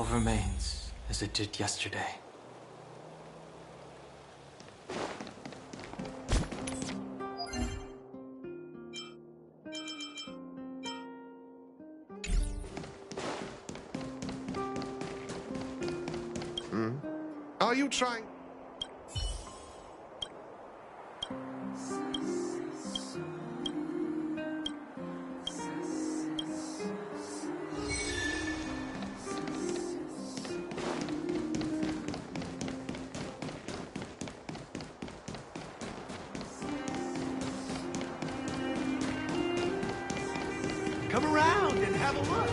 all remains as it did yesterday. Are you trying? Come around and have a look.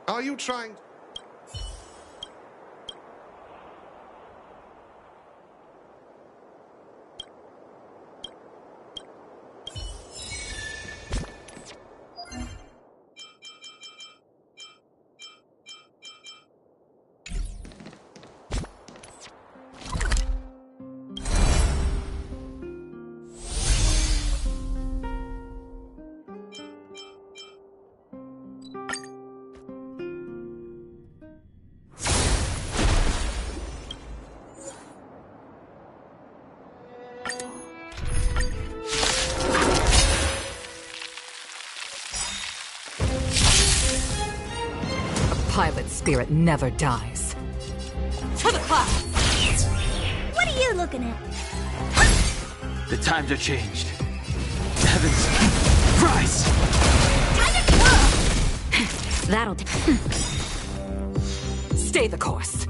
Are you trying? Pilot spirit never dies. To the clouds! What are you looking at? The times are changed. Heavens, rise! That'll stay the course.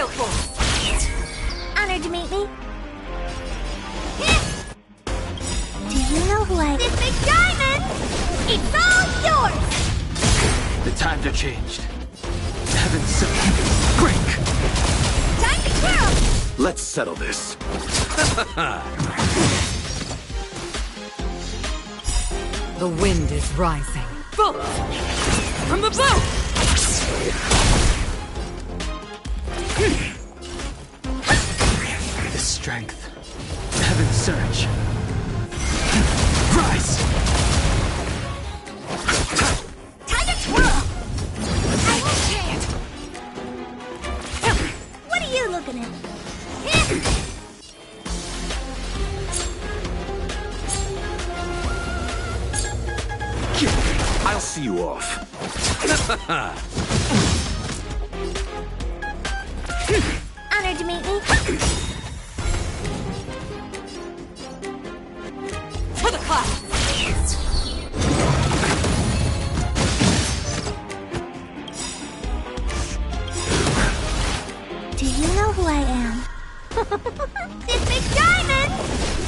Gale Force! Honored to meet me. Do you know who I... This big diamond! It's all yours! The times are changed. Heavens break! Time to twirl! Let's settle this. The wind is rising. Bolt! From the bow! The strength. Heaven's surge. Rise! Time to twirl! I won't say it! What are you looking at? I'll see you off. Honored to meet me. To the clouds! Do you know who I am? This big diamond!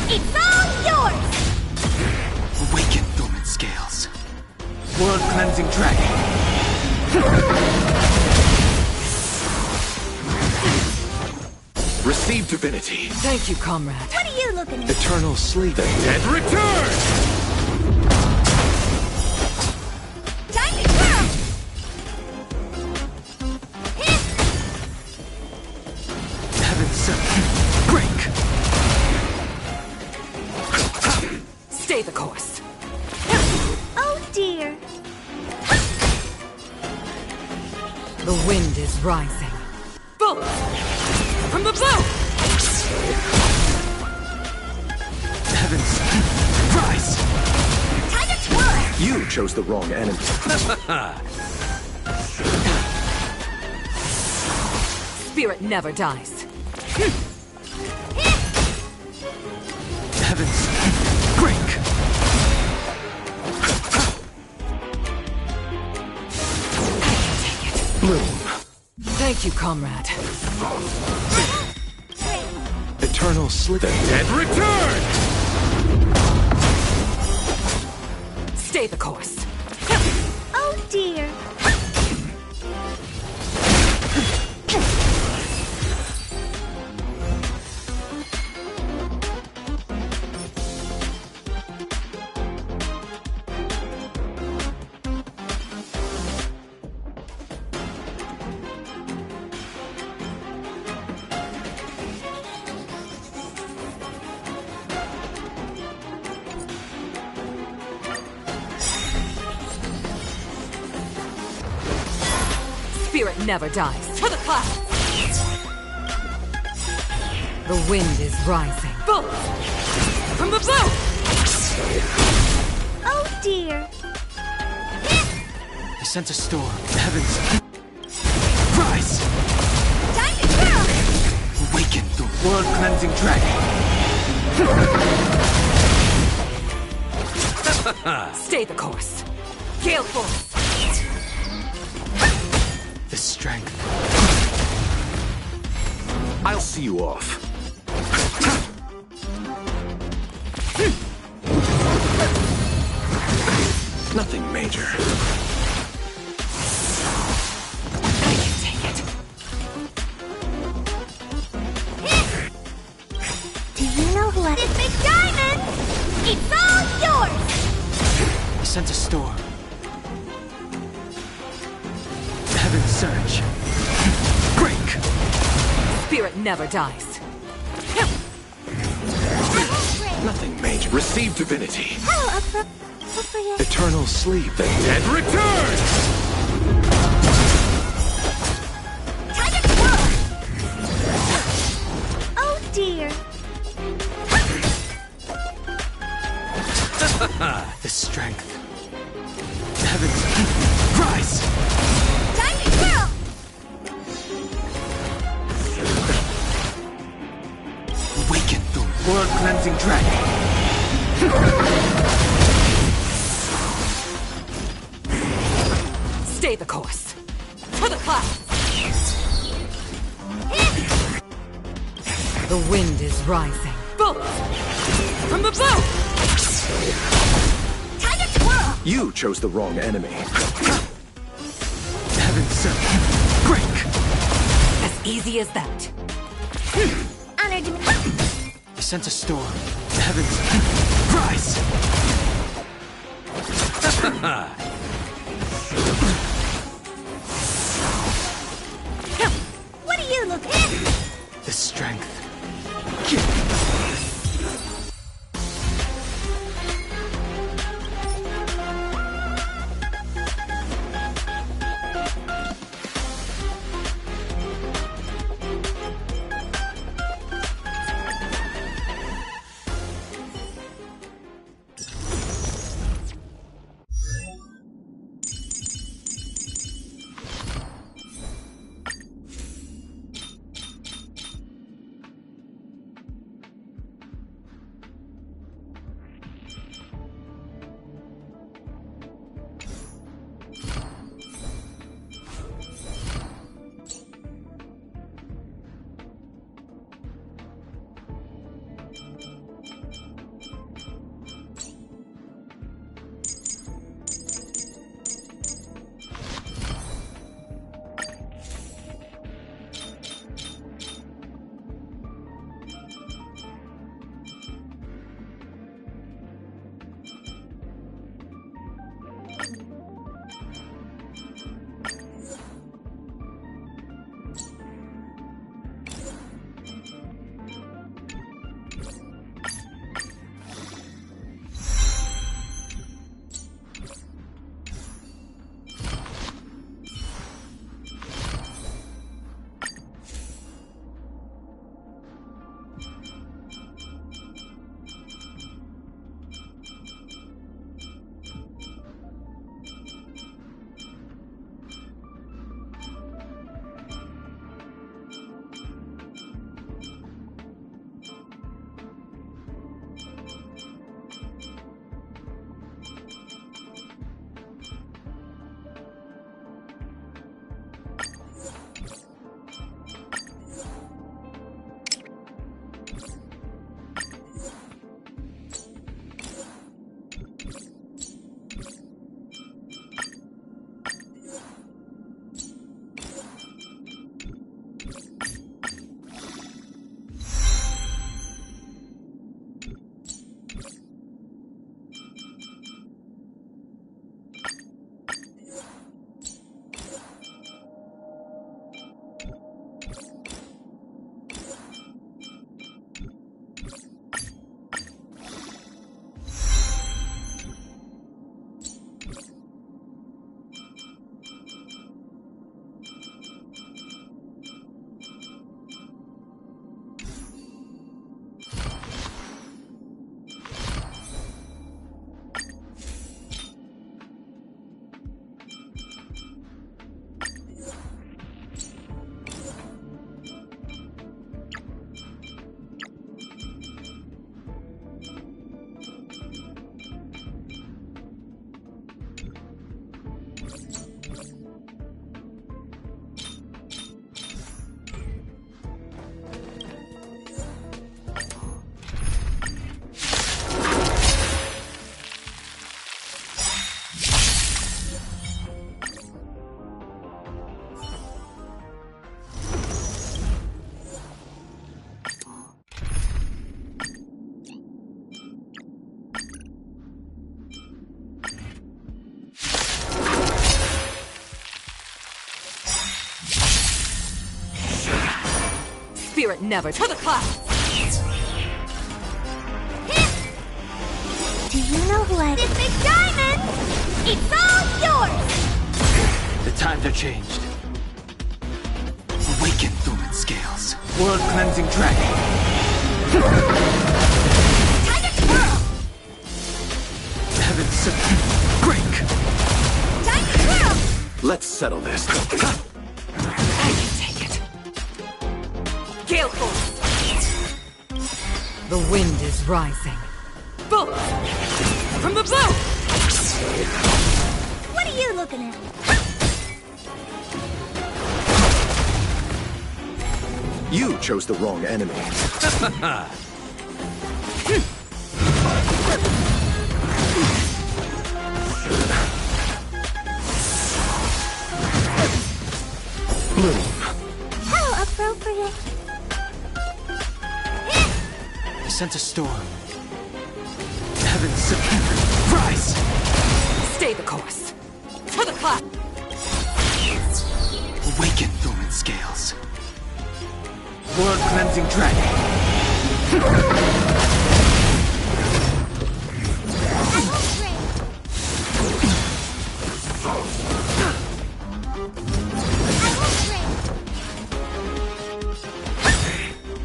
It's all yours! Awaken, dormant scales. World-cleansing dragon. Receive divinity. Thank you, comrade. What are you looking at? Eternal sleep. The dead return! Time to twirl! Heaven's surge. Break! Stay the course. Oh dear. The wind is rising. Bolt! From the bow! Heavens rise! Time to twirl! You chose the wrong enemy. Spirit never dies. Heavens break! Bloom. Thank you, comrade. Eternal sleep. The dead return! Stay the course. Oh dear. Spirit never dies. To the clouds! The wind is rising. Bolt! From the bow! Oh dear. I sent a storm. Heavens rise! Time to twirl! Awaken the world-cleansing dragon. Stay the course. Gale Force! The strength. I'll see you off. Nothing major. I can take it. Do you know who I... This big diamond! It's all yours! I sent a storm. Heaven's surge. Break! Spirit never dies. Nothing major. Receive divinity. Oh, for you. Eternal sleep. The dead return! Time to twirl! Oh dear. The strength. Heavens rise! Time to twirl! Awaken the world-cleansing dragon. Stay the course. To the clouds! The wind is rising. Bolt! From the bow! Time to twirl! You chose the wrong enemy. Heaven sent. Break! As easy as that. Honor to me. You sent a storm. Heavens. Rise! What do you look at? The strength. Spirit never to the clouds! Do you know who I... This big diamond! It's all yours! The times are changed. Awaken, Thuman Scales. World-cleansing dragon. Time to twirl! Heaven sent. Break! Time to twirl! Let's settle this. I can take it. Gale Force! The wind is rising. Bolt! From the bow! What are you looking at? You chose the wrong enemy. Bloom. How appropriate. I sense a storm. Heavens, rise! Stay the course. To the cloud. Awaken, Thuman Scales. World cleansing dragon.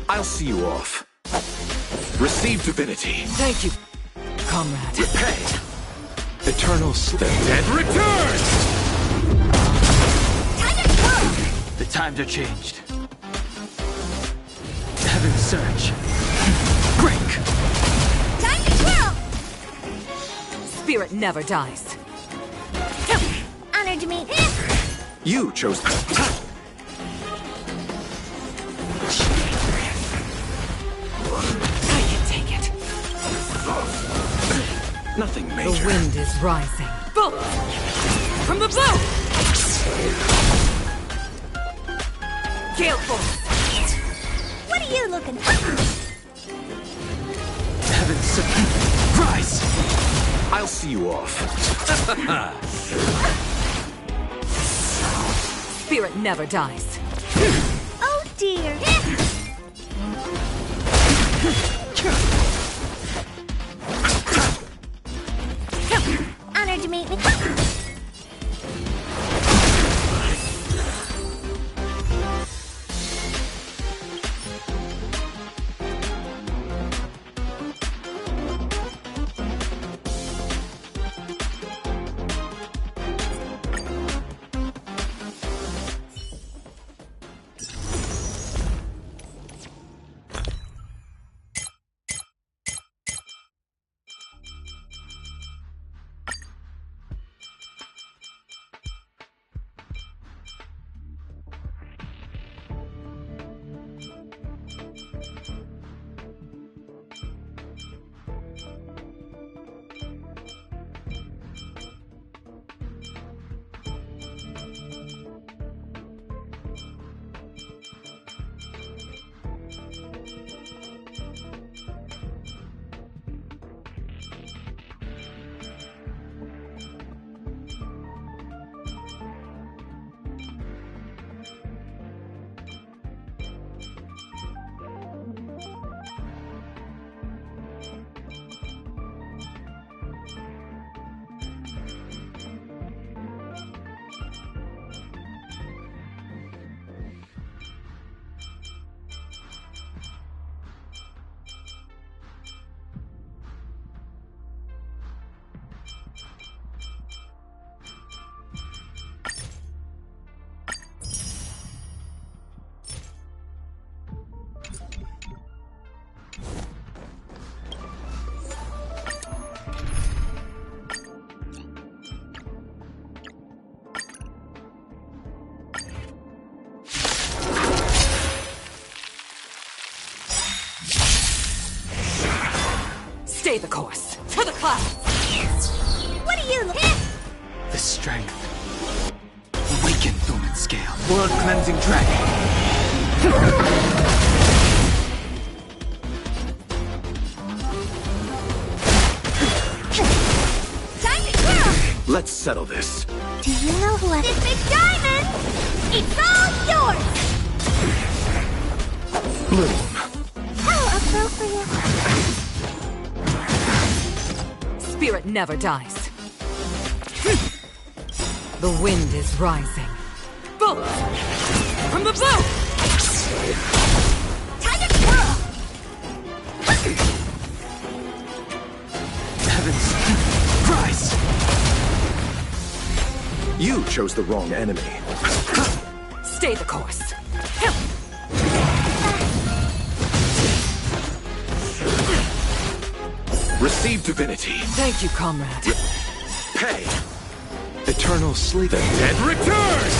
I'll see you off. Receive divinity. Thank you, comrade. Repay. Eternal The dead returns! The times are changed. Heaven surge. Break! Time to twirl! Spirit never dies. Honor to me. You chose... I can take it. Nothing The major. wind is rising. Bolt! From the blue! Gale force! What are you looking for? Heavens, rise! I'll see you off. Spirit never dies. Oh dear. Honored to meet me. Stay the course. To the clouds. What are you looking The strength. Awaken, Thuman Scale. World cleansing dragon. Time to twirl! Let's settle this. Do you know who I... This big diamond! It's all yours! Bloom. How appropriate. Spirit never dies. The wind is rising. Bolt! From the blue! Time to twirl! Heavens, rise! You chose the wrong enemy. Stay the course. Receive divinity. Thank you, comrade. Pay. Eternal sleep. The dead returns!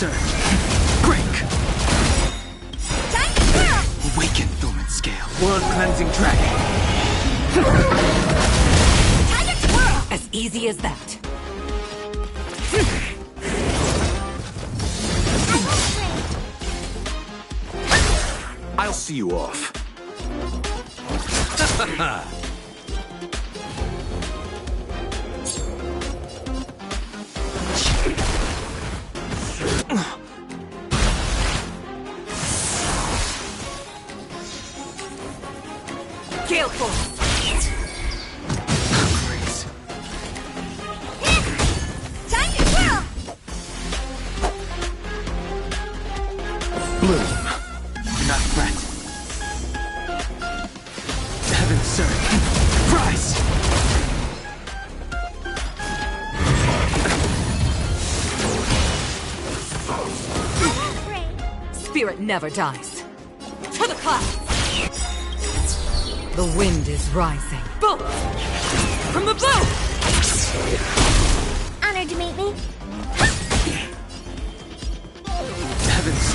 surge. Break! Time to twirl! Awaken, Thoman Scale. World-cleansing dragon. Time to twirl! As easy as that. I'll see you off. Gale Force! Grace. Time to twirl! Bloom. Do not fret. Heaven's surge. Rise! Great. Spirit never dies. To the clouds! The wind is rising. Bolt! From the bow! Honored to meet me. Heaven's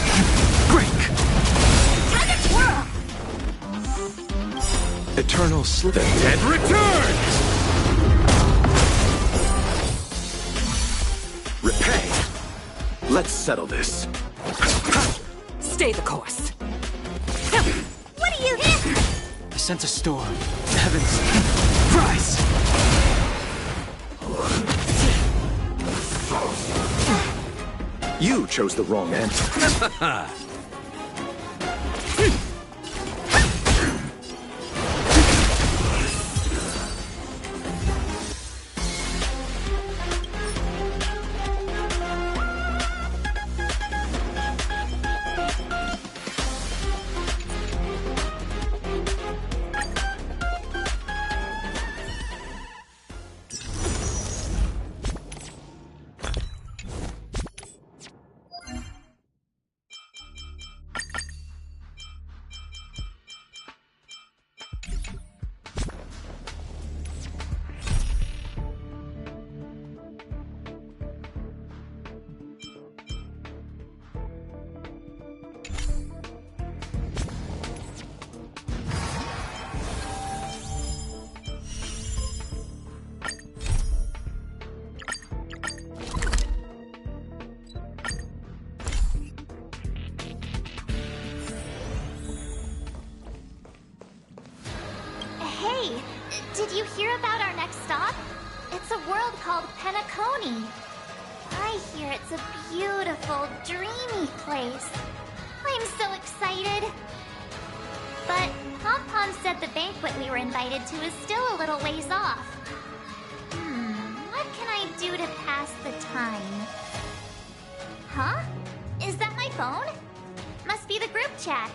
break! Time to twirl! Eternal slip. The dead returns! Repay. Let's settle this. Stay the course. What do you... I sense a storm. Heavens, rise! You chose the wrong answer. Hey, did you hear about our next stop? It's a world called Penacony. I hear it's a beautiful, dreamy place. I'm so excited. But Pom-Pom said the banquet we were invited to is still a little ways off. What can I do to pass the time? Huh? Is that my phone? Must be the group chat.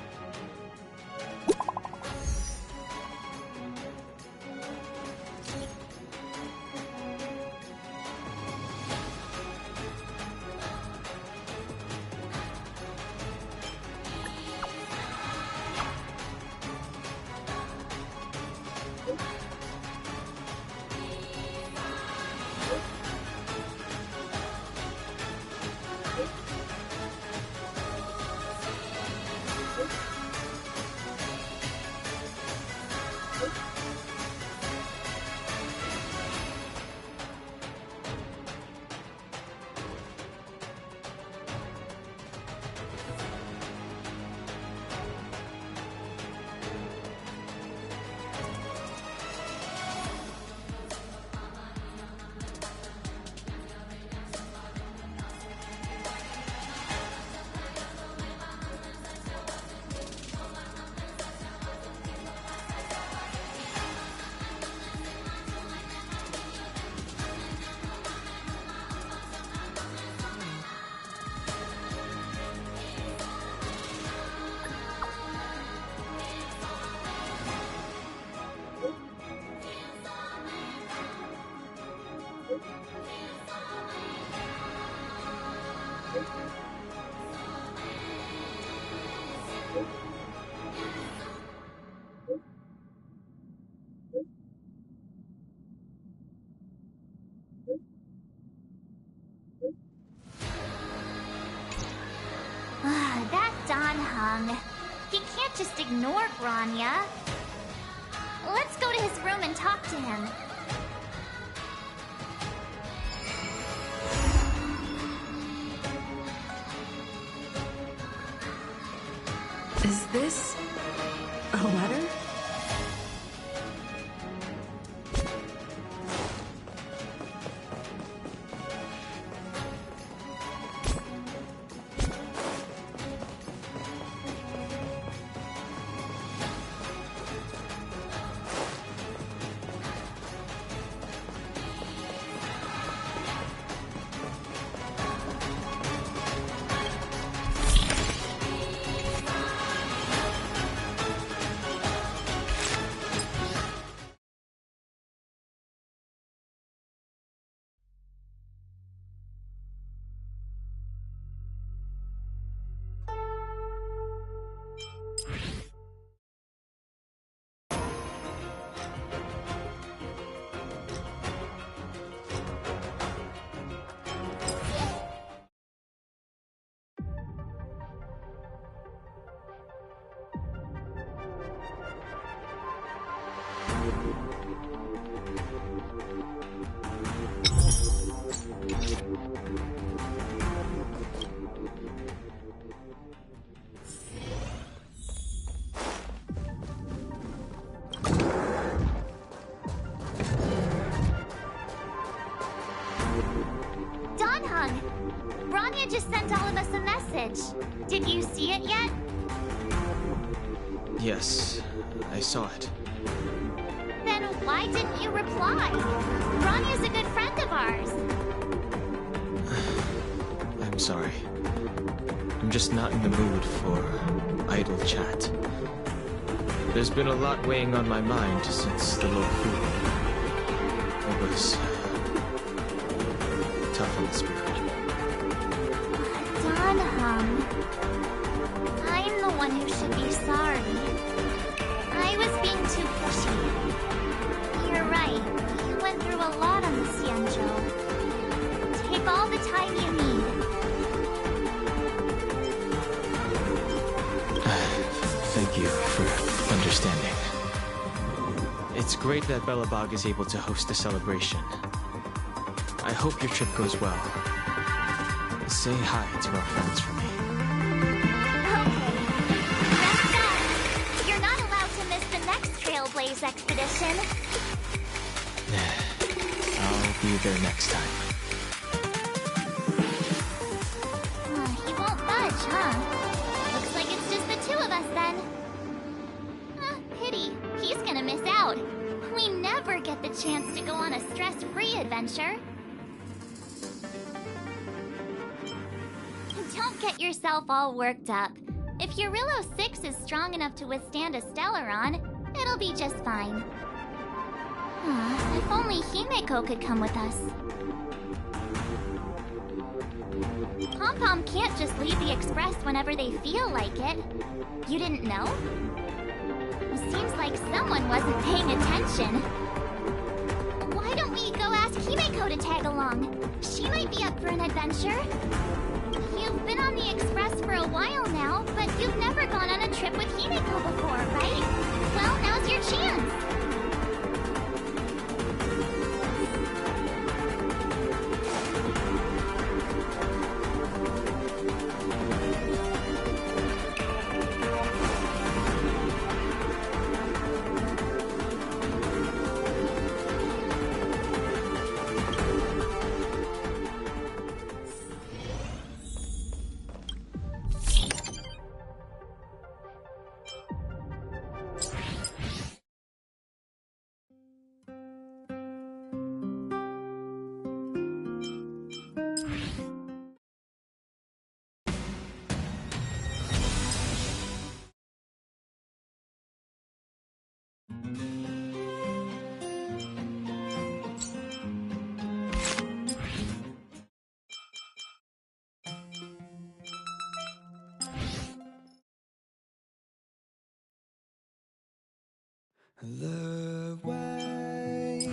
Hung. He can't just ignore Grania. Let's go to his room and talk to him. Is this a letter? Donhung! Grania just sent all of us a message. Did you see it yet? Yes, I saw it. Then why didn't you reply? Grania's a good friend of ours. I'm sorry. I'm just not in the mood for idle chat. There's been a lot weighing on my mind since the Lord Fu. It was tough on the spirit. Donhung. I'm the one who should be sorry. I was being too pushy. You're right. You went through a lot on the Xianzhou. Take all the time you need. Thank you for understanding. It's great that Belobog is able to host a celebration. I hope your trip goes well. Say hi to our friends for me. Okay. That's that. You're not allowed to miss the next Trailblaze expedition. I'll be there next time. He won't budge, huh? Looks like it's just the two of us then. Pity. He's gonna miss out. We never get the chance to go on a stress-free adventure. Don't get yourself all worked up. If Eurylo 6 is strong enough to withstand a Stellaron, it'll be just fine. If only Himeko could come with us. Pom-Pom can't just leave the Express whenever they feel like it. You didn't know? Seems like someone wasn't paying attention. Why don't we go ask Himeko to tag along? She might be up for an adventure. You've been on the Express for a while now, but you've never gone on a trip with Himeko before, right? Well, now's your chance. The way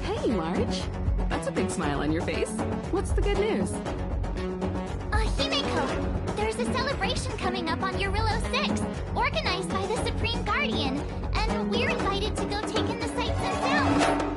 Hey, March. That's a big smile on your face. What's the good news? Himeko, there's a celebration coming up on Eurillo 6, organized by the Supreme Guardian, and we're invited to go take in the sights and sounds.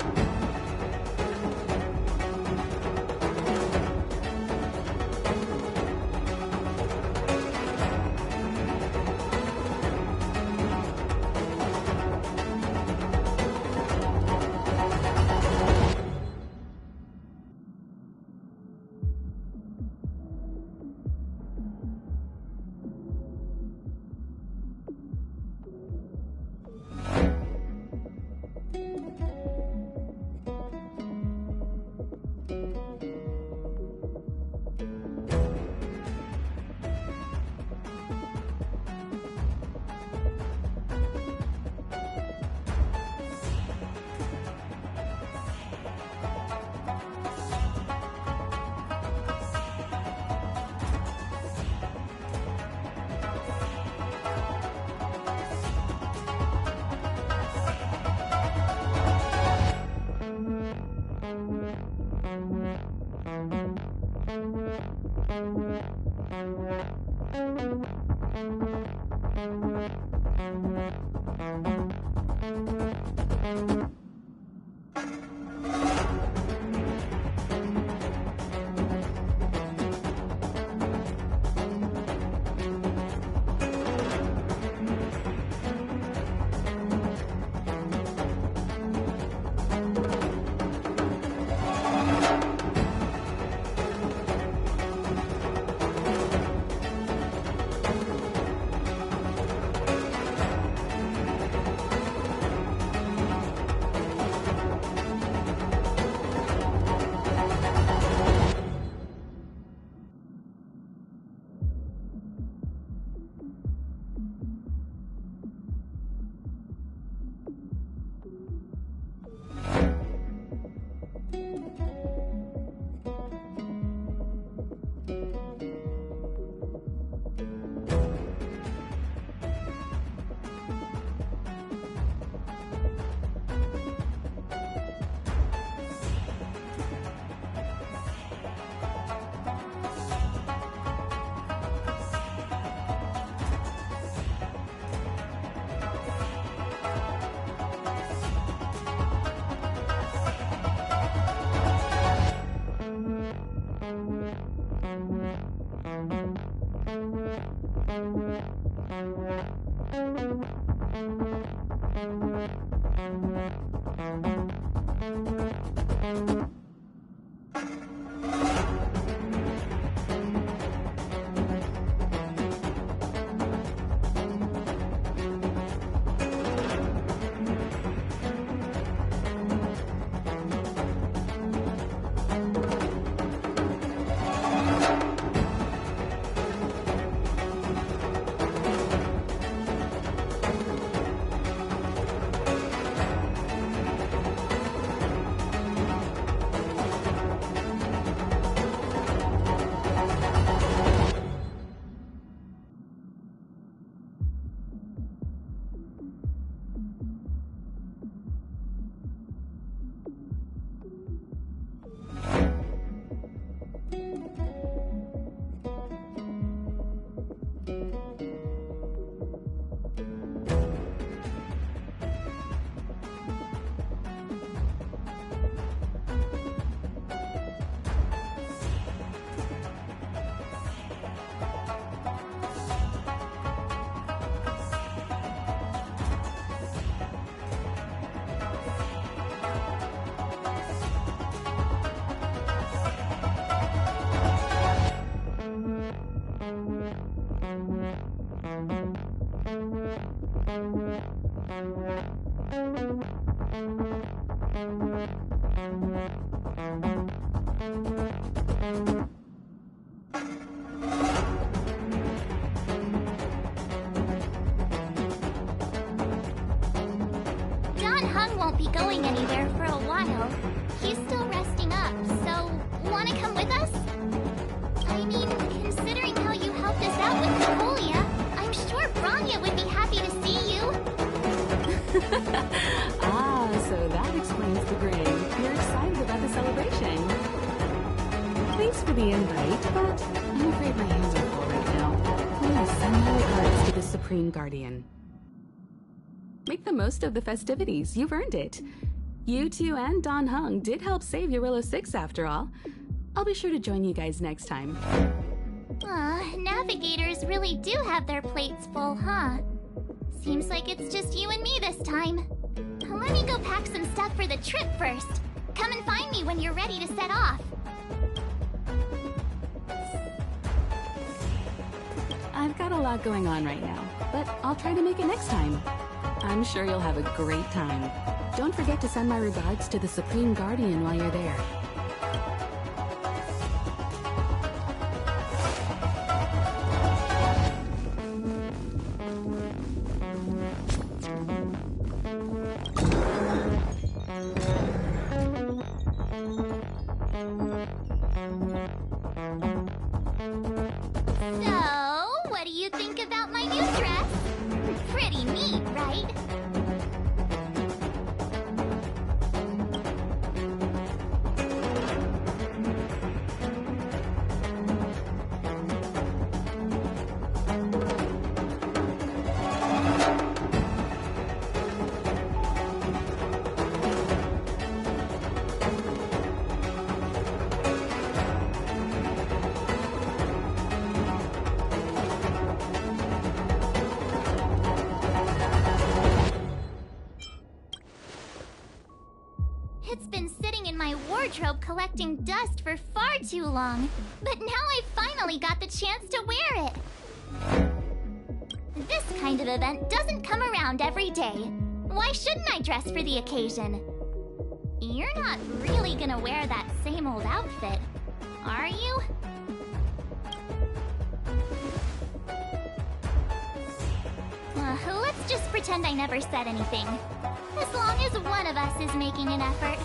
Won't be going anywhere for a while. He's still resting up, so wanna come with us? the invite, but I'm afraid my hands are full right now. Please send my regards to the Supreme Guardian. Make the most of the festivities. You've earned it. You two and Dan Heng did help save Eurilo 6 after all. I'll be sure to join you guys next time. Navigators really do have their plates full, huh? Seems like it's just you and me this time. Let me go pack some stuff for the trip first. Come and find me when you're ready to set off. I've got a lot going on right now, but I'll try to make it next time. I'm sure you'll have a great time. Don't forget to send my regards to the Supreme Guardian while you're there. So, what do you think about my new dress? Pretty neat, right? It's been sitting in my wardrobe collecting dust for far too long, but now I finally got the chance to wear it. This kind of event doesn't come around every day. Why shouldn't I dress for the occasion? You're not really gonna wear that same old outfit, are you? Let's just pretend I never said anything. As long as one of us is making an effort.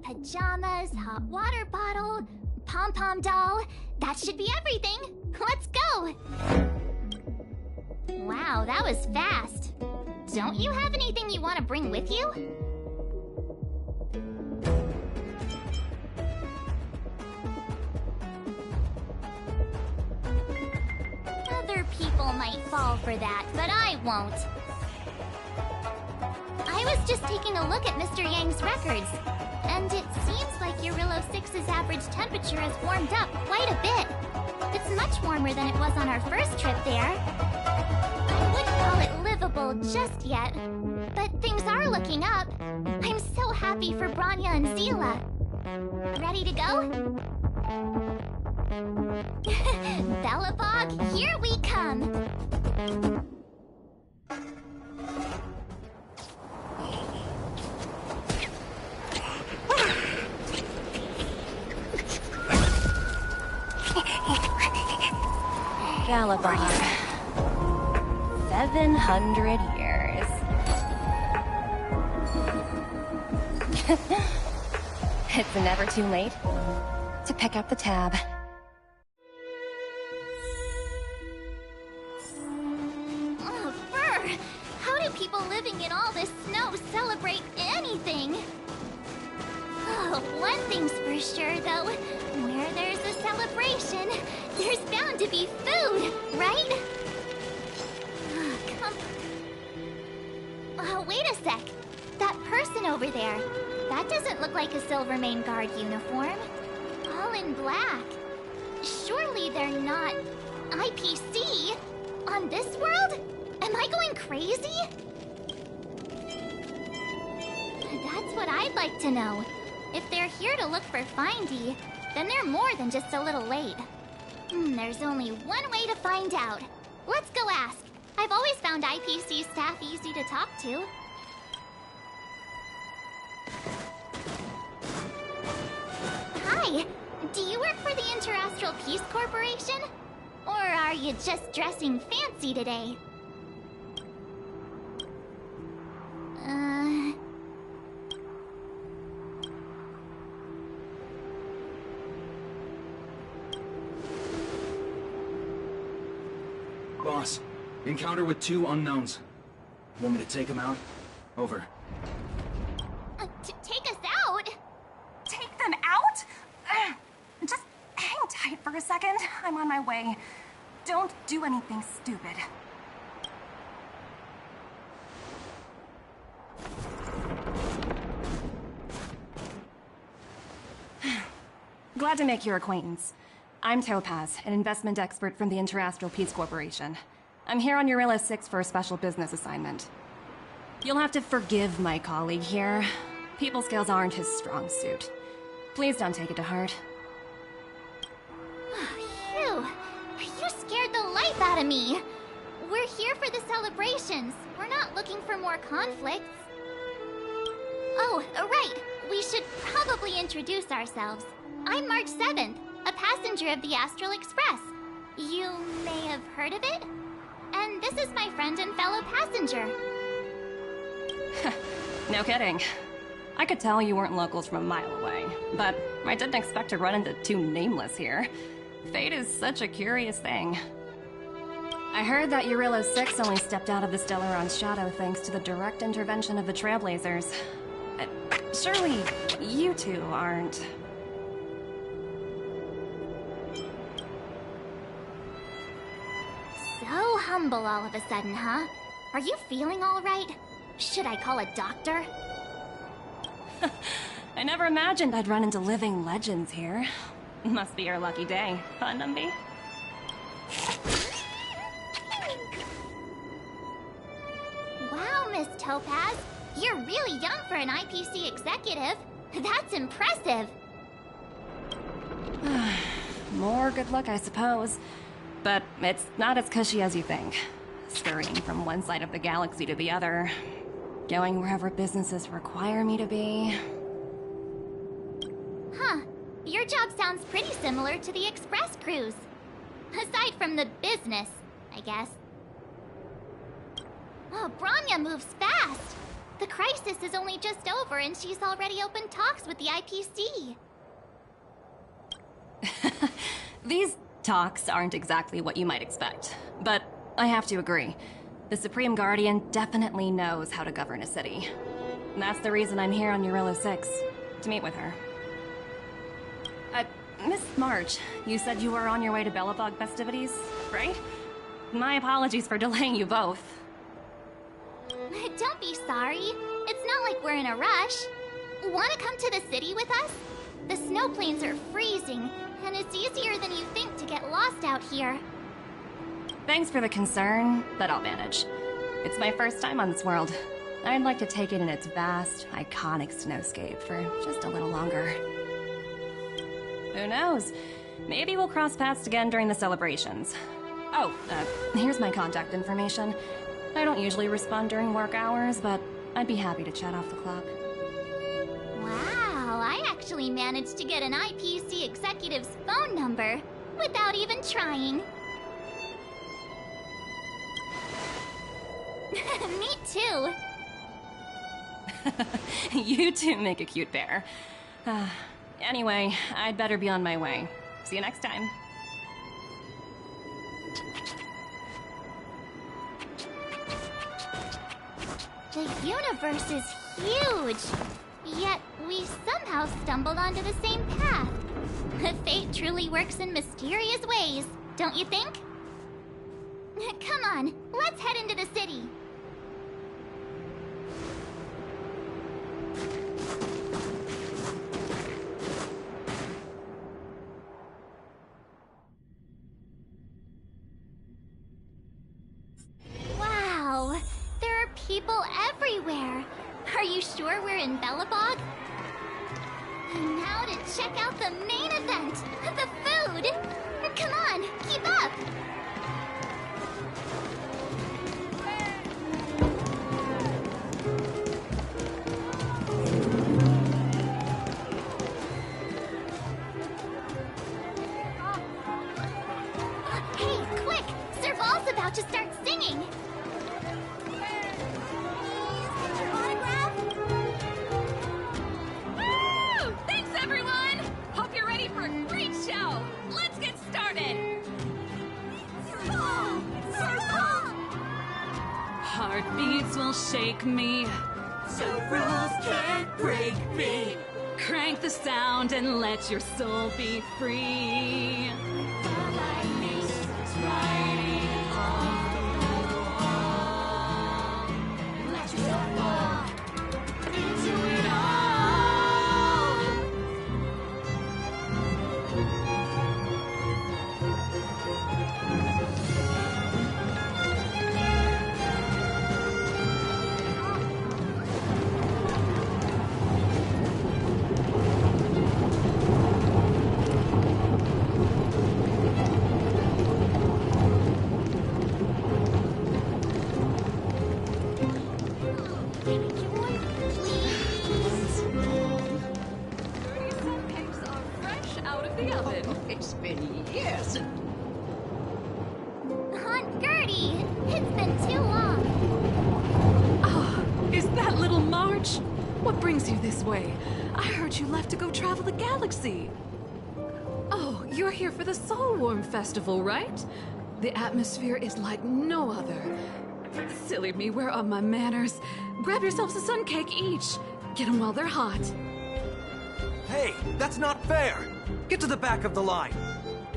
Pajamas, hot water bottle, pom-pom doll. That should be everything. Let's go! Wow, that was fast. Don't you have anything you want to bring with you? Other people might fall for that, but I won't. I was just taking a look at Mr. Yang's records, and it seems like Eurilo 6's average temperature has warmed up quite a bit. It's much warmer than it was on our first trip there. I wouldn't call it livable just yet, but things are looking up. I'm so happy for Bronya and Zila. Ready to go? Belobog, here we come! Belobog. 700 years. It's never too late to pick up the tab. Oh, Brr! How do people living in all this snow celebrate anything? Oh, one thing's for sure, though. Where there's a celebration, there's bound to be food, right? Oh, wait a sec. That person over there, that That doesn't look like a Silvermane Guard uniform. All in black. Surely they're not IPC on this world? Am I going crazy? That's what I'd like to know. If they're here to look for Findy, then they're more than just a little late. There's only one way to find out. Let's go ask. I've always found IPC staff easy to talk to. Hi, do you work for the Interastral Peace Corporation? Or are you just dressing fancy today? Boss, encounter with 2 unknowns. Want me to take them out? Over. Take us out? Take them out? Just hang tight for a second. I'm on my way. Don't do anything stupid. Glad to make your acquaintance. I'm Topaz, an investment expert from the Interastral Peace Corporation. I'm here on Eurilla 6 for a special business assignment. You'll have to forgive my colleague here. People skills aren't his strong suit. Please don't take it to heart. Phew. You scared the life out of me. We're here for the celebrations. We're not looking for more conflicts. Oh, right. We should probably introduce ourselves. I'm March 7th, a passenger of the Astral Express. You may have heard of it? And this is my friend and fellow passenger. No kidding. I could tell you weren't locals from a mile away, but I didn't expect to run into 2 nameless here. Fate is such a curious thing. I heard that Eurilla 6 only stepped out of the Stellaron's shadow thanks to the direct intervention of the Trailblazers. Surely, you 2 aren't... So humble all of a sudden, huh? Are you feeling all right? Should I call a doctor? I never imagined I'd run into living legends here. Must be your lucky day, huh, Numby? Wow, Miss Topaz. You're really young for an IPC executive. That's impressive. More good luck, I suppose. But it's not as cushy as you think. Scurrying from one side of the galaxy to the other. Going wherever businesses require me to be. Huh. Your job sounds pretty similar to the Express cruise. Aside from the business, I guess. Oh, Bronya moves fast. The crisis is only just over and she's already opened talks with the IPC. These talks aren't exactly what you might expect, but I have to agree. The Supreme Guardian definitely knows how to govern a city. And that's the reason I'm here on Eurilla 6, to meet with her. Miss March, you said you were on your way to Belobog festivities, right? My apologies for delaying you both. Don't be sorry. It's not like we're in a rush. Want to come to the city with us? The snow plains are freezing, and it's easier than you think to get lost out here. Thanks for the concern, but I'll manage. It's my first time on this world. I'd like to take it in its vast, iconic snowscape for just a little longer. Who knows? Maybe we'll cross paths again during the celebrations. Oh, here's my contact information. I don't usually respond during work hours, but I'd be happy to chat off the clock. Wow, I actually managed to get an IPC executive's phone number without even trying. Me too. You two make a cute pair. Anyway, I'd better be on my way. See you next time. The universe is huge, yet we somehow stumbled onto the same path. Fate truly works in mysterious ways, don't you think? Come on, let's head into the city. you sure we're in Belobog? And now to check out the main event, the food! Come on, keep up! Hey, quick! Serval's about to start singing! Woo! Thanks, everyone! Hope you're ready for a great show! Let's get started! Serval! Serval! Heartbeats will shake me. So rules can't break me. Crank the sound and let your soul be free. Let yourself walk into it all. Cakes are fresh out of the oven. It's been years. Aunt Gertie! It's been too long! Is that little March? What brings you this way? I heard you left to go travel the galaxy. Oh, you're here for the Soulworm Festival, right? The atmosphere is like no other. Silly me, where are my manners? Grab yourselves a sun cake each. Get them while they're hot. Hey, that's not fair! Get to the back of the line!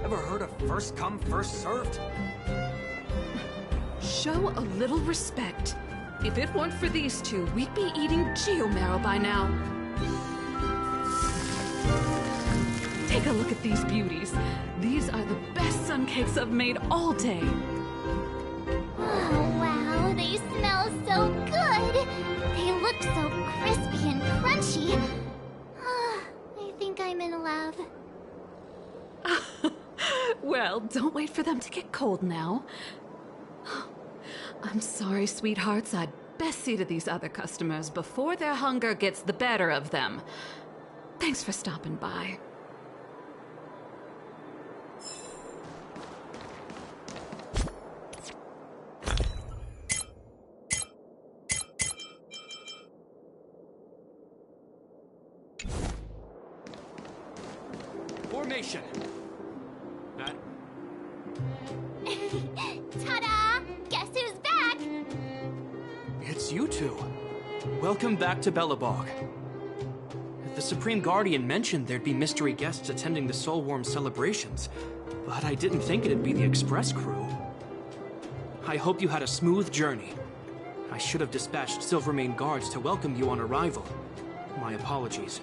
Ever heard of first come, first served? Show a little respect. If it weren't for these two, we'd be eating Geomarrow by now. Take a look at these beauties. These are the best sun cakes I've made all day. Oh, wow, they smell so good! They look so crispy and crunchy. I think I'm in love. Well, don't wait for them to get cold now. I'm sorry, sweethearts. I'd best see to these other customers before their hunger gets the better of them. Thanks for stopping by. Formation! That... Ta-da! Guess who's back? It's you two. Welcome back to Belobog. The Supreme Guardian mentioned there'd be mystery guests attending the Soulworm celebrations, but I didn't think it'd be the Express crew. I hope you had a smooth journey. I should have dispatched Silvermane guards to welcome you on arrival. My apologies.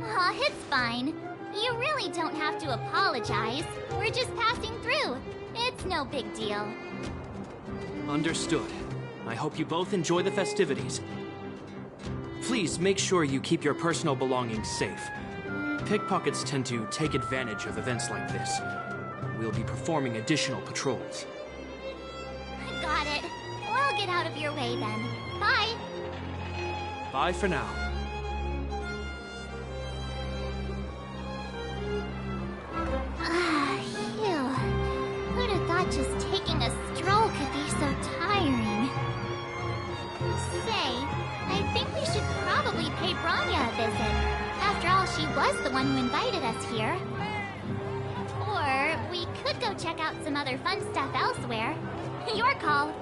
Aw, it's fine. You really don't have to apologize. We're just passing through. It's no big deal. Understood. I hope you both enjoy the festivities. Please make sure you keep your personal belongings safe. Pickpockets tend to take advantage of events like this. We'll be performing additional patrols. Got it. We'll get out of your way then. Bye. Bye for now. Phew. Who'd have thought just taking a stroll could be so tiring? Say, I think we should probably pay Bronya a visit. After all, she was the one who invited us here. Or we could go check out some other fun stuff elsewhere. Your call.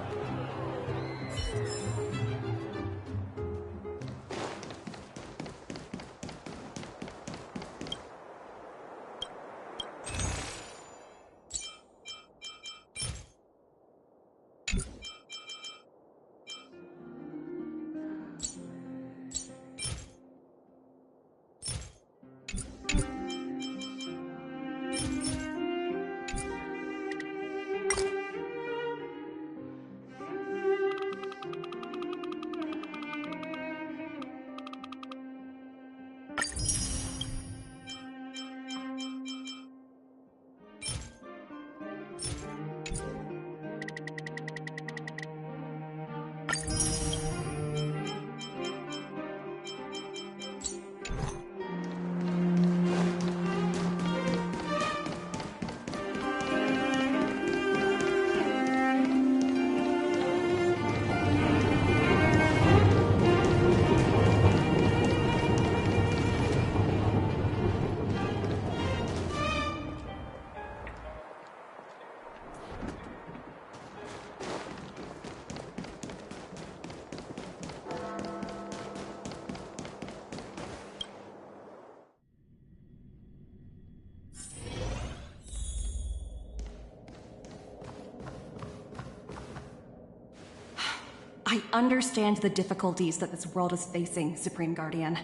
I understand the difficulties that this world is facing, Supreme Guardian.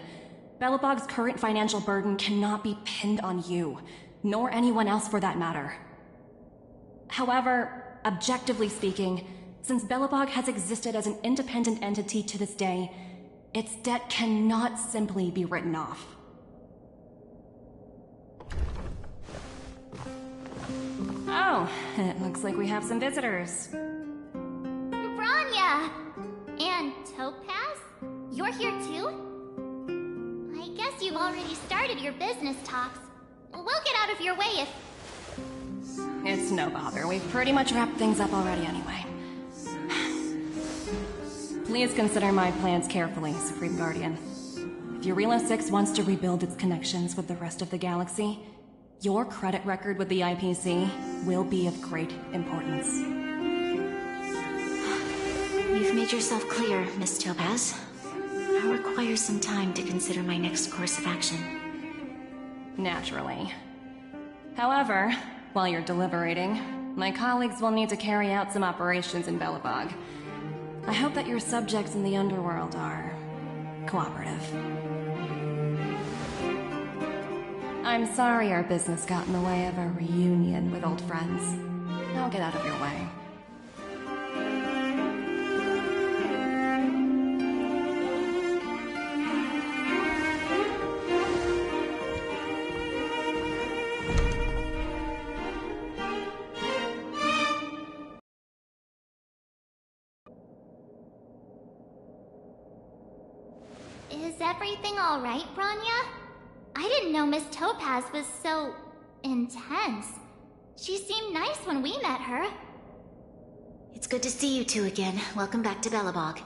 Belobog's current financial burden cannot be pinned on you, nor anyone else for that matter. However, objectively speaking, since Belobog has existed as an independent entity to this day, its debt cannot simply be written off. Oh, it looks like we have some visitors. Bronya! And Topaz? You're here too? I guess you've already started your business talks. We'll get out of your way if... It's no bother. We've pretty much wrapped things up already anyway. Please consider my plans carefully, Supreme Guardian. If Eurela 6 wants to rebuild its connections with the rest of the galaxy, your credit record with the IPC will be of great importance. You've made yourself clear, Miss Topaz. I'll require some time to consider my next course of action. Naturally. However, while you're deliberating, my colleagues will need to carry out some operations in Belobog. I hope that your subjects in the underworld are cooperative. I'm sorry our business got in the way of a reunion with old friends. I'll get out of your way. Is everything alright, Bronya? I didn't know Miss Topaz was so... intense. She seemed nice when we met her. It's good to see you two again. Welcome back to Belobog.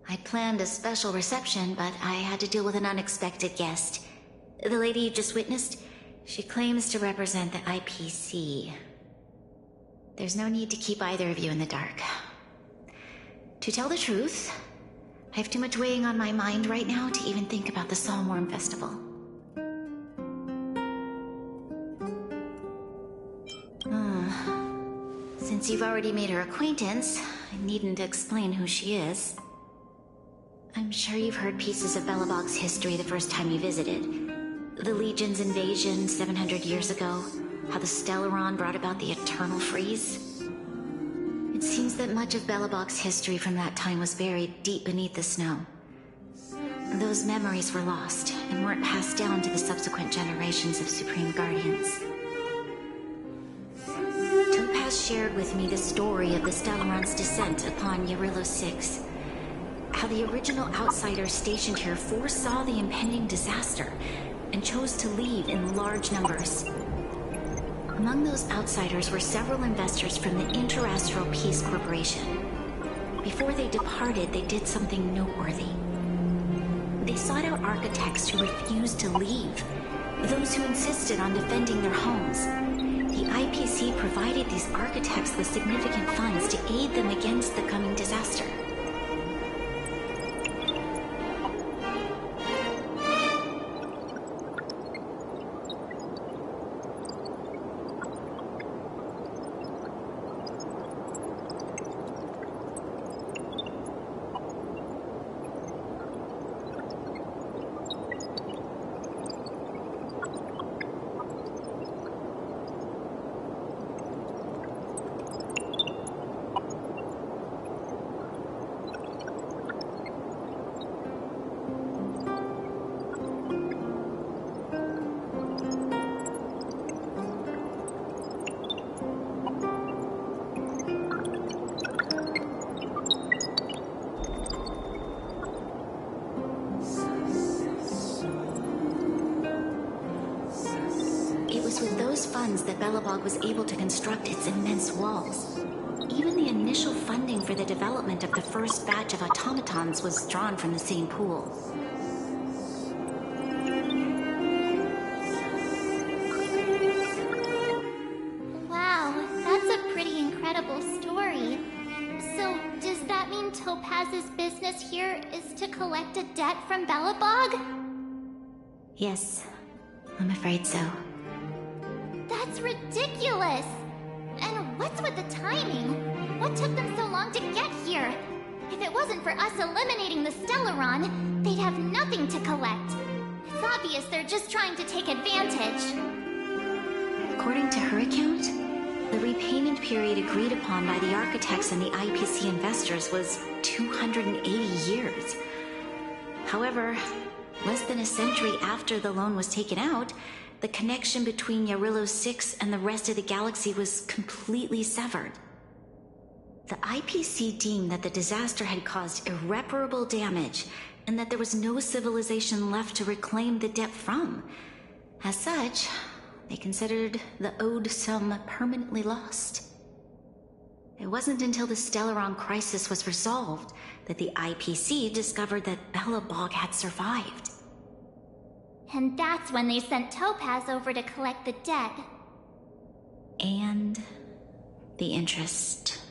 I planned a special reception, but I had to deal with an unexpected guest. The lady you just witnessed, she claims to represent the IPC. There's no need to keep either of you in the dark. To tell the truth, I have too much weighing on my mind right now to even think about the Soulworm Festival. Since you've already made her acquaintance, I needn't explain who she is. I'm sure you've heard pieces of Belobog's history the first time you visited. The Legion's invasion 700 years ago, how the Stellaron brought about the Eternal Freeze. It seems that much of Belobog's history from that time was buried deep beneath the snow. Those memories were lost and weren't passed down to the subsequent generations of Supreme Guardians. Topaz shared with me the story of the Stellaron's descent upon Eurela 6. How the original outsiders stationed here foresaw the impending disaster and chose to leave in large numbers. Among those outsiders were several investors from the Interastral Peace Corporation. Before they departed, they did something noteworthy. They sought out architects who refused to leave, those who insisted on defending their homes. The IPC provided these architects with significant funds to aid them against the coming disaster. That Belobog was able to construct its immense walls. Even the initial funding for the development of the first batch of automatons was drawn from the same pool. Wow, that's a pretty incredible story. So, does that mean Topaz's business here is to collect a debt from Belobog? Yes, I'm afraid so. That's ridiculous! And what's with the timing? What took them so long to get here? If it wasn't for us eliminating the Stellaron, they'd have nothing to collect. It's obvious they're just trying to take advantage. According to her account, the repayment period agreed upon by the architects and the IPC investors was 280 years. However, less than a century after the loan was taken out, the connection between Yarillo 6 and the rest of the galaxy was completely severed. The IPC deemed that the disaster had caused irreparable damage and that there was no civilization left to reclaim the debt from. As such, they considered the owed sum permanently lost. It wasn't until the Stellaron crisis was resolved that the IPC discovered that Belobog had survived. And that's when they sent Topaz over to collect the debt. And the interest.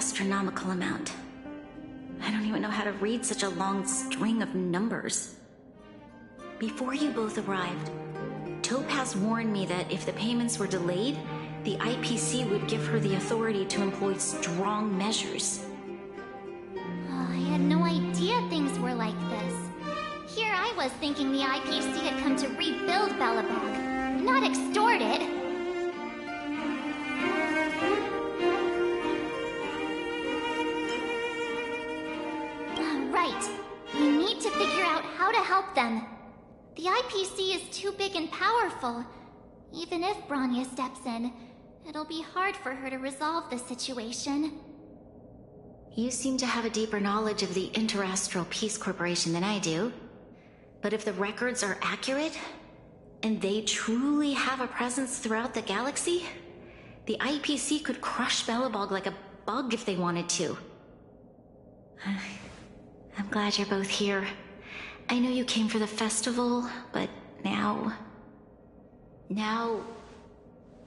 astronomical amount. I don't even know how to read such a long string of numbers. Before you both arrived, Topaz warned me that if the payments were delayed, the IPC would give her the authority to employ strong measures. I had no idea things were like this. Here I was thinking the IPC had come to rebuild Belobog, not extort it. Right. We need to figure out how to help them. The IPC is too big and powerful. Even if Bronya steps in, it'll be hard for her to resolve the situation. You seem to have a deeper knowledge of the Interastral Peace Corporation than I do. But if the records are accurate, and they truly have a presence throughout the galaxy, the IPC could crush Belobog like a bug if they wanted to. I'm glad you're both here. I know you came for the festival, but now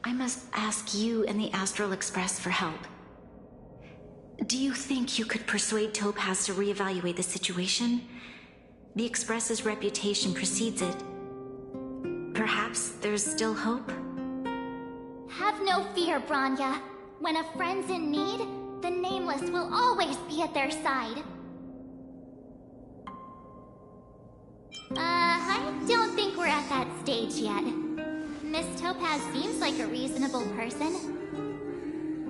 I must ask you and the Astral Express for help. Do you think you could persuade Topaz to reevaluate the situation? The Express's reputation precedes it. Perhaps there's still hope? Have no fear, Bronya. When a friend's in need, the Nameless will always be at their side. I don't think we're at that stage yet. Miss Topaz seems like a reasonable person.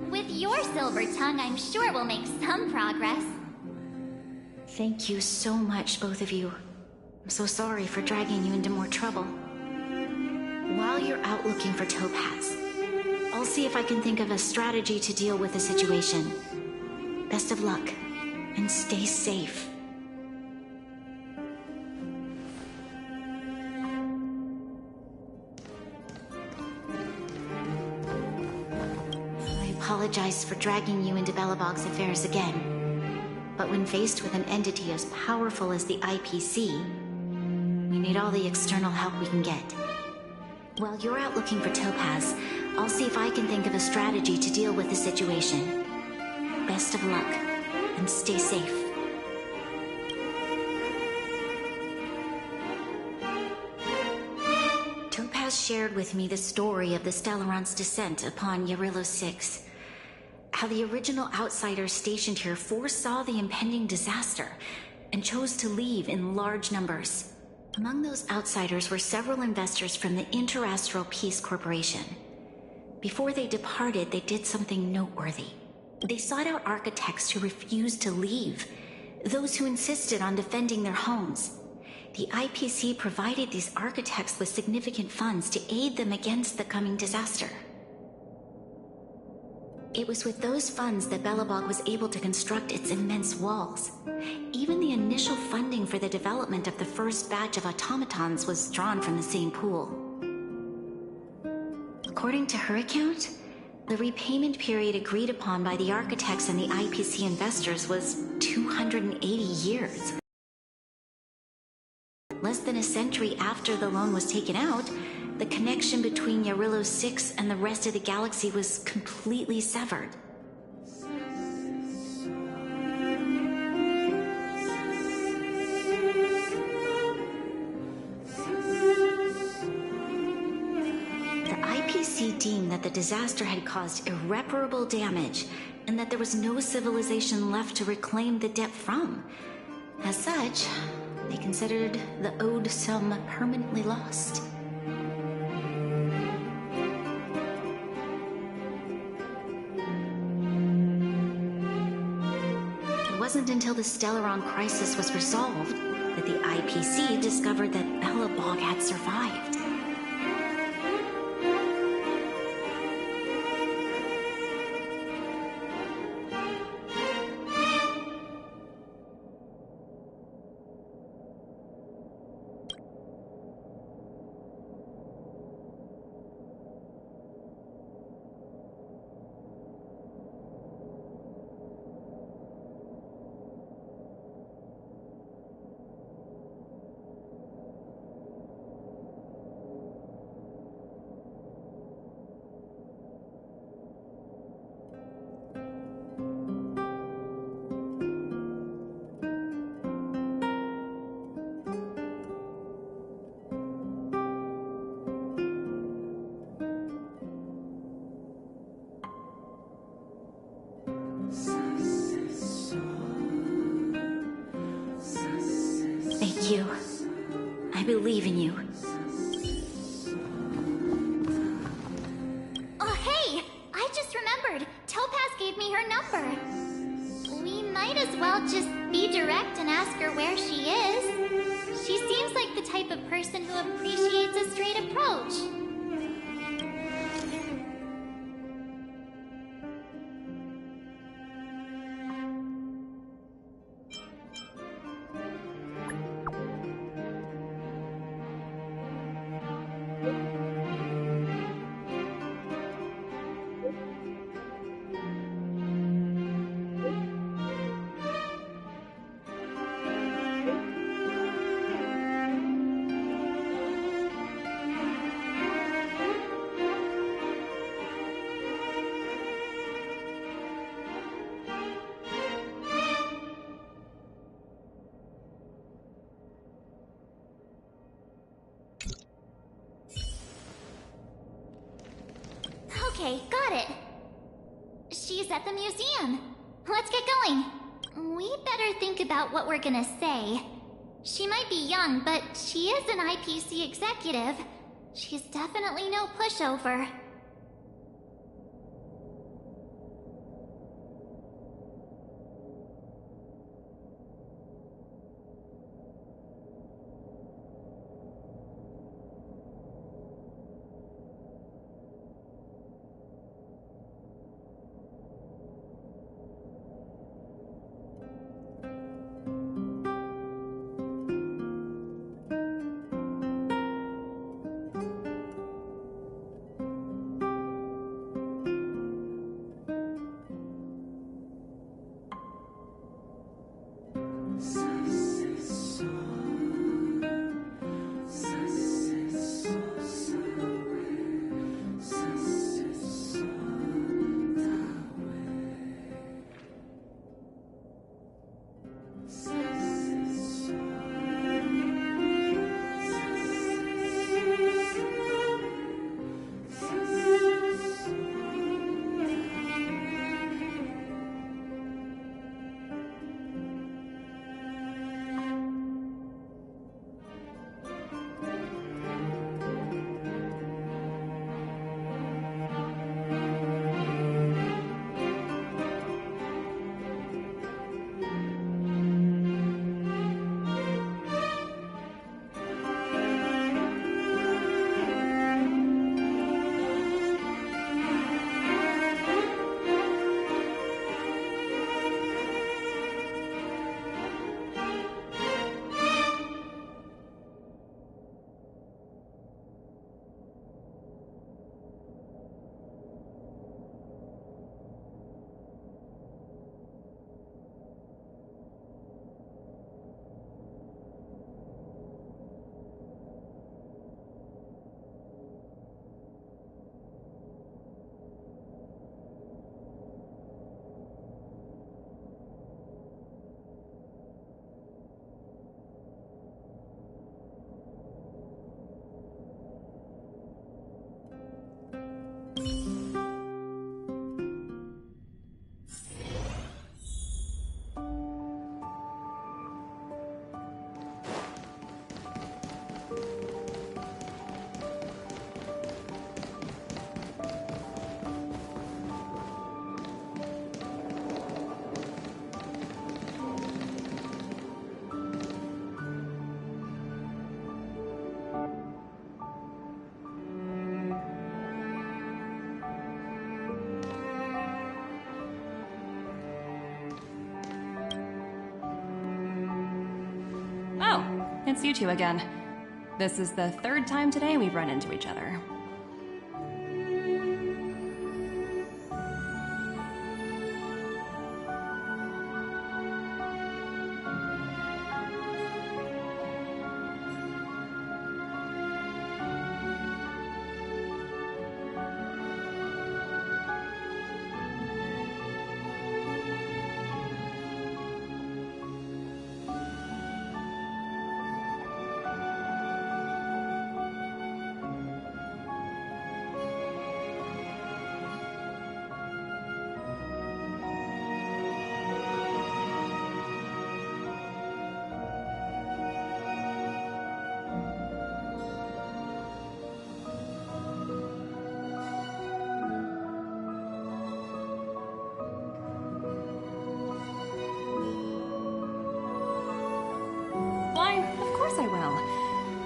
With your silver tongue, I'm sure we'll make some progress. Thank you so much, both of you. I'm so sorry for dragging you into more trouble. While you're out looking for Topaz, I'll see if I can think of a strategy to deal with the situation. Best of luck, and stay safe. I apologize for dragging you into Belobog's affairs again. But when faced with an entity as powerful as the IPC, we need all the external help we can get. While you're out looking for Topaz, I'll see if I can think of a strategy to deal with the situation. Best of luck, and stay safe. Topaz shared with me the story of the Stellaron's descent upon Yarilo 6. How the original outsiders stationed here foresaw the impending disaster and chose to leave in large numbers. Among those outsiders were several investors from the Interastral Peace Corporation. Before they departed, they did something noteworthy. They sought out architects who refused to leave, those who insisted on defending their homes. The IPC provided these architects with significant funds to aid them against the coming disaster. It was with those funds that Belobog was able to construct its immense walls. Even the initial funding for the development of the first batch of automatons was drawn from the same pool. According to her account, the repayment period agreed upon by the architects and the IPC investors was 280 years. Less than a century after the loan was taken out, the connection between Yarilo 6 and the rest of the galaxy was completely severed. The IPC deemed that the disaster had caused irreparable damage and that there was no civilization left to reclaim the debt from. As such, they considered the owed sum permanently lost. It wasn't until the Stellaron crisis was resolved that the IPC discovered that Belobog had survived. believe in you. Oh, hey! I just remembered. Topaz gave me her number. We might as well just be direct and ask her where she is. She seems like the type of person who appreciates a straight approach. Okay, got it. She's at the museum. Let's get going. We better think about what we're gonna say. She might be young, but she is an IPC executive. She's definitely no pushover. It's you two again. This is the third time today we've run into each other.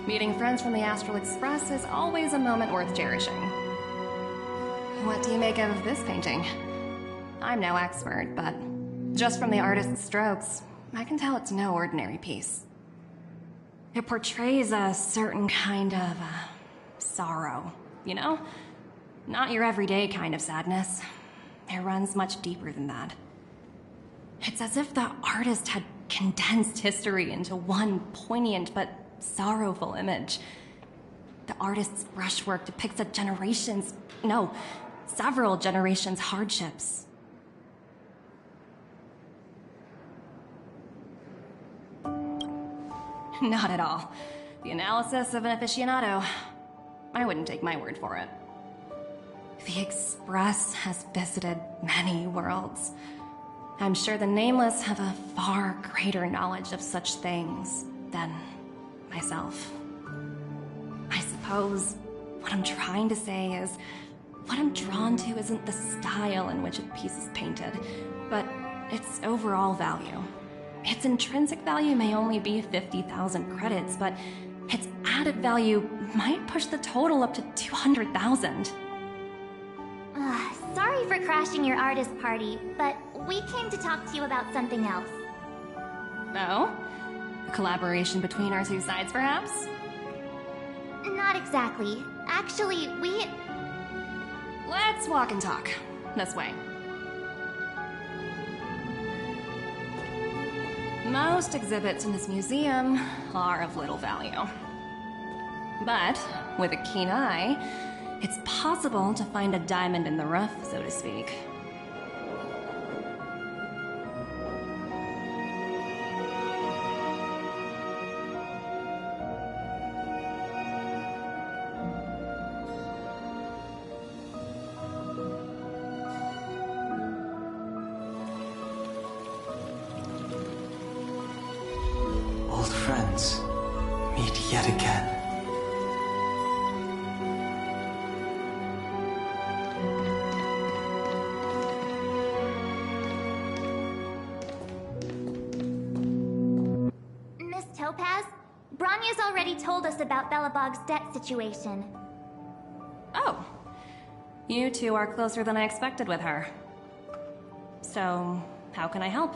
Meeting friends from the Astral Express is always a moment worth cherishing. What do you make of this painting? I'm no expert, but just from the artist's strokes, I can tell it's no ordinary piece. It portrays a certain kind of sorrow, you know? Not your everyday kind of sadness. It runs much deeper than that. It's as if the artist had condensed history into one poignant but sorrowful image. The artist's brushwork depicts several generations' hardships. Not at all. The analysis of an aficionado. I wouldn't take my word for it. The Express has visited many worlds. I'm sure the Nameless have a far greater knowledge of such things than myself. I suppose what I'm trying to say is, what I'm drawn to isn't the style in which a piece is painted, but its overall value. Its intrinsic value may only be 50,000 credits, but its added value might push the total up to 200,000. Sorry for crashing your artist party, but we came to talk to you about something else. Oh? A collaboration between our two sides, perhaps? Not exactly. Actually, Let's walk and talk. This way. Most exhibits in this museum are of little value. But, with a keen eye, it's possible to find a diamond in the rough, so to speak. Old friends, meet yet again. Miss Topaz, Bronya's already told us about Belobog's debt situation. Oh. You two are closer than I expected with her. So, how can I help?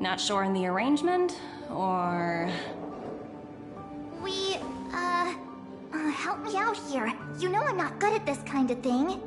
Not sure in the arrangement, or... Help me out here. You know I'm not good at this kind of thing.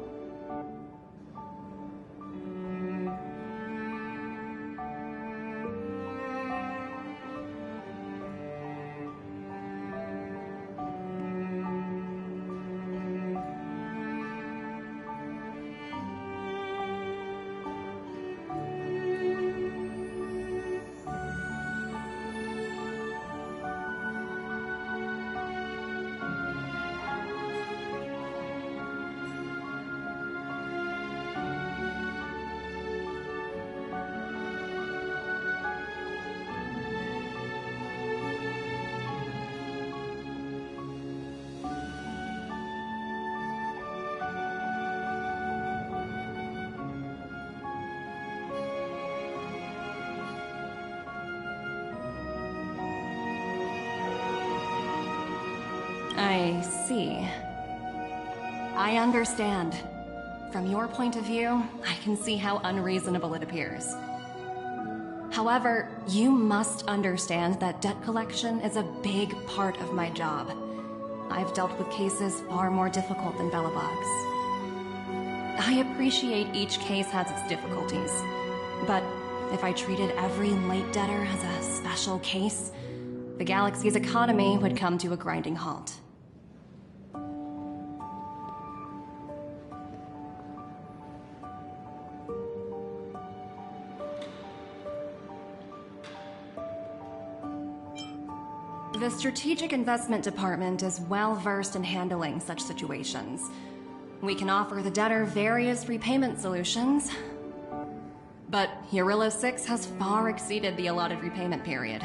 I see. I understand. From your point of view, I can see how unreasonable it appears. However, you must understand that debt collection is a big part of my job. I've dealt with cases far more difficult than Belobog's. I appreciate each case has its difficulties, but if I treated every late debtor as a special case, the galaxy's economy would come to a grinding halt. The Strategic Investment Department is well-versed in handling such situations. We can offer the debtor various repayment solutions, but Eurylo 6 has far exceeded the allotted repayment period.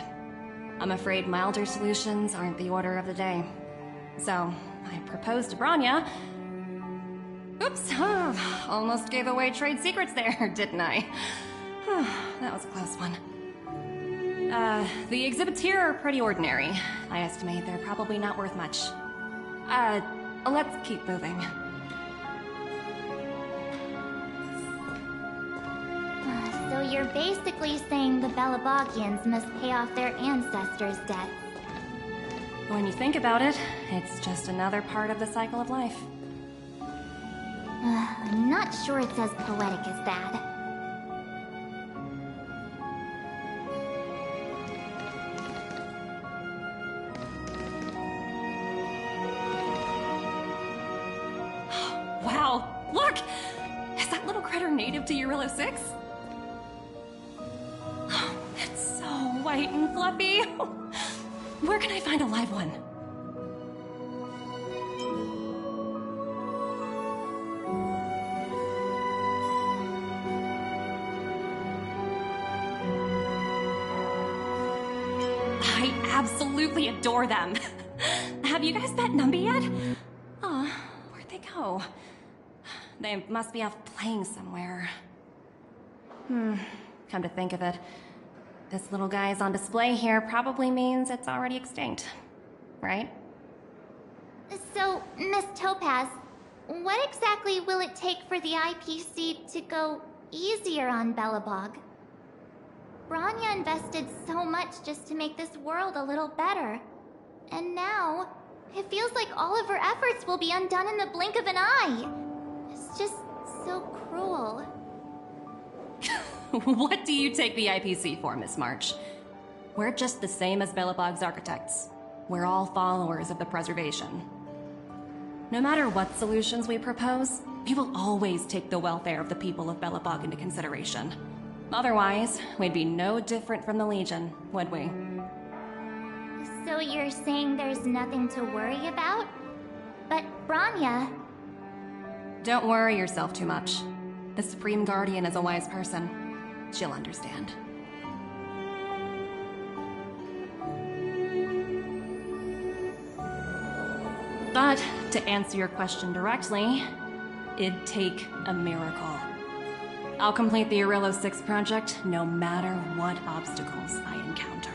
I'm afraid milder solutions aren't the order of the day. So, I proposed to Bronya... Oops, almost gave away trade secrets there, didn't I? That was a close one. The exhibits here are pretty ordinary. I estimate they're probably not worth much. Let's keep moving. So you're basically saying the Belabogians must pay off their ancestors' debts. When you think about it, it's just another part of the cycle of life. I'm not sure it's as poetic as that. Wow, look! Is that little critter native to Eurylo 6? It's so white and fluffy. Where can I find a live one? I absolutely adore them. Have you guys met Numby yet? Oh, where'd they go? They must be off playing somewhere. Come to think of it, this little guy's on display here probably means it's already extinct, right? So, Miss Topaz, what exactly will it take for the IPC to go easier on Belobog? Bronya invested so much just to make this world a little better. And now, it feels like all of her efforts will be undone in the blink of an eye. It's just so cruel. What do you take the IPC for, Miss March? We're just the same as Belobog's architects. We're all followers of the preservation. No matter what solutions we propose, we will always take the welfare of the people of Belobog into consideration. Otherwise, we'd be no different from the Legion, would we? So you're saying there's nothing to worry about? But Bronya... Don't worry yourself too much. The Supreme Guardian is a wise person. She'll understand. But, to answer your question directly, it'd take a miracle. I'll complete the Eurylo 6 project no matter what obstacles I encounter.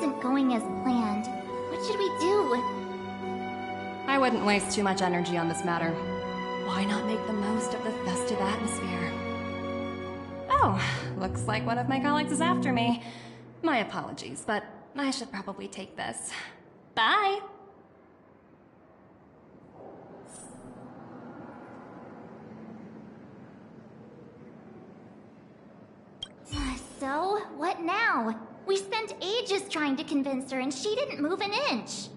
isn't going as planned. What should we do? I wouldn't waste too much energy on this matter. Why not make the most of the festive atmosphere? Oh, looks like one of my colleagues is after me. My apologies, but I should probably take this. Bye! So, what now? We spent ages trying to convince her and she didn't move an inch.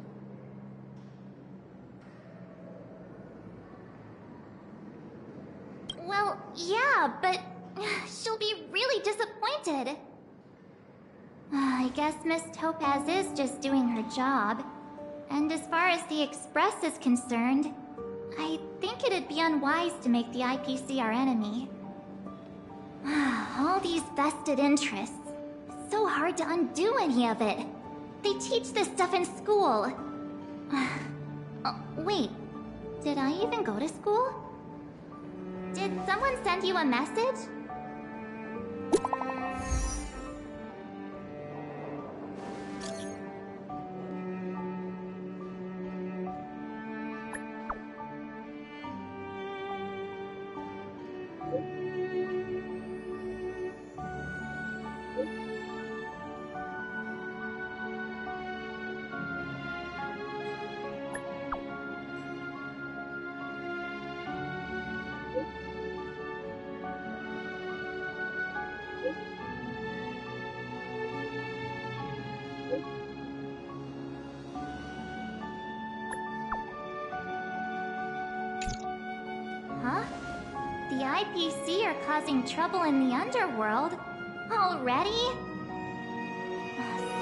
Well, yeah, but she'll be really disappointed. I guess Miss Topaz is just doing her job. And as far as the Express is concerned, I think it'd be unwise to make the IPC our enemy. All these vested interests. It's so hard to undo any of it. They teach this stuff in school. Oh, wait, did I even go to school? Did someone send you a message? Huh? The IPC are causing trouble in the underworld? Already?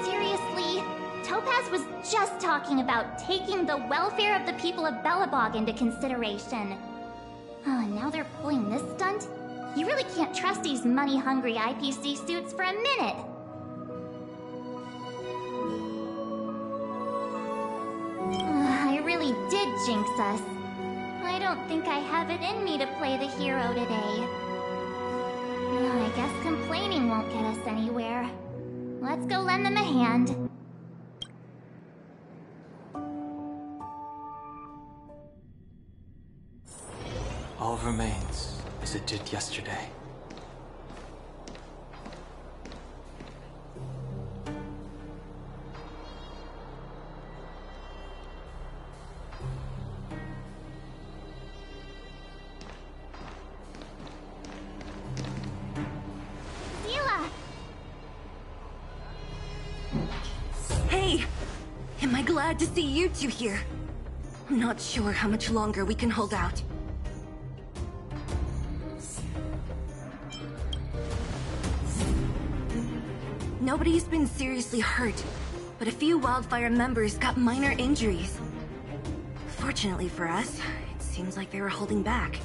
Seriously? Topaz was just talking about taking the welfare of the people of Belobog into consideration. And now they're pulling this stunt? You really can't trust these money-hungry IPC suits for a minute. I really did jinx us. I don't think I have it in me to play the hero today. I guess complaining won't get us anywhere. Let's go lend them a hand. All remains as it did yesterday. Hey! Am I glad to see you two here? I'm not sure how much longer we can hold out. Nobody's been seriously hurt, but a few Wildfire members got minor injuries. Fortunately for us, it seems like they were holding back.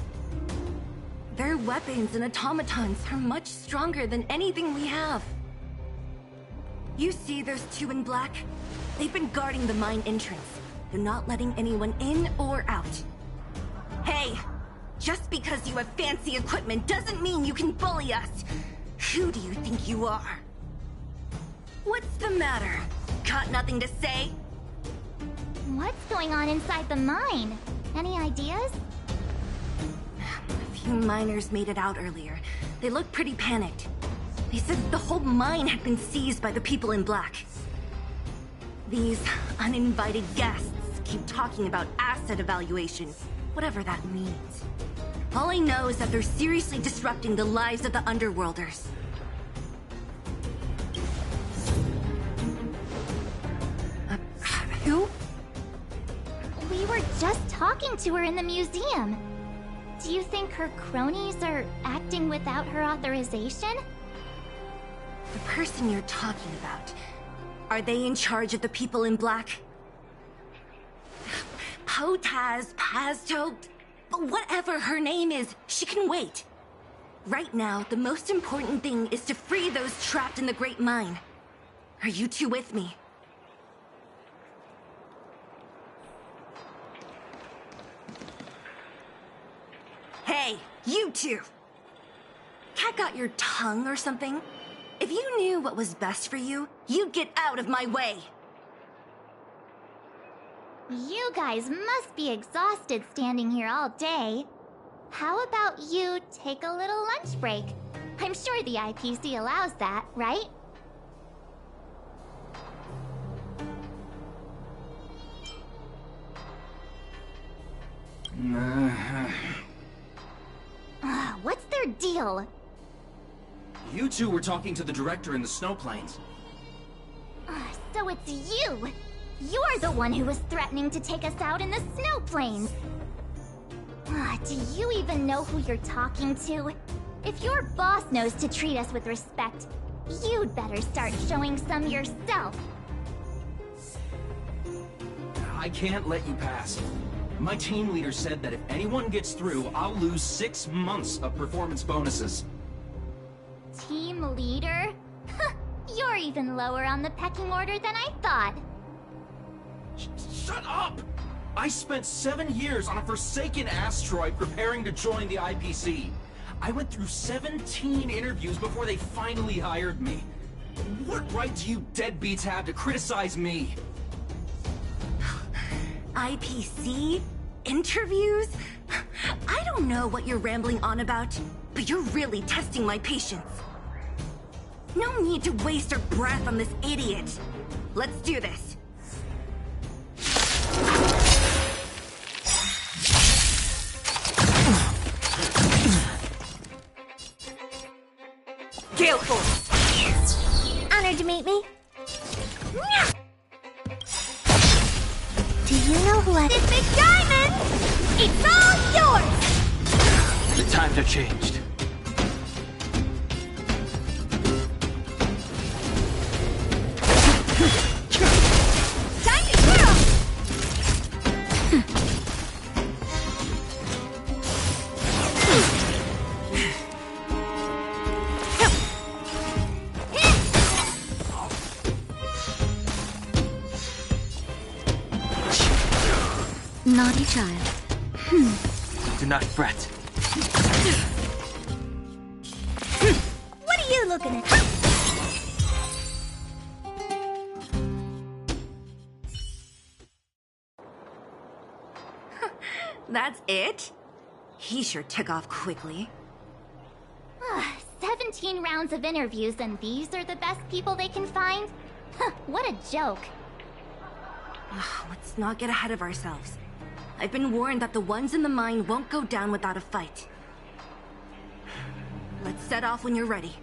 Their weapons and automatons are much stronger than anything we have. You see those two in black? They've been guarding the mine entrance. They're not letting anyone in or out. Hey! Just because you have fancy equipment doesn't mean you can bully us! Who do you think you are? What's the matter? Got nothing to say? What's going on inside the mine? Any ideas? A few miners made it out earlier. They looked pretty panicked. They said the whole mine had been seized by the people in black. These uninvited guests keep talking about asset evaluation, whatever that means. All I know is that they're seriously disrupting the lives of the Underworlders. Who? We were just talking to her in the museum. Do you think her cronies are acting without her authorization? The person you're talking about, are they in charge of the people in black? Potaz, Pazto, whatever her name is, she can wait. Right now, the most important thing is to free those trapped in the Great Mine. Are you two with me? Hey, you two! Cat got your tongue or something? If If you knew what was best for you, you'd get out of my way. You guys must be exhausted standing here all day. How about you take a little lunch break? I'm sure the IPC allows that, right? What's their deal? You two were talking to the director in the snow plains. So it's you! You're the one who was threatening to take us out in the snow plains! Do you even know who you're talking to? If your boss knows to treat us with respect, you'd better start showing some yourself. I can't let you pass. My team leader said that if anyone gets through, I'll lose 6 months of performance bonuses. Team leader? You're even lower on the pecking order than I thought. Shut up! I spent 7 years on a forsaken asteroid preparing to join the IPC. I went through 17 interviews before they finally hired me. What right do you deadbeats have to criticize me? IPC? Interviews? I don't know what you're rambling on about, but you're really testing my patience. No need to waste our breath on this idiot. Let's do this. Gale Force! Honored to meet me. Do you know who I... This big diamond! It's all yours! The times have changed. Time to twirl! Naughty child. Do not fret. What are you looking at? That's it? He sure took off quickly. 17 rounds of interviews and these are the best people they can find? What a joke. Let's not get ahead of ourselves. I've been warned that the ones in the mine won't go down without a fight. Let's set off when you're ready.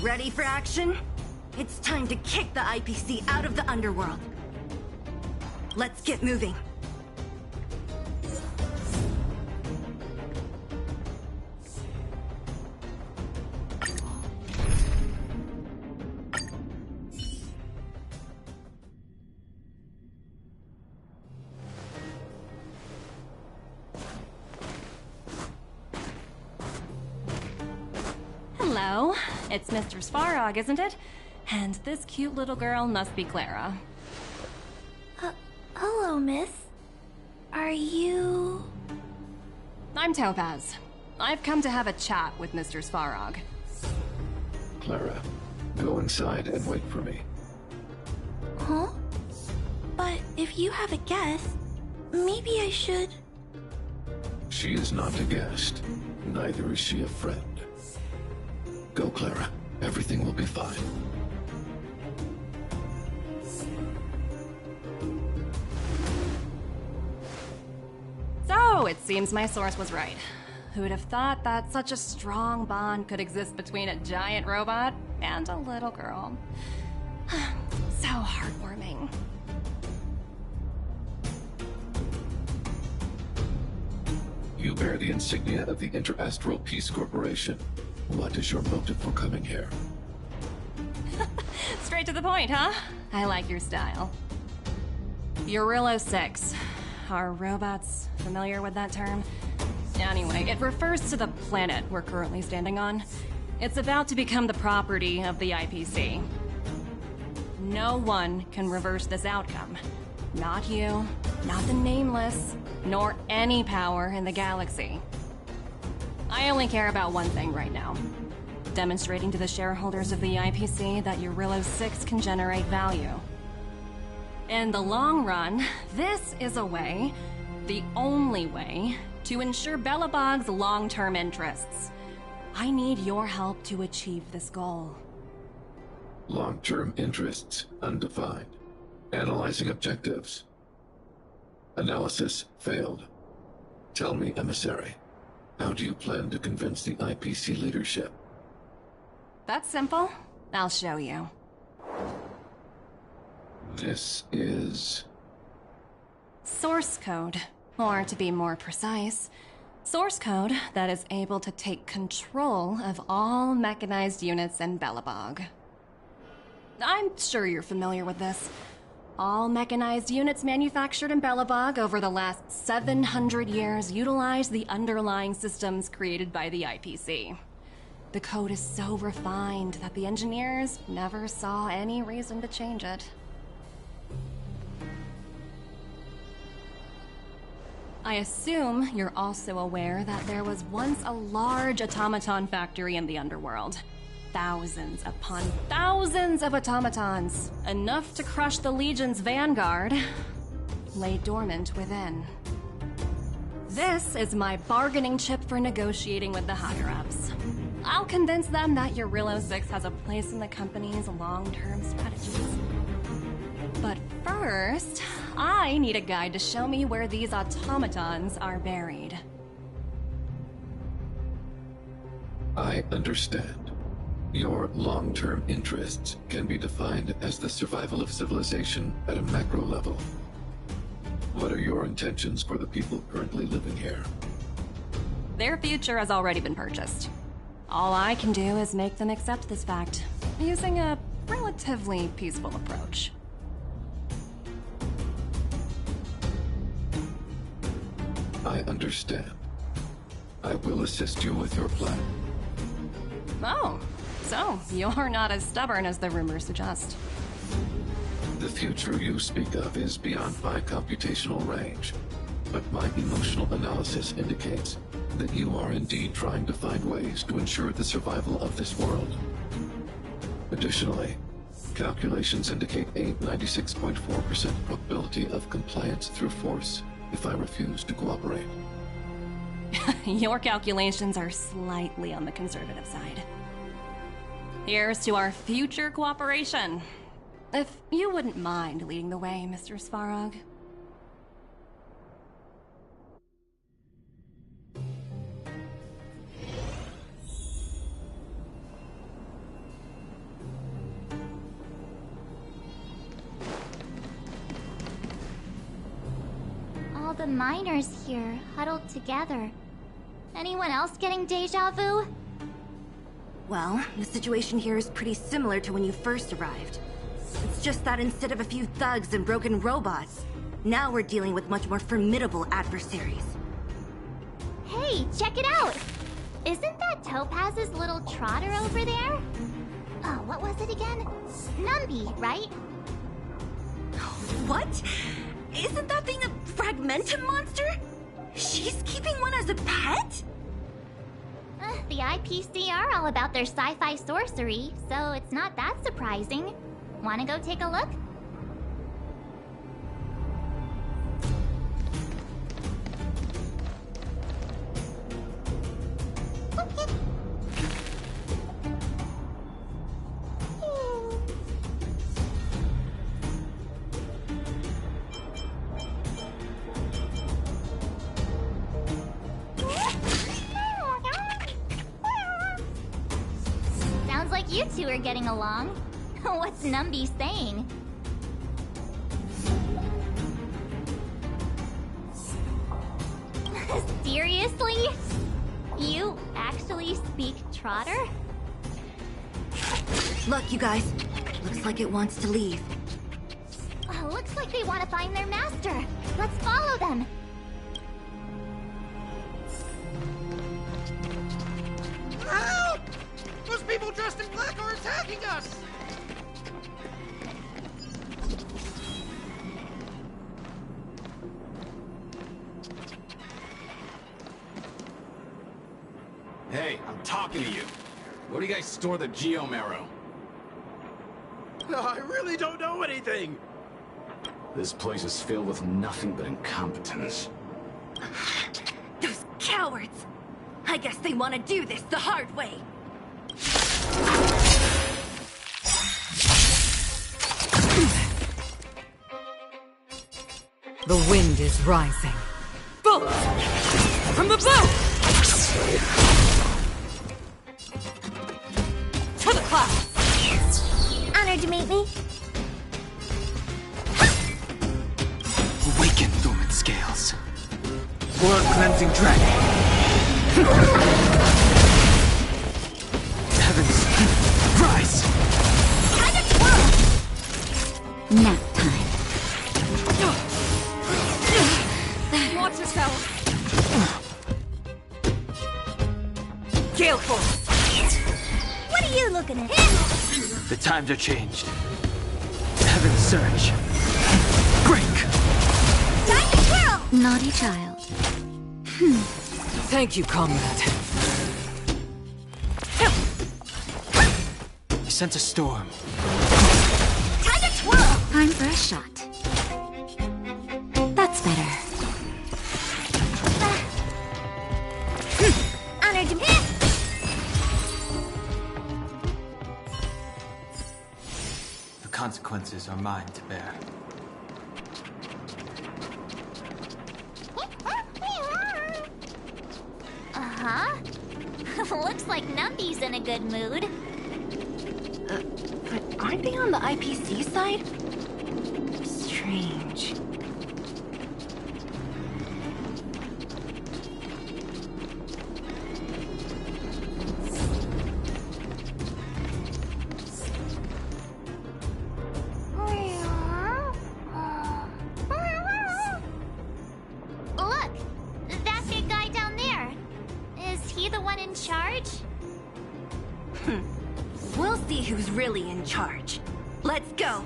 Ready for action? It's time to kick the IPC out of the underworld. Let's get moving. Hello, it's Mr. Svarog, isn't it? And this cute little girl must be Clara. Hello, miss. Are you... I'm Topaz. I've come to have a chat with Mr. Svarog. Clara, go inside and wait for me. Huh? But if you have a guest, maybe I should... She is not a guest. Neither is she a friend. Go, Clara. Everything will be fine. So, it seems my source was right. Who would have thought that such a strong bond could exist between a giant robot and a little girl? So heartwarming. You bear the insignia of the Interastral Peace Corporation. What is your motive for coming here? Straight to the point, huh? I like your style. Eurillo 6. Are robots familiar with that term? Anyway, it refers to the planet we're currently standing on. It's about to become the property of the IPC. No one can reverse this outcome. Not you, not the Nameless, nor any power in the galaxy. I only care about one thing right now. Demonstrating to the shareholders of the IPC that Eurillo 6 can generate value. In the long run, this is a way, the only way, to ensure Belobog's long-term interests. I need your help to achieve this goal. Long-term interests undefined. Analyzing objectives. Analysis failed. Tell me, Emissary, how do you plan to convince the IPC leadership? That's simple. I'll show you. This is... Source code. Or to be more precise, source code that is able to take control of all mechanized units in Belobog. I'm sure you're familiar with this. All mechanized units manufactured in Belobog over the last 700 years utilize the underlying systems created by the IPC. The code is so refined that the engineers never saw any reason to change it. I assume you're also aware that there was once a large automaton factory in the underworld. Thousands upon thousands of automatons, enough to crush the Legion's vanguard, lay dormant within. This is my bargaining chip for negotiating with the higher-ups. I'll convince them that Eurillo 6 has a place in the company's long-term strategies. But first, I need a guide to show me where these automatons are buried. I understand. Your long-term interests can be defined as the survival of civilization at a macro level. What are your intentions for the people currently living here? Their future has already been purchased. All I can do is make them accept this fact, using a relatively peaceful approach. I understand. I will assist you with your plan. Oh, so you're not as stubborn as the rumors suggest. The future you speak of is beyond my computational range, but my emotional analysis indicates that you are indeed trying to find ways to ensure the survival of this world. Additionally, calculations indicate a 96.4% probability of compliance through force if I refuse to cooperate. Your calculations are slightly on the conservative side. Here's to our future cooperation. If you wouldn't mind leading the way, Mr. Svarog. All the miners here, huddled together. Anyone else getting deja vu? Well, the situation here is pretty similar to when you first arrived. It's just that instead of a few thugs and broken robots, now we're dealing with much more formidable adversaries. Hey, check it out! Isn't that Topaz's little trotter over there? Oh, what was it again? Numby, right? What? Isn't that thing a Fragmentum monster? She's keeping one as a pet? The IPC are all about their sci-fi sorcery, so it's not that surprising. Wanna go take a look? you two are getting along. What's Numby saying? Seriously? You actually speak Trotter? Look, you guys. Looks like it wants to leave. Looks like they want to find their master. Let's follow them. Help! Those people dressed in black are attacking us! Hey, I'm talking to you. Where do you guys store the Geomarrow? I really don't know anything! This place is filled with nothing but incompetence. Those cowards! I guess they want to do this the hard way. The wind is rising. Bolt! From the bow! To the clouds! Honored to meet me. Awaken, dormant scales. World-cleansing dragon. Heavens, rise! Nap time. Watch yourself! Gale Force! What are you looking at? The times are changed. Heavens surge. Break! Time to twirl! Naughty child. Thank you, comrade. I sense a storm. Time to twirl! Time for a shot. That's better. Honored to meet. The consequences are mine to bear. Uh-huh. Looks like Numby's in a good mood. But aren't they on the IPC side? Strange. Look! That big guy down there. Is he the one in charge? We'll see who's really in charge. Let's go.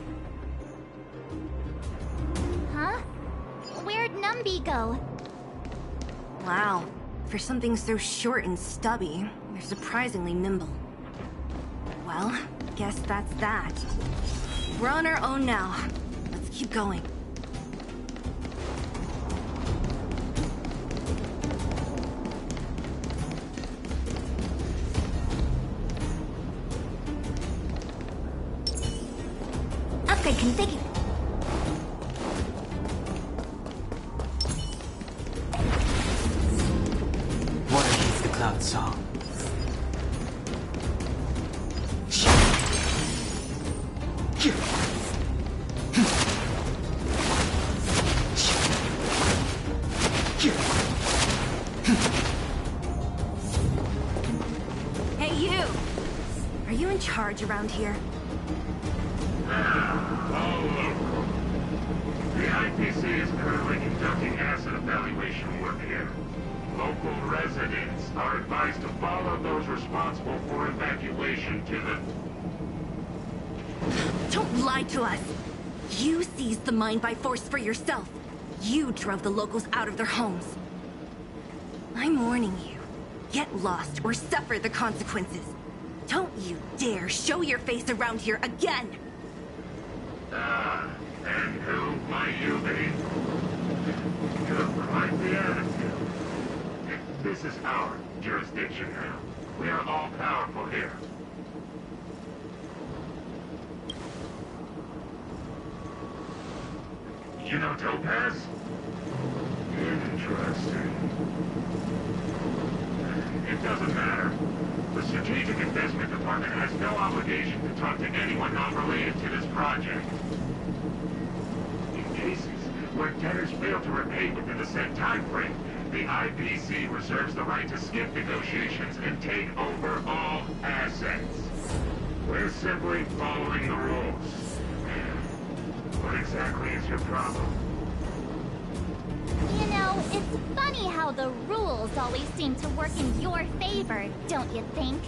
Huh? Where'd Numby go? Wow. For something so short and stubby, they're surprisingly nimble. Well, guess that's that. We're on our own now. Let's keep going. Upgrade configured. Water heeds the cloud song. Hey, you! Are you in charge around here? The IPC is currently conducting asset evaluation work here. Local residents are advised to follow those responsible for evacuation to the... Don't lie to us! You seized the mine by force for yourself. You drove the locals out of their homes. I'm warning you. Get lost or suffer the consequences. Don't you dare show your face around here again! And who might you be? You have quite the attitude. This is our jurisdiction now. We are all powerful here. You know Topaz? Interesting. It doesn't matter. The strategic investment Descent Department has no obligation to talk to anyone not related to this project. In cases where debtors fail to repay within the set time frame, the IPC reserves the right to skip negotiations and take over all assets. We're simply following the rules. What exactly is your problem? You know, it's funny how the rules always seem to work in your favor, don't you think?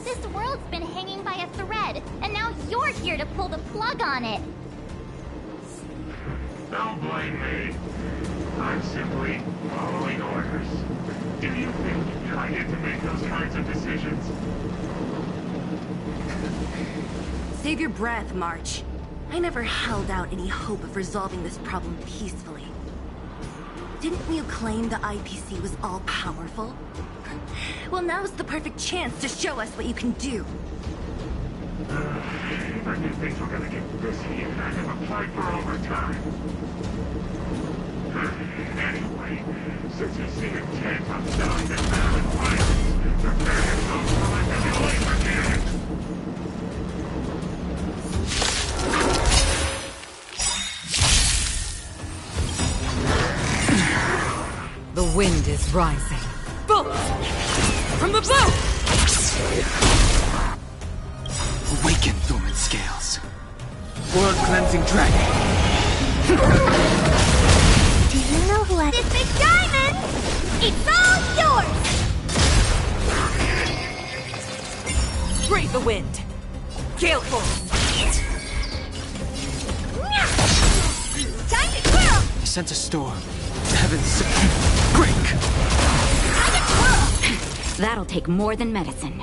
This world's been hanging by a thread, and now you're here to pull the plug on it. Don't blame me. I'm simply following orders. Do you think I get to make those kinds of decisions? Save your breath, March. I never held out any hope of resolving this problem peacefully. Didn't you claim the IPC was all-powerful? Well, now's the perfect chance to show us what you can do. If I knew things were gonna get this heated, I'd have applied for overtime. Anyway, since you seem intent on selling this valid violence, prepare yourself for my manipulation unit. The wind is rising. Bolt! From above! Awaken, dormant scales. World-cleansing dragon. Do you know who I... This big diamond! It's all yours! Brave the wind! Gale force! Time to twirl! I sense a storm. The heavens break. Time to twirl! That'll take more than medicine.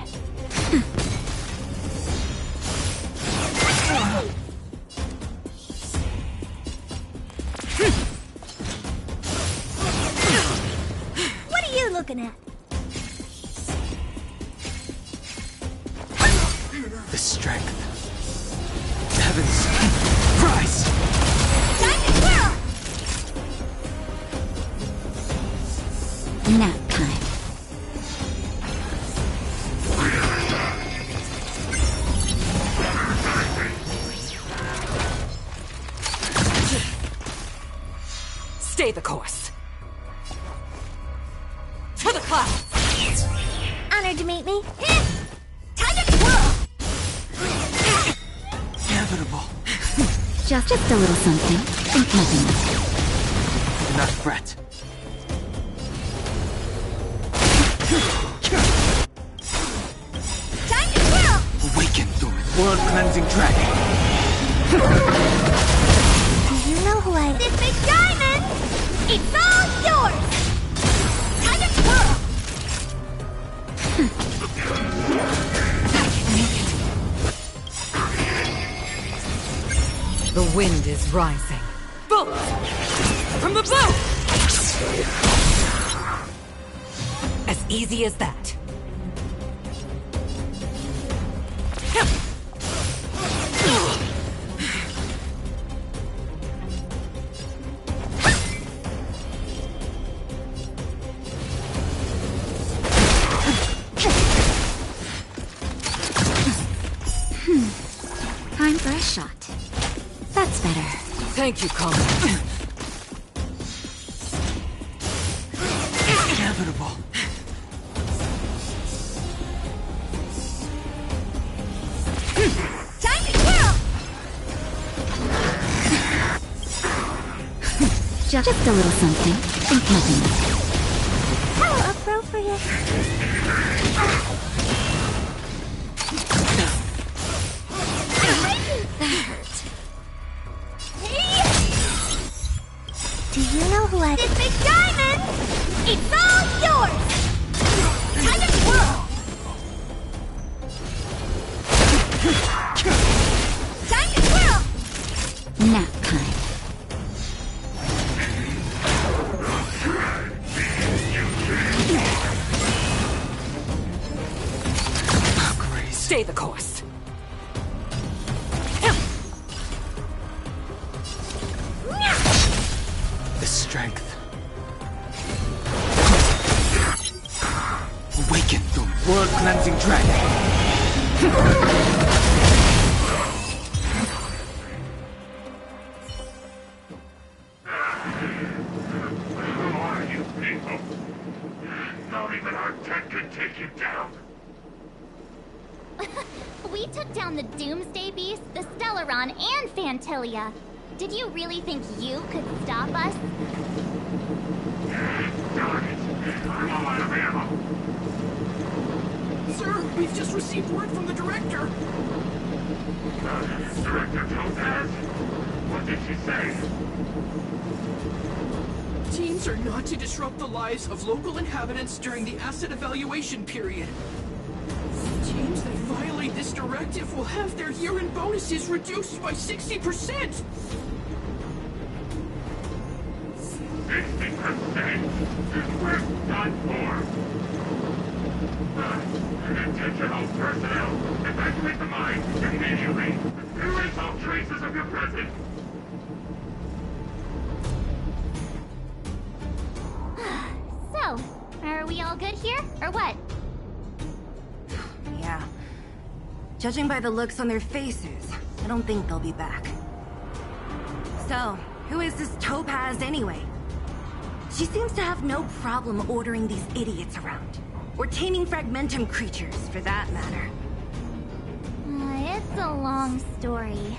What are you looking at? The strength. The heavens rise. Time to twirl! Nap time. Stay the course. To the clouds! Honored to meet me. Time to twirl! Inevitable. Just a little something. Think nothing of it. Do not fret. Time to twirl! Awaken, dormant world-cleansing dragon. Do you know who I... This big diamond! It's all yours! Time to twirl! The wind is rising. Bolt! From the bow! As easy as that. Time for a shot. That's better. Thank you, comrade. Inevitable. Time to twirl! Just a little something. Think nothing of it. How appropriate. That hurt. Do you know who I... This big diamond! It's all yours! Time to twirl! Time to twirl! Nap time. Stay the course. The strength. Awaken, dormant world-cleansing dragon. Who are you people? Not even our tech could take you down. We took down the Doomsday Beast, the Stellaron, and Phantilia. Did you really think you could stop us? Darn it! I'm all out of ammo. Sir, we've just received word from the director. Director Topaz? What did she say? Teams are not to disrupt the lives of local inhabitants during the asset evaluation period. Teams that violate this directive will have their year-end bonuses reduced by 60%! 60%? We're done for! Intentional personnel, evacuate the mine immediately! Erase all traces of your presence! So, are we all good here, or what? Yeah. Judging by the looks on their faces, I don't think they'll be back. So, who is this Topaz anyway? She seems to have no problem ordering these idiots around. Or taming fragmentum creatures, for that matter. It's a long story.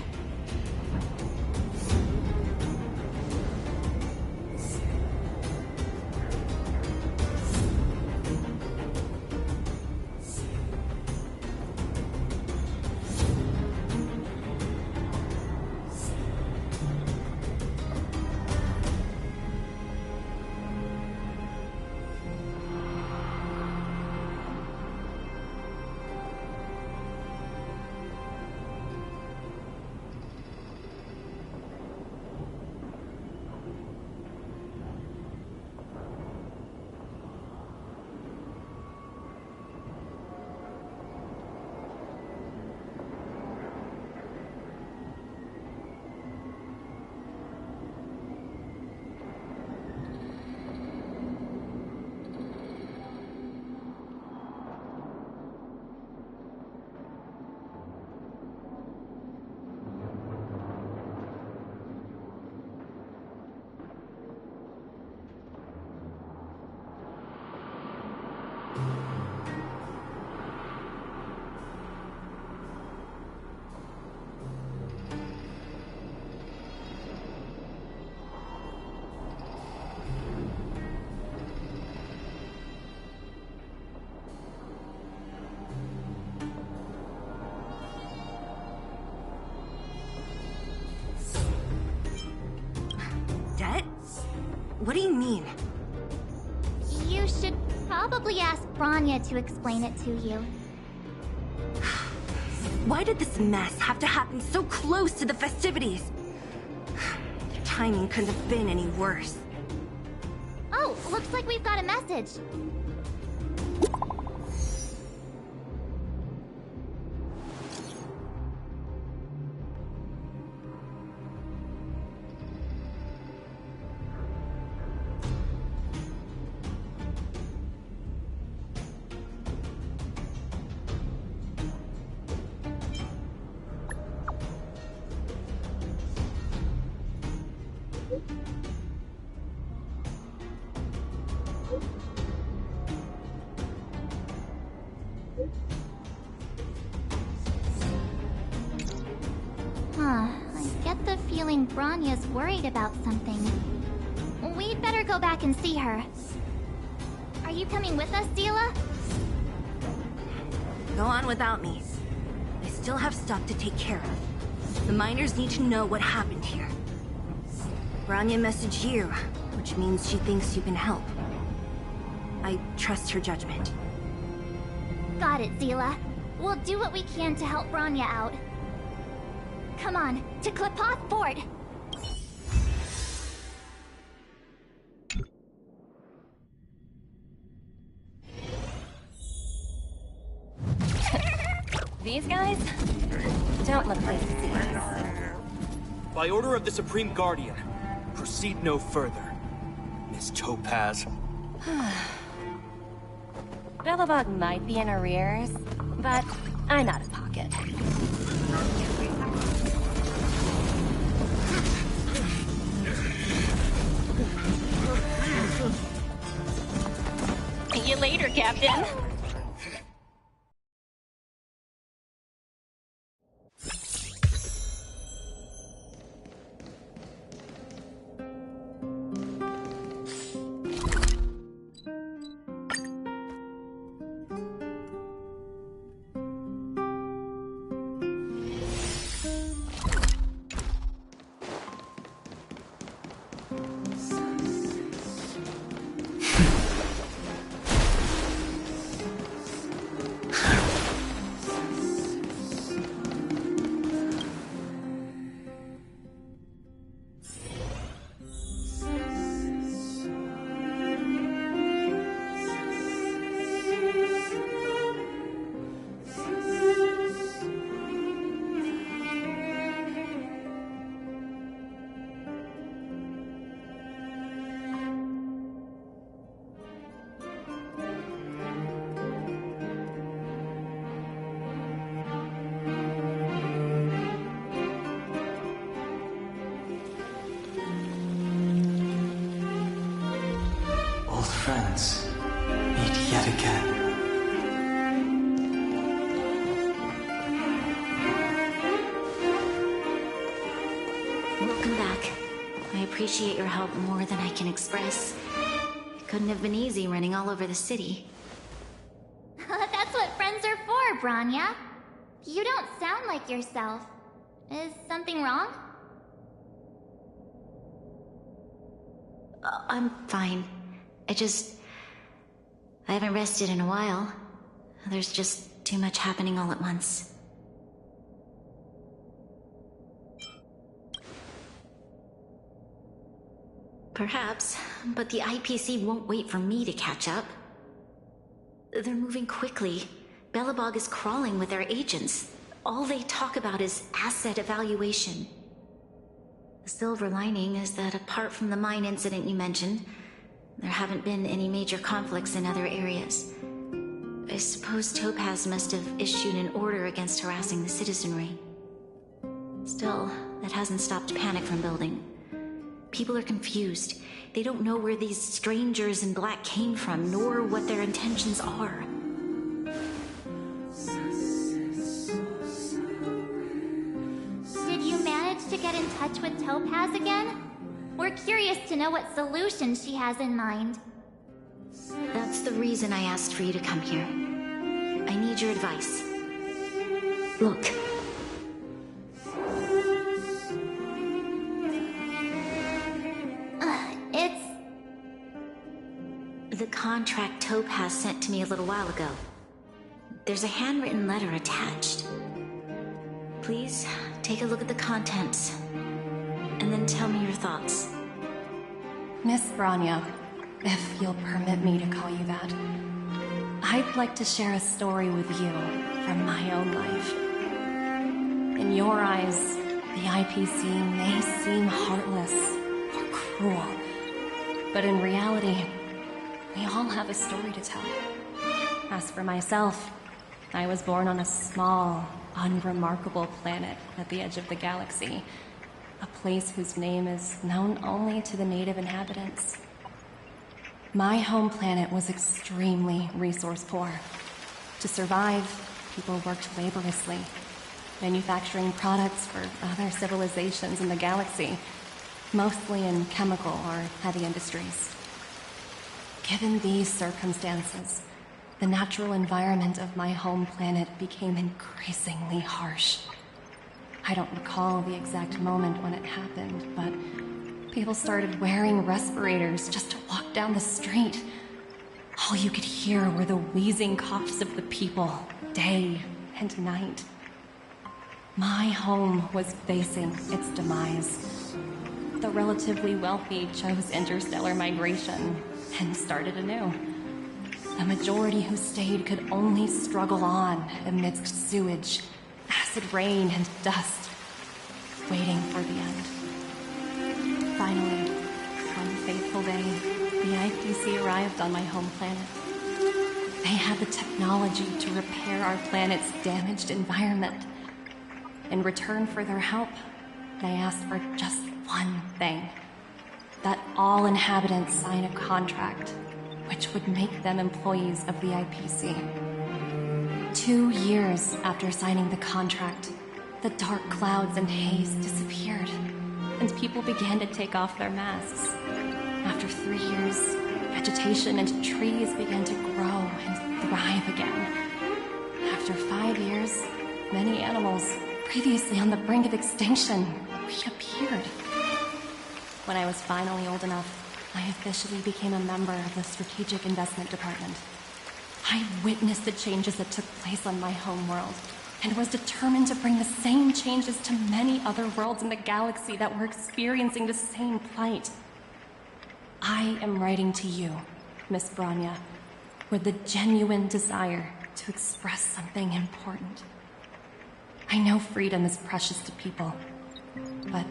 What do you mean? You should probably ask Bronya to explain it to you. Why did this mess have to happen so close to the festivities? The timing couldn't have been any worse. Oh, looks like we've got a message. I get the feeling Bronya's worried about something. We'd better go back and see her. Are you coming with us, Seele? Go on without me. I still have stuff to take care of. The miners need to know what happened here. Bronya messaged you, which means she thinks you can help. I trust her judgment. Got it, Seele. We'll do what we can to help Bronya out. Come on, to Qlipoth Fort! These guys don't look like thieves. By order of the Supreme Guardian, proceed no further, Miss Topaz. Belobog might be in arrears, but I'm out of pocket. See you later, Captain. Friends, meet yet again. Welcome back. I appreciate your help more than I can express. It couldn't have been easy running all over the city. That's what friends are for, Bronya. You don't sound like yourself. Is something wrong? I'm fine. I haven't rested in a while. There's just too much happening all at once. Perhaps, but the IPC won't wait for me to catch up. They're moving quickly. Belobog is crawling with their agents. All they talk about is asset evaluation. The silver lining is that apart from the mine incident you mentioned, there haven't been any major conflicts in other areas. I suppose Topaz must have issued an order against harassing the citizenry. Still, that hasn't stopped panic from building. People are confused. They don't know where these strangers in black came from, nor what their intentions are. Did you manage to get in touch with Topaz again? We're curious to know what solution she has in mind. That's the reason I asked for you to come here. I need your advice. Look. It's... The contract Topaz sent to me a little while ago. There's a handwritten letter attached. Please, take a look at the contents. And then tell me your thoughts. Miss Bronya, if you'll permit me to call you that, I'd like to share a story with you from my own life. In your eyes, the IPC may seem heartless or cruel, but in reality, we all have a story to tell. As for myself, I was born on a small, unremarkable planet at the edge of the galaxy. A place whose name is known only to the native inhabitants. My home planet was extremely resource poor. To survive, people worked laboriously, manufacturing products for other civilizations in the galaxy, mostly in chemical or heavy industries. Given these circumstances, the natural environment of my home planet became increasingly harsh. I don't recall the exact moment when it happened, but people started wearing respirators just to walk down the street. All you could hear were the wheezing coughs of the people, day and night. My home was facing its demise. The relatively wealthy chose interstellar migration and started anew. The majority who stayed could only struggle on amidst sewage, acid rain, and dust, waiting for the end. Finally, one fateful day, the IPC arrived on my home planet. They have the technology to repair our planet's damaged environment. In return for their help, they asked for just one thing. That all inhabitants sign a contract, which would make them employees of the IPC. 2 years after signing the contract, the dark clouds and haze disappeared, and people began to take off their masks. After 3 years, vegetation and trees began to grow and thrive again. After 5 years, many animals, previously on the brink of extinction, reappeared. When I was finally old enough, I officially became a member of the Strategic Investment Department. I witnessed the changes that took place on my home world, and was determined to bring the same changes to many other worlds in the galaxy that were experiencing the same plight. I am writing to you, Miss Bronya, with the genuine desire to express something important. I know freedom is precious to people, but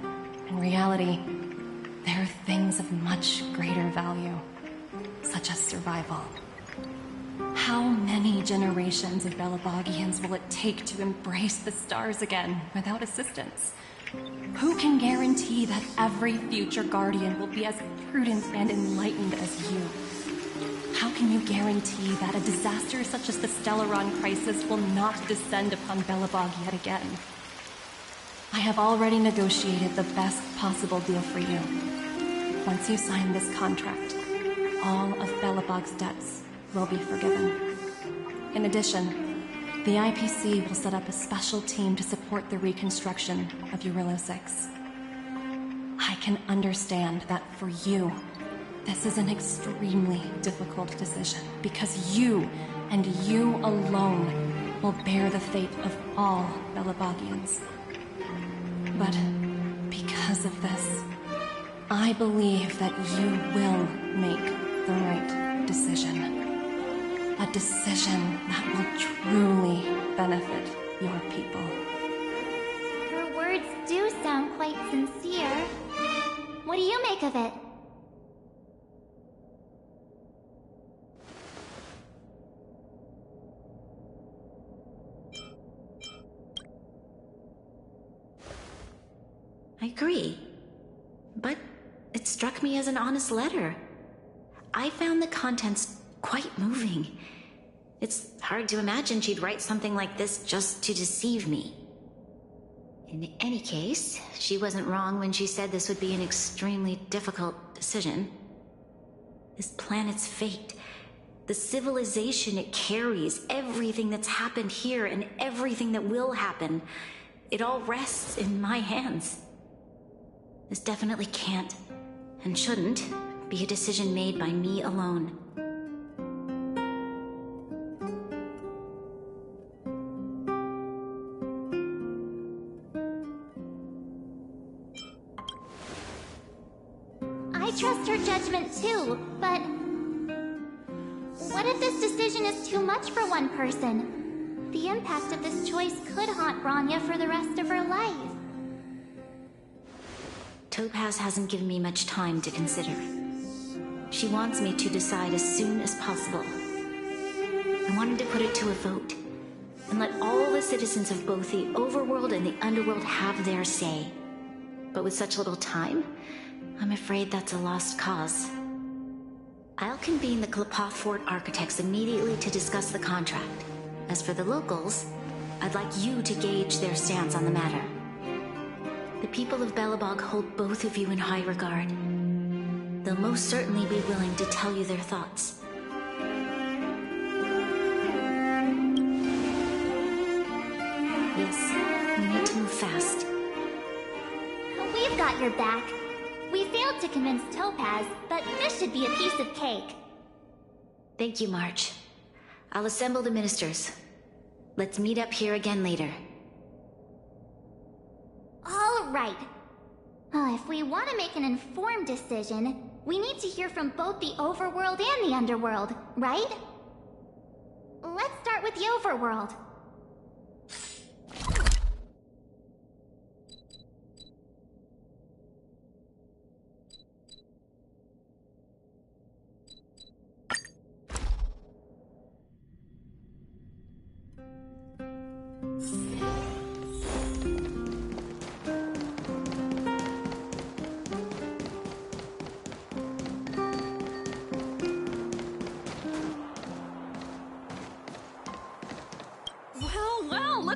in reality, there are things of much greater value, such as survival. How many generations of Belabogians will it take to embrace the stars again without assistance? Who can guarantee that every future Guardian will be as prudent and enlightened as you? How can you guarantee that a disaster such as the Stellaron crisis will not descend upon Belobog yet again? I have already negotiated the best possible deal for you. Once you sign this contract, all of Belobog's debts will be forgiven. In addition, the IPC will set up a special team to support the reconstruction of Urilla 6. I can understand that for you, this is an extremely difficult decision, because you, and you alone, will bear the fate of all Belabogians. But because of this, I believe that you will make the right decision. A decision that will truly benefit your people. Her words do sound quite sincere. What do you make of it? I agree. But it struck me as an honest letter. I found the contents quite moving. It's hard to imagine she'd write something like this just to deceive me. In any case, she wasn't wrong when she said this would be an extremely difficult decision. This planet's fate, the civilization it carries, everything that's happened here and everything that will happen, it all rests in my hands. This definitely can't, and shouldn't, be a decision made by me alone. I trust her judgment too, but what if this decision is too much for one person? The impact of this choice could haunt Bronya for the rest of her life. Topaz hasn't given me much time to consider. She wants me to decide as soon as possible. I wanted to put it to a vote, and let all the citizens of both the Overworld and the Underworld have their say. But with such little time, I'm afraid that's a lost cause. I'll convene the Klapoth Fort Architects immediately to discuss the contract. As for the locals, I'd like you to gauge their stance on the matter. The people of Belobog hold both of you in high regard. They'll most certainly be willing to tell you their thoughts. Yes, we need to move fast. We've got your back. We failed to convince Topaz, but this should be a piece of cake. Thank you, March. I'll assemble the ministers. Let's meet up here again later. All right. If we want to make an informed decision, we need to hear from both the Overworld and the Underworld, right? Let's start with the Overworld.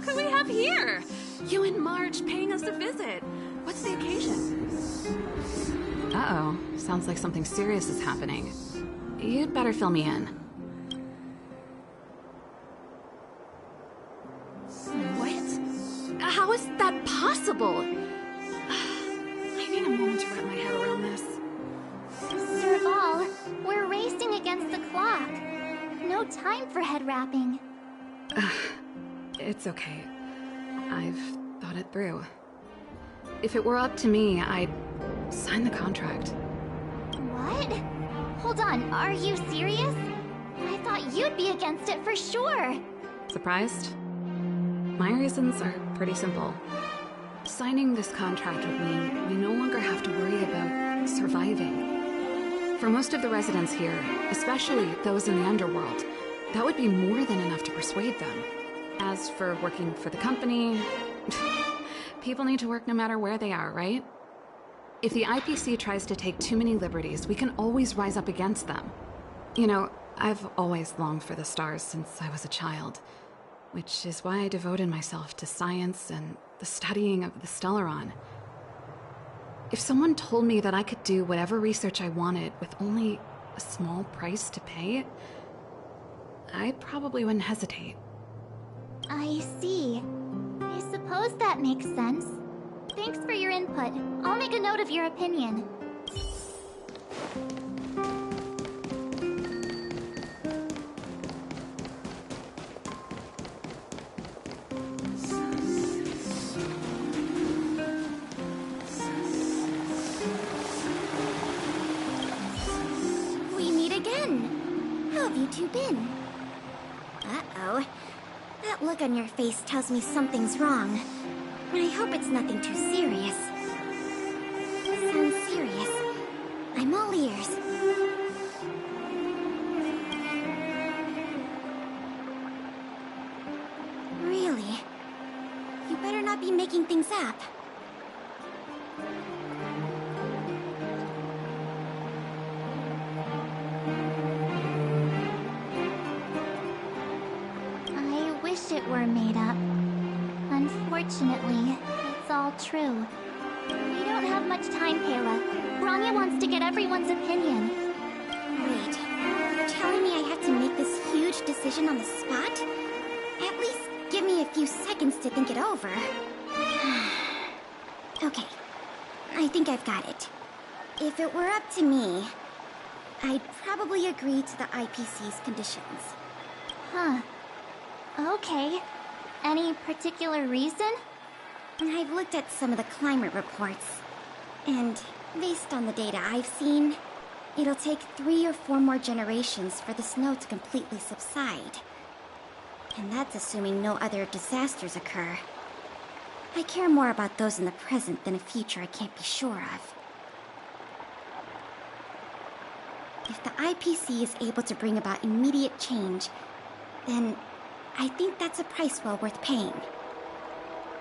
Look who we have here! You and Marge paying us a visit. What's the occasion? Uh-oh. Sounds like something serious is happening. You'd better fill me in. What? How is that possible? I need a moment to wrap my head around this. Serval, we're racing against the clock. No time for head wrapping. It's okay. I've thought it through. If it were up to me, I'd sign the contract. What? Hold on, are you serious? I thought you'd be against it for sure. Surprised? My reasons are pretty simple. Signing this contract would mean we no longer have to worry about surviving. For most of the residents here, especially those in the underworld, that would be more than enough to persuade them. As for working for the company, people need to work no matter where they are, right? If the IPC tries to take too many liberties, we can always rise up against them. You know, I've always longed for the stars since I was a child, which is why I devoted myself to science and the studying of the Stellaron. If someone told me that I could do whatever research I wanted with only a small price to pay, I probably wouldn't hesitate. I see. I suppose that makes sense. Thanks for your input. I'll make a note of your opinion. We meet again. How have you two been? Uh-oh. That look on your face tells me something's wrong. But I hope it's nothing too serious. Sounds serious. I'm all ears. Really? You better not be making things up. I wish it were made up. Unfortunately, it's all true. We don't have much time, Kayla. Bronya wants to get everyone's opinion. Wait, you're telling me I have to make this huge decision on the spot? At least give me a few seconds to think it over. Okay, I think I've got it. If it were up to me, I'd probably agree to the IPC's conditions. Huh. Okay. Any particular reason? I've looked at some of the climate reports, and based on the data I've seen, it'll take 3 or 4 more generations for the snow to completely subside. And that's assuming no other disasters occur. I care more about those in the present than a future I can't be sure of. If the IPC is able to bring about immediate change, then I think that's a price well worth paying.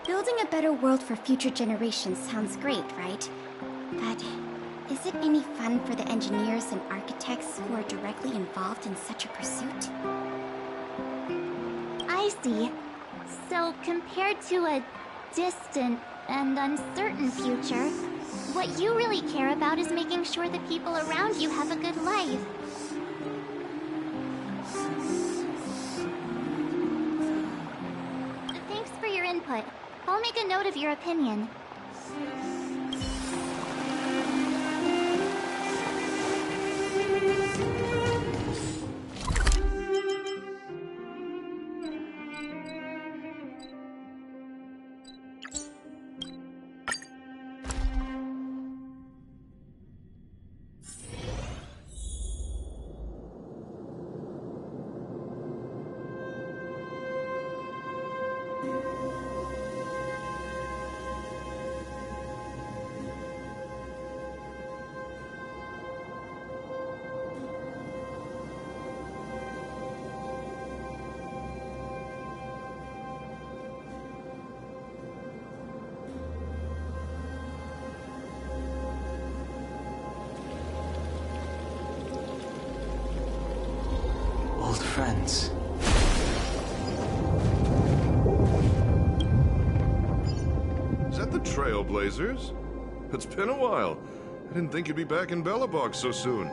Building a better world for future generations sounds great, right? But is it any fun for the engineers and architects who are directly involved in such a pursuit? I see. So, compared to a distant and uncertain future, what you really care about is making sure the people around you have a good life. Thanks for your input. I'll make a note of your opinion. Old friends. Trailblazers. It's been a while. I didn't think you'd be back in Belobog so soon.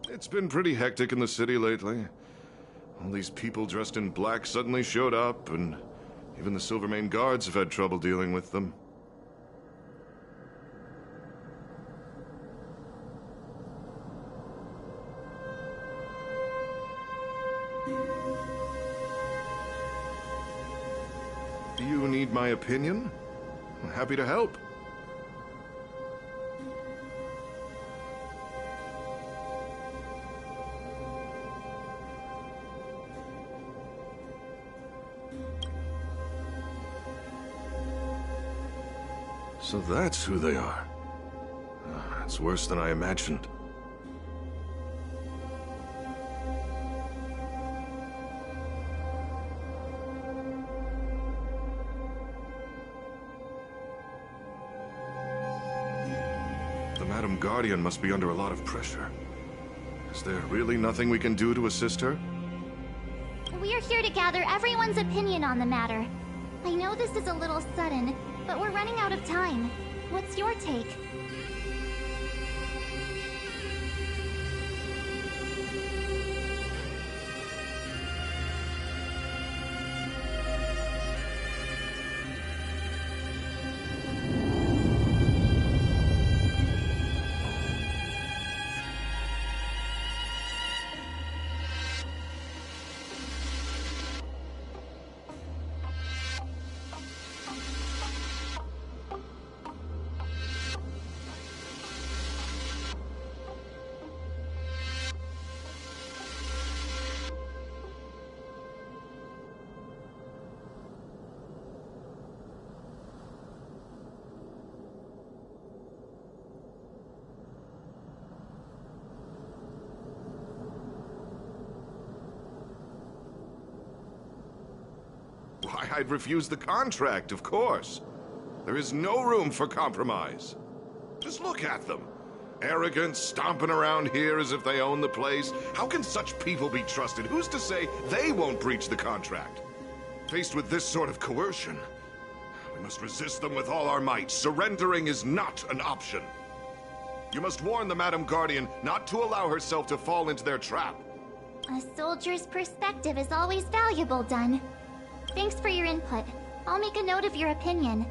It's been pretty hectic in the city lately. All these people dressed in black suddenly showed up, and even the Silvermane guards have had trouble dealing with them. Do you need my opinion? I'm happy to help. So that's who they are. It's worse than I imagined. The Madam Guardian must be under a lot of pressure. Is there really nothing we can do to assist her? We're here to gather everyone's opinion on the matter. I know this is a little sudden, but we're running out of time. What's your take? Why, I'd refuse the contract, of course. There is no room for compromise. Just look at them. Arrogant, stomping around here as if they own the place. How can such people be trusted? Who's to say they won't breach the contract? Faced with this sort of coercion, we must resist them with all our might. Surrendering is not an option. You must warn the Madam Guardian not to allow herself to fall into their trap. A soldier's perspective is always valuable, Dunn. Thanks for your input. I'll make a note of your opinion.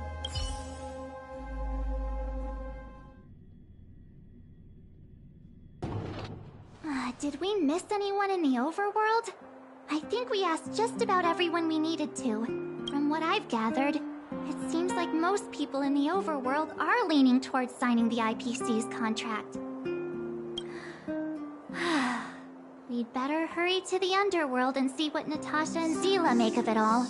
Did we miss anyone in the overworld? I think we asked just about everyone we needed to. From what I've gathered, it seems like most people in the overworld are leaning towards signing the IPC's contract. We'd better hurry to the underworld and see what Natasha and Zila make of it all.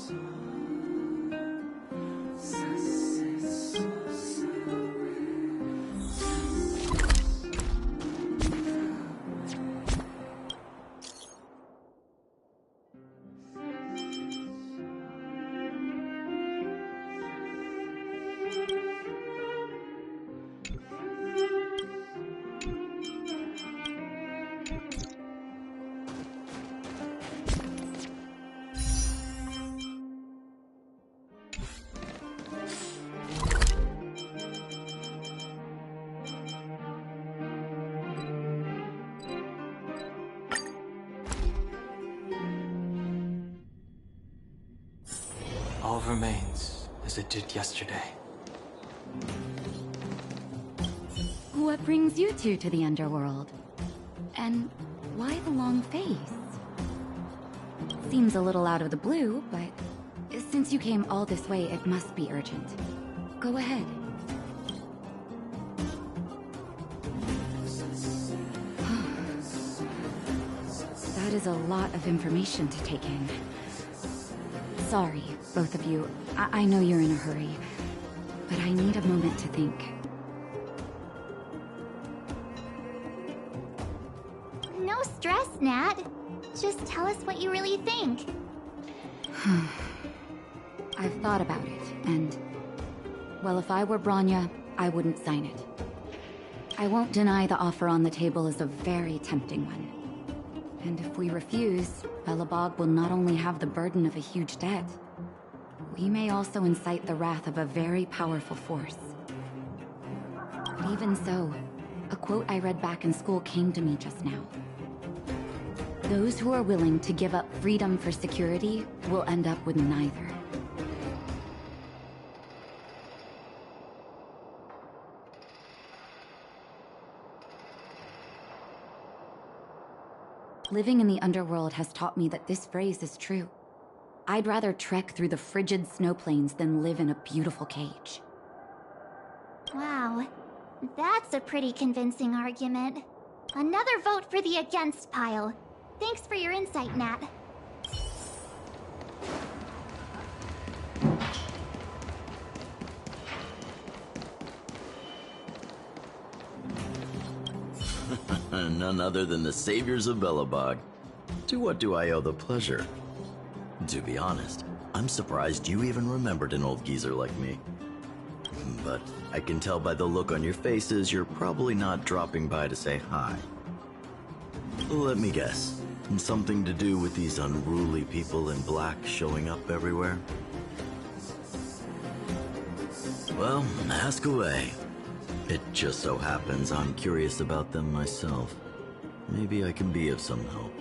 remains as it did yesterday. What brings you two to the underworld? And why the long face? Seems a little out of the blue, but since you came all this way, it must be urgent. Go ahead. That is a lot of information to take in. Sorry, both of you. I know you're in a hurry, but I need a moment to think. No stress, Nat. Just tell us what you really think. I've thought about it, and... well, if I were Bronya, I wouldn't sign it. I won't deny the offer on the table is a very tempting one. And if we refuse, Belobog will not only have the burden of a huge debt, we may also incite the wrath of a very powerful force. But even so, a quote I read back in school came to me just now. Those who are willing to give up freedom for security will end up with neither. Living in the underworld has taught me that this phrase is true. I'd rather trek through the frigid snow plains than live in a beautiful cage. Wow, that's a pretty convincing argument. Another vote for the against pile. Thanks for your insight, Nat. None other than the saviors of Belobog. To what do I owe the pleasure? To be honest, I'm surprised you even remembered an old geezer like me. But I can tell by the look on your faces you're probably not dropping by to say hi. Let me guess. Something to do with these unruly people in black showing up everywhere? Well, ask away. It just so happens I'm curious about them myself. Maybe I can be of some help.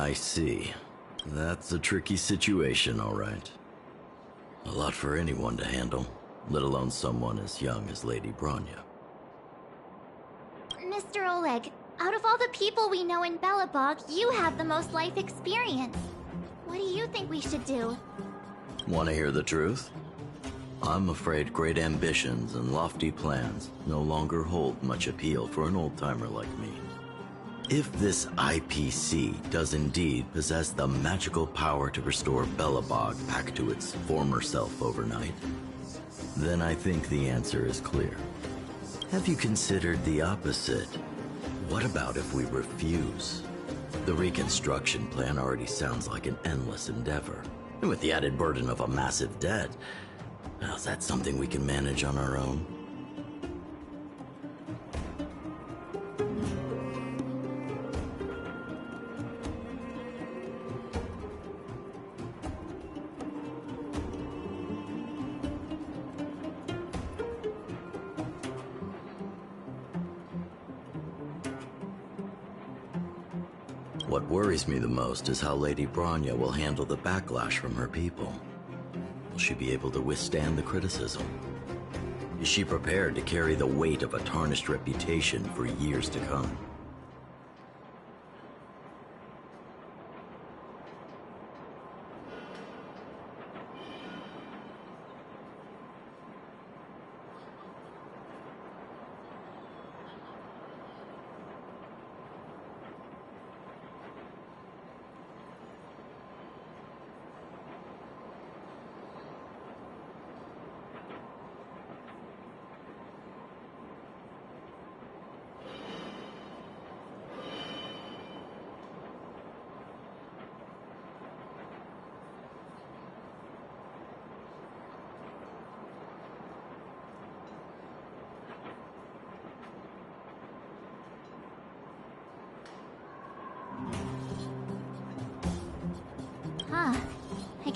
I see. That's a tricky situation, all right. A lot for anyone to handle, let alone someone as young as Lady Bronya. Mr. Oleg, out of all the people we know in Belobog, you have the most life experience. What do you think we should do? Want to hear the truth? I'm afraid great ambitions and lofty plans no longer hold much appeal for an old-timer like me. If this IPC does indeed possess the magical power to restore Belobog back to its former self overnight, then I think the answer is clear. Have you considered the opposite? What about if we refuse? The reconstruction plan already sounds like an endless endeavor. And with the added burden of a massive debt, well, is that something we can manage on our own? What worries me the most is how Lady Bronya will handle the backlash from her people. Will she be able to withstand the criticism? Is she prepared to carry the weight of a tarnished reputation for years to come?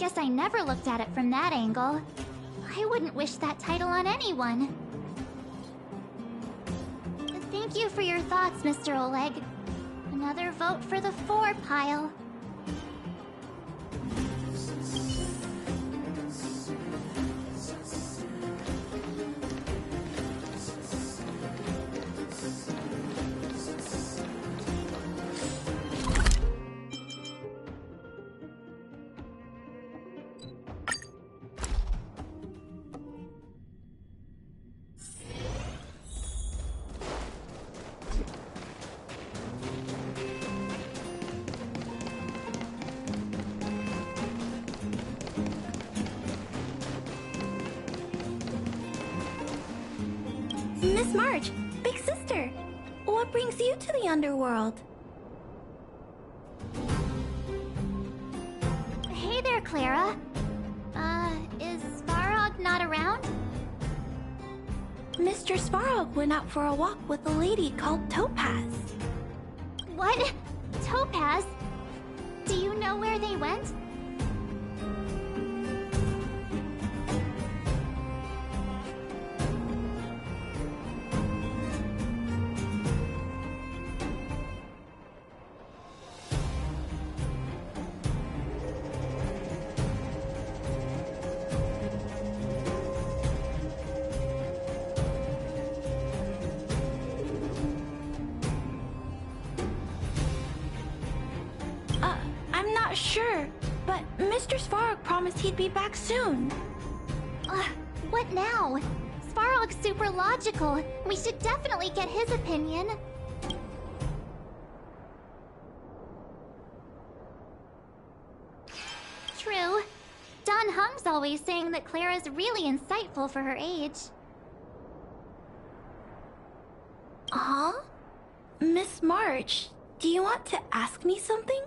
guess I never looked at it from that angle. I wouldn't wish that title on anyone. Thank you for your thoughts, Mr. Oleg. Another vote for the 4 pile. Miss March, big sister, what brings you to the underworld? Hey there, Clara. Is Svarog not around? Mr. Svarog went out for a walk with a lady called Topaz. What? Topaz? Do you know where they went? I'm not sure, but Mr. Svarog promised he'd be back soon. What now? Svarog's super logical. We should definitely get his opinion. True. Don Hung's always saying that Clara's really insightful for her age. Huh? Miss March, do you want to ask me something?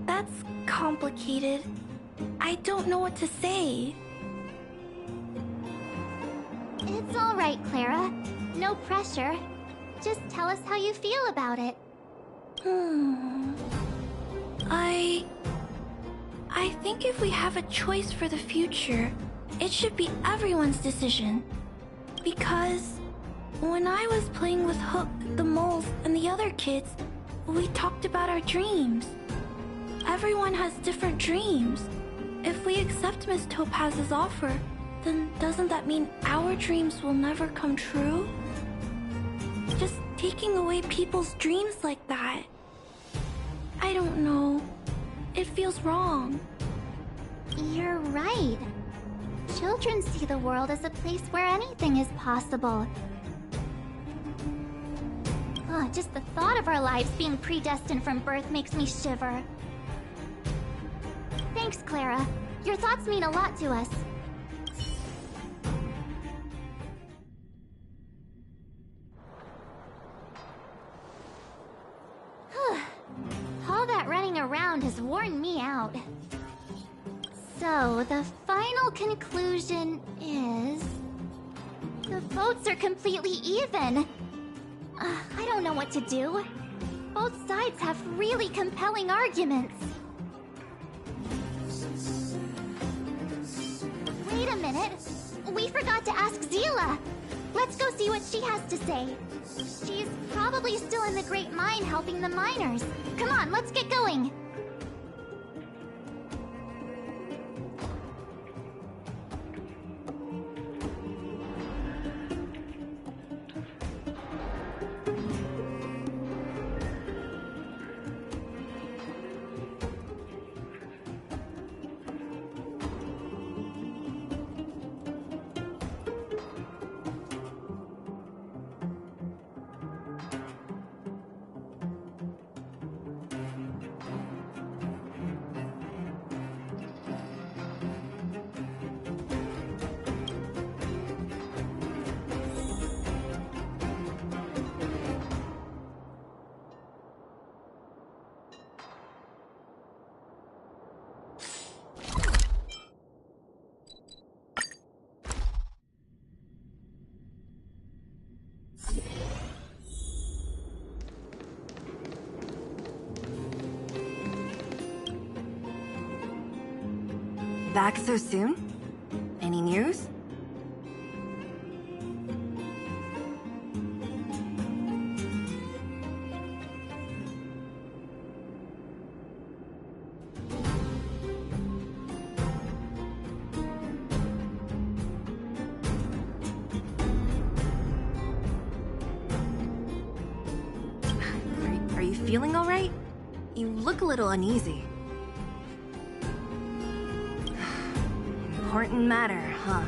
That's complicated. I don't know what to say. It's all right, Clara. No pressure. Just tell us how you feel about it. I think if we have a choice for the future, it should be everyone's decision. Because when I was playing with Hook, the moles, and the other kids, we talked about our dreams. Everyone has different dreams. If we accept Miss Topaz's offer, then doesn't that mean our dreams will never come true? Just taking away people's dreams like that. I don't know. It feels wrong. You're right. Children see the world as a place where anything is possible. Just the thought of our lives being predestined from birth makes me shiver. Thanks, Clara. Your thoughts mean a lot to us. All that running around has worn me out. So, the final conclusion is... the votes are completely even. I don't know what to do. Both sides have really compelling arguments. Wait a minute. We forgot to ask Zila. Let's go see what she has to say. She's probably still in the Great Mine helping the miners. Come on, let's get going. back so soon? Any news? Are you feeling all right? You look a little uneasy. Important matter, huh?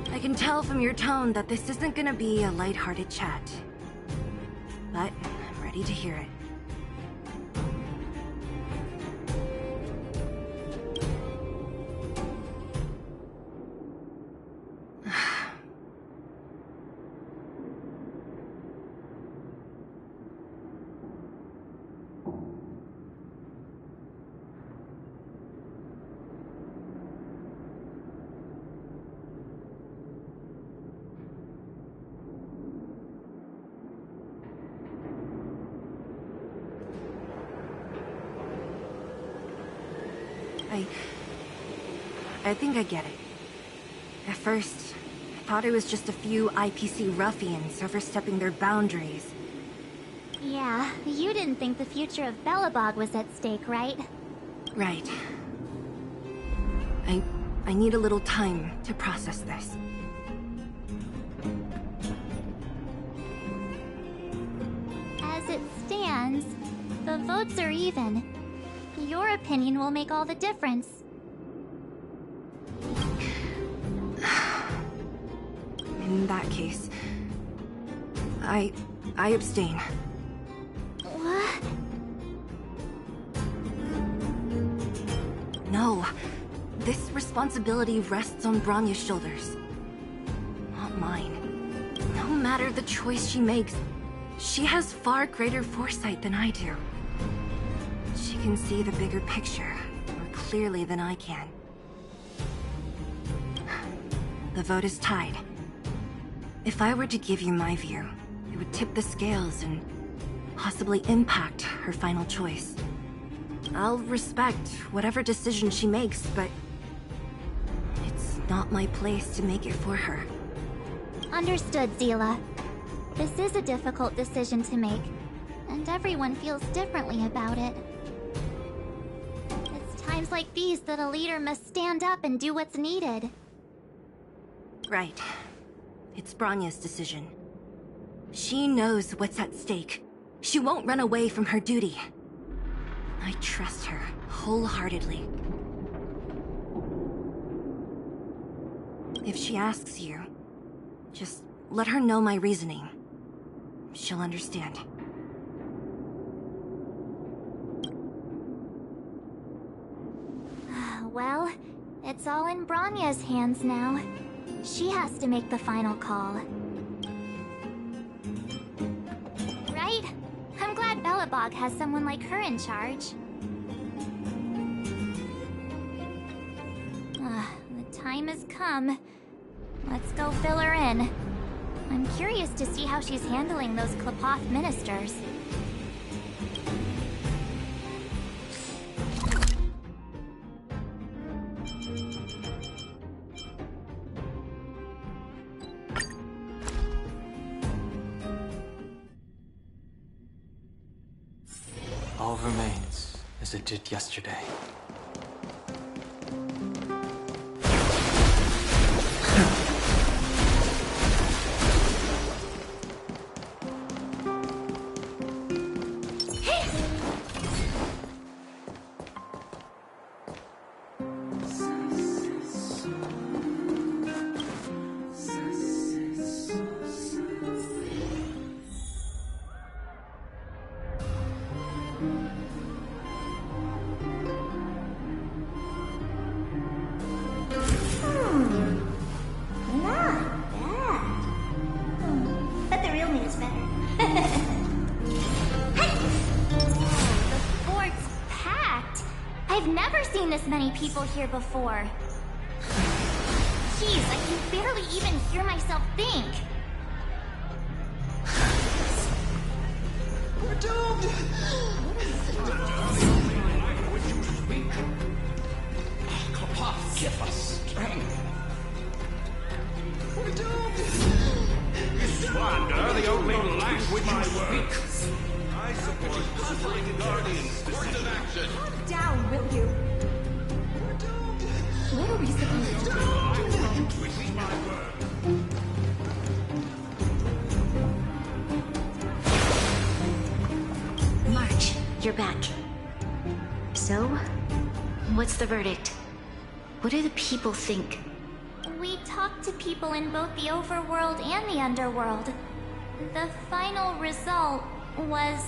I can tell from your tone that this isn't gonna be a lighthearted chat. But I'm ready to hear it. I think I get it. At first, I thought it was just a few IPC ruffians overstepping their boundaries. Yeah, you didn't think the future of Belobog was at stake, right? Right. I need a little time to process this. As it stands, the votes are even. Your opinion will make all the difference. In that case, I abstain. What? No. This responsibility rests on Bronya's shoulders. Not mine. No matter the choice she makes, she has far greater foresight than I do. She can see the bigger picture more clearly than I can. The vote is tied. If I were to give you my view, it would tip the scales and possibly impact her final choice. I'll respect whatever decision she makes, but it's not my place to make it for her. Understood, Seele. This is a difficult decision to make, and everyone feels differently about it. It's times like these that a leader must stand up and do what's needed. Right. It's Bronya's decision. She knows what's at stake. She won't run away from her duty. I trust her wholeheartedly. If she asks you, just let her know my reasoning. She'll understand. Well, it's all in Bronya's hands now. She has to make the final call. Right? I'm glad Belobog has someone like her in charge. The time has come. Let's go fill her in. I'm curious to see how she's handling those Qlipoth ministers. All remains as it did yesterday. seen this many people here before. Jeez, I can barely even hear myself think. We're doomed! Give us strength. We're doomed! Slander the only language you speak. I support the Guardians' course of action. Down, will you? What are we supposed to do? March, you're back. So, what's the verdict? What do the people think? We talked to people in both the overworld and the underworld. The final result was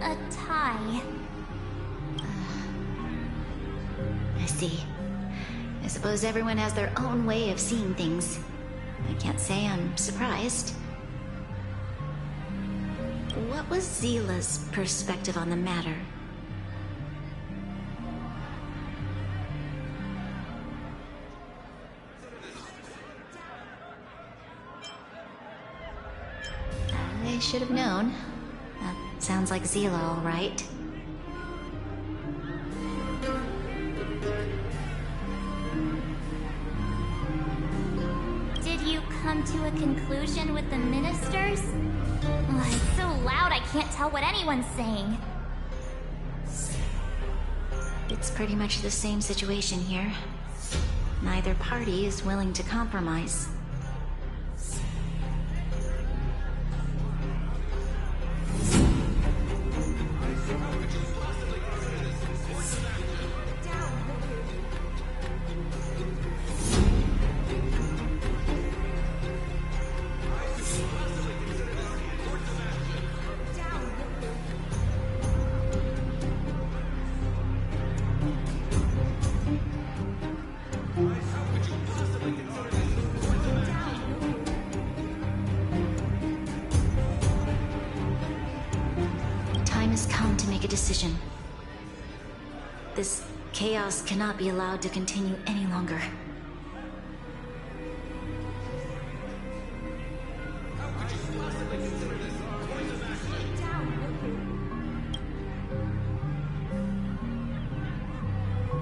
a tie. I see. I suppose everyone has their own way of seeing things. I can't say I'm surprised. What was Zila's perspective on the matter? I should have known. That sounds like Zila, all right. Did you come to a conclusion with the ministers? Ugh, it's so loud I can't tell what anyone's saying. It's pretty much the same situation here. Neither party is willing to compromise. Decision. This chaos cannot be allowed to continue any longer.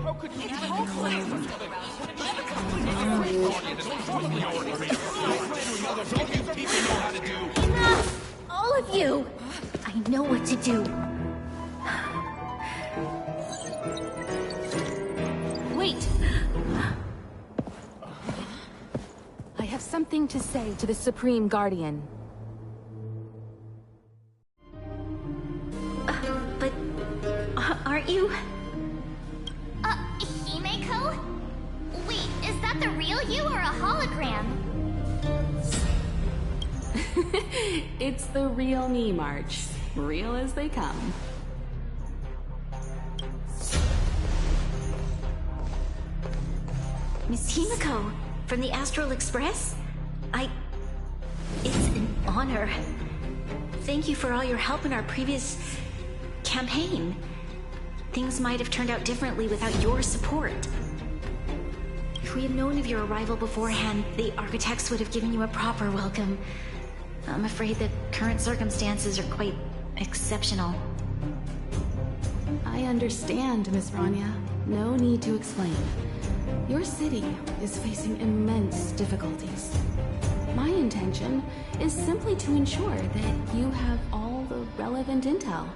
How could you even Enough! All of you! I know what to do. Wait! I have something to say to the Supreme Guardian. But... aren't you? Himeko? Wait, is that the real you or a hologram? It's the real me, March. Real as they come. Miss Himeko, from the Astral Express? It's an honor. Thank you for all your help in our previous campaign. Things might have turned out differently without your support. If we had known of your arrival beforehand, the architects would have given you a proper welcome. I'm afraid the current circumstances are quite exceptional. I understand, Miss Rania. No need to explain. Your city is facing immense difficulties. My intention is simply to ensure that you have all the relevant intel.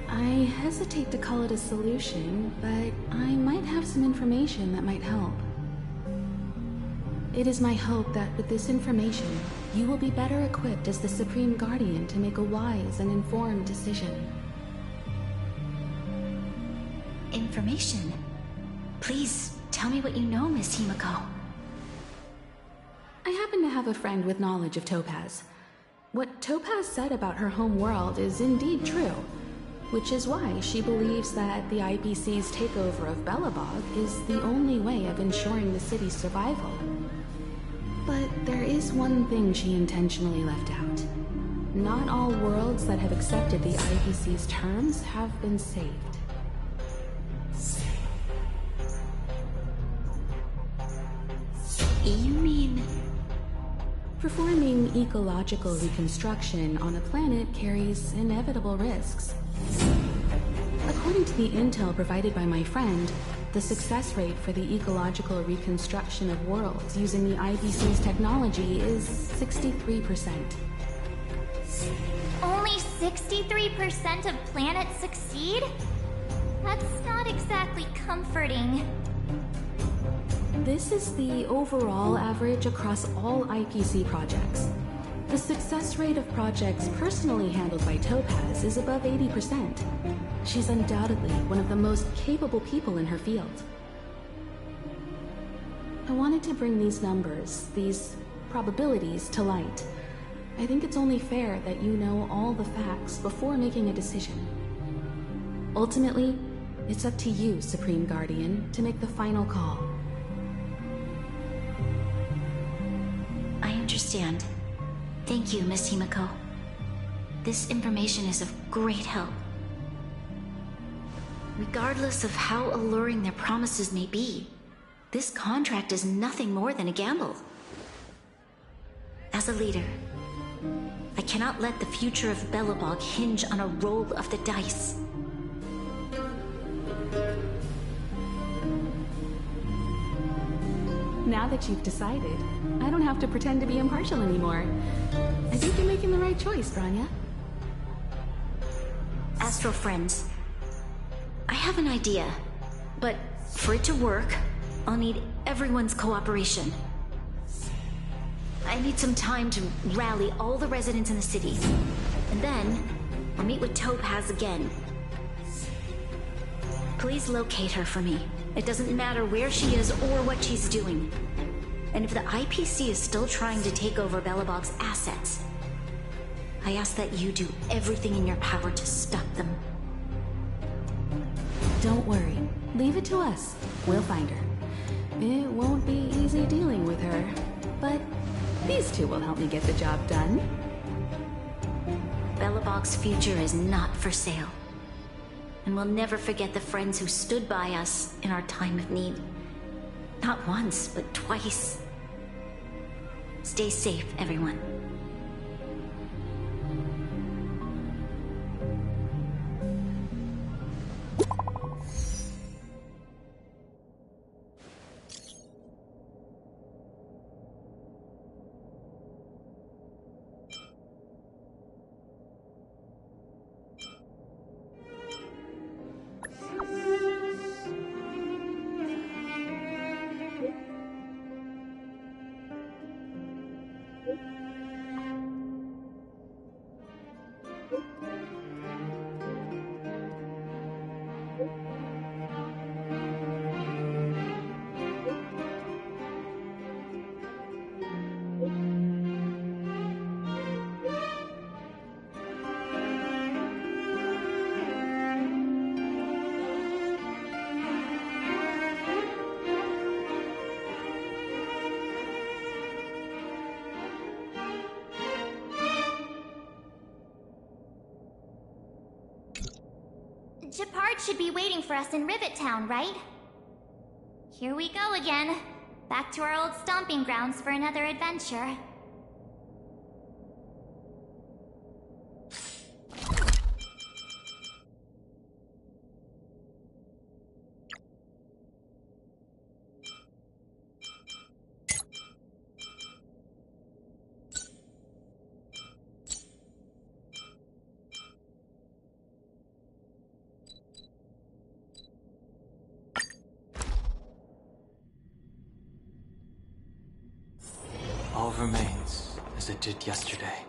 I hesitate to call it a solution, but I might have some information that might help. It is my hope that with this information, you will be better equipped as the Supreme Guardian to make a wise and informed decision. Information? Please, tell me what you know, Miss Himeko. I happen to have a friend with knowledge of Topaz. What Topaz said about her home world is indeed true, which is why she believes that the IPC's takeover of Belobog is the only way of ensuring the city's survival. But there is one thing she intentionally left out. Not all worlds that have accepted the IPC's terms have been saved. You mean... Performing ecological reconstruction on a planet carries inevitable risks. According to the intel provided by my friend, the success rate for the ecological reconstruction of worlds using the IPC's technology is 63%. Only 63% of planets succeed? That's not exactly comforting. This is the overall average across all IPC projects. The success rate of projects personally handled by Topaz is above 80%. She's undoubtedly one of the most capable people in her field. I wanted to bring these numbers, these probabilities, to light. I think it's only fair that you know all the facts before making a decision. Ultimately, it's up to you, Supreme Guardian, to make the final call. I understand. Thank you, Miss Himiko. This information is of great help. Regardless of how alluring their promises may be, this contract is nothing more than a gamble. As a leader, I cannot let the future of Belobog hinge on a roll of the dice. Now that you've decided, I don't have to pretend to be impartial anymore. I think you're making the right choice, Bronya. Astro friends, I have an idea, but for it to work, I'll need everyone's cooperation. I need some time to rally all the residents in the city, and then I'll meet with Topaz again. Please locate her for me. It doesn't matter where she is or what she's doing. And if the IPC is still trying to take over Belobog's assets, I ask that you do everything in your power to stop them. Don't worry. Leave it to us. We'll find her. It won't be easy dealing with her, but these two will help me get the job done. Belobog's future is not for sale. And we'll never forget the friends who stood by us in our time of need. Not once, but twice. Stay safe, everyone. Gepard should be waiting for us in Rivet Town, right? Here we go again. Back to our old stomping grounds for another adventure. All remains as it did yesterday.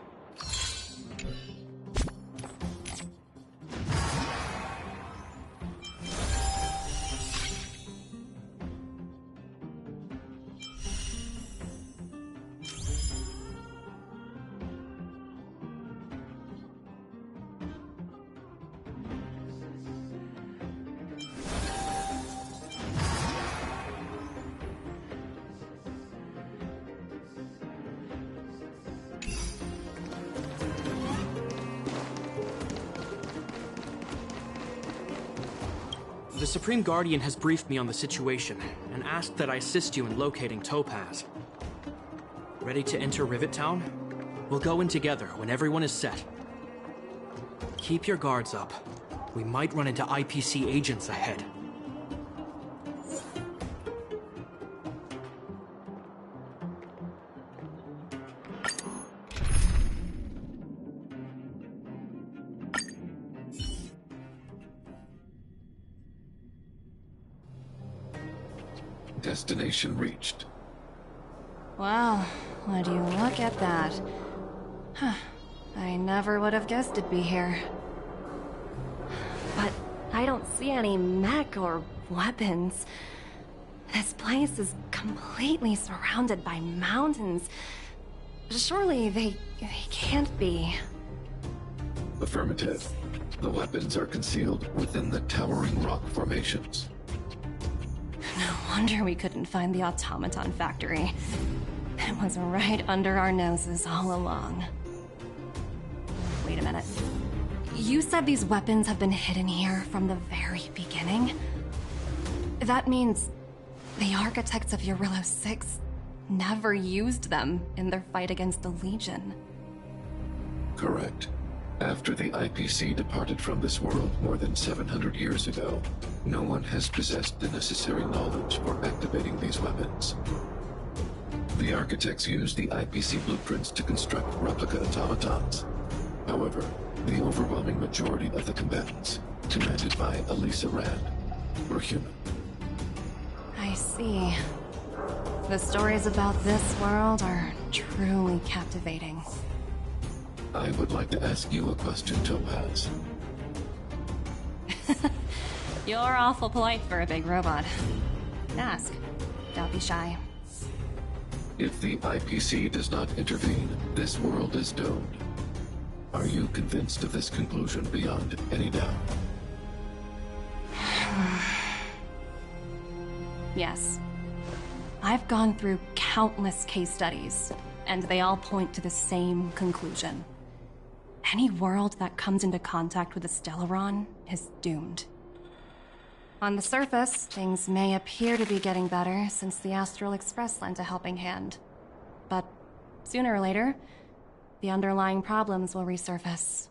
The Supreme Guardian has briefed me on the situation and asked that I assist you in locating Topaz. Ready to enter Rivet Town? We'll go in together when everyone is set. Keep your guards up. We might run into IPC agents ahead. Destination reached. Wow, would you look at that? Huh. I never would have guessed it'd be here. But I don't see any mech or weapons. This place is completely surrounded by mountains. Surely they can't be. Affirmative. The weapons are concealed within the towering rock formations. No wonder we couldn't find the automaton factory. It was right under our noses all along. Wait a minute. You said these weapons have been hidden here from the very beginning? That means the architects of Jarilo 6 never used them in their fight against the Legion. Correct. After the IPC departed from this world more than 700 years ago, no one has possessed the necessary knowledge for activating these weapons. The architects used the IPC blueprints to construct replica automatons. However, the overwhelming majority of the combatants, commanded by Elisa Rand, were human. I see. The stories about this world are truly captivating. I would like to ask you a question, Topaz. You're awful polite for a big robot. Ask. Don't be shy. If the IPC does not intervene, this world is doomed. Are you convinced of this conclusion beyond any doubt? Yes. I've gone through countless case studies, and they all point to the same conclusion. Any world that comes into contact with a Stellaron is doomed. On the surface, things may appear to be getting better since the Astral Express lent a helping hand. But sooner or later, the underlying problems will resurface.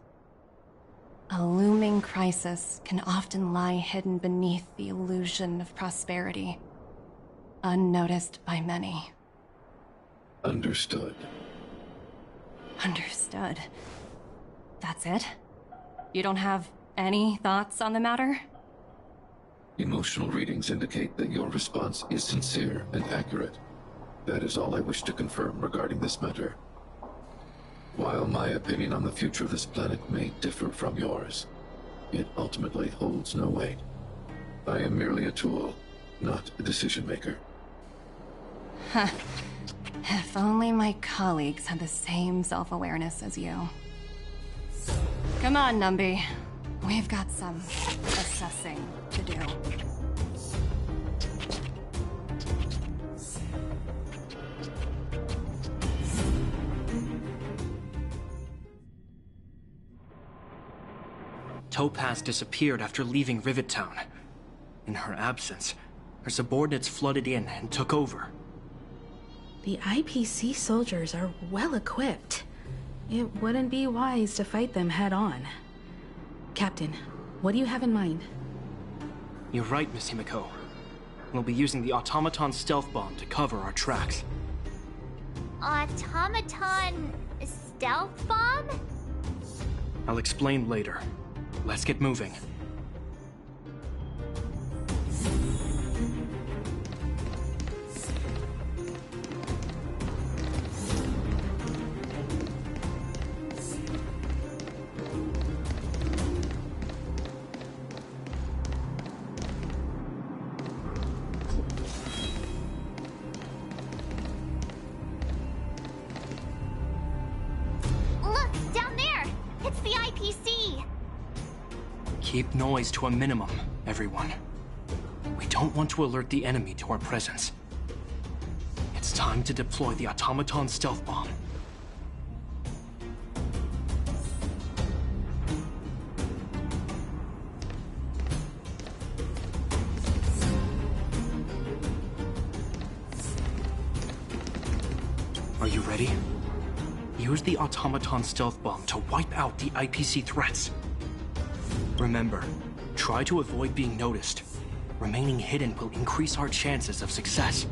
A looming crisis can often lie hidden beneath the illusion of prosperity, unnoticed by many. Understood. Understood. That's it? You don't have any thoughts on the matter? Emotional readings indicate that your response is sincere and accurate. That is all I wish to confirm regarding this matter. While my opinion on the future of this planet may differ from yours, it ultimately holds no weight. I am merely a tool, not a decision maker. Huh. If only my colleagues had the same self-awareness as you. Come on, Numby. We've got some assessing to do. Topaz disappeared after leaving Rivet Town. In her absence, her subordinates flooded in and took over. The IPC soldiers are well equipped. It wouldn't be wise to fight them head on. Captain, what do you have in mind? You're right, Miss Himiko. We'll be using the automaton stealth bomb to cover our tracks. Automaton stealth bomb? I'll explain later. Let's get moving. Look, down there! It's the IPC! Keep noise to a minimum, everyone. We don't want to alert the enemy to our presence. It's time to deploy the automaton stealth bomb. Are you ready? Use the automaton stealth bomb to wipe out the IPC threats. Remember, try to avoid being noticed. Remaining hidden will increase our chances of success.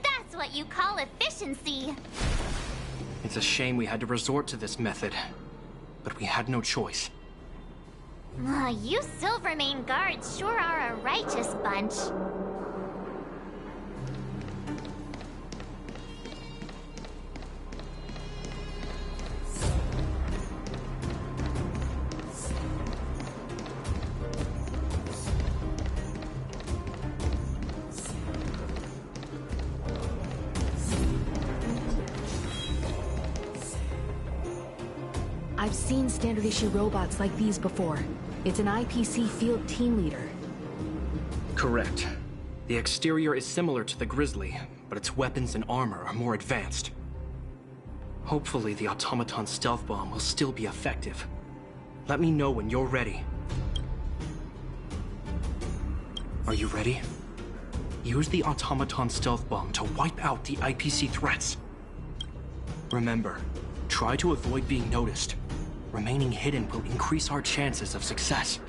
That's what you call efficiency. It's a shame we had to resort to this method, but we had no choice. You Silvermane guards sure are a righteous bunch. I've seen standard issue robots like these before. It's an IPC field team leader. Correct. The exterior is similar to the Grizzly, but its weapons and armor are more advanced. Hopefully the automaton stealth bomb will still be effective. Let me know when you're ready. Are you ready? Use the automaton stealth bomb to wipe out the IPC threats. Remember, try to avoid being noticed. Remaining hidden will increase our chances of success.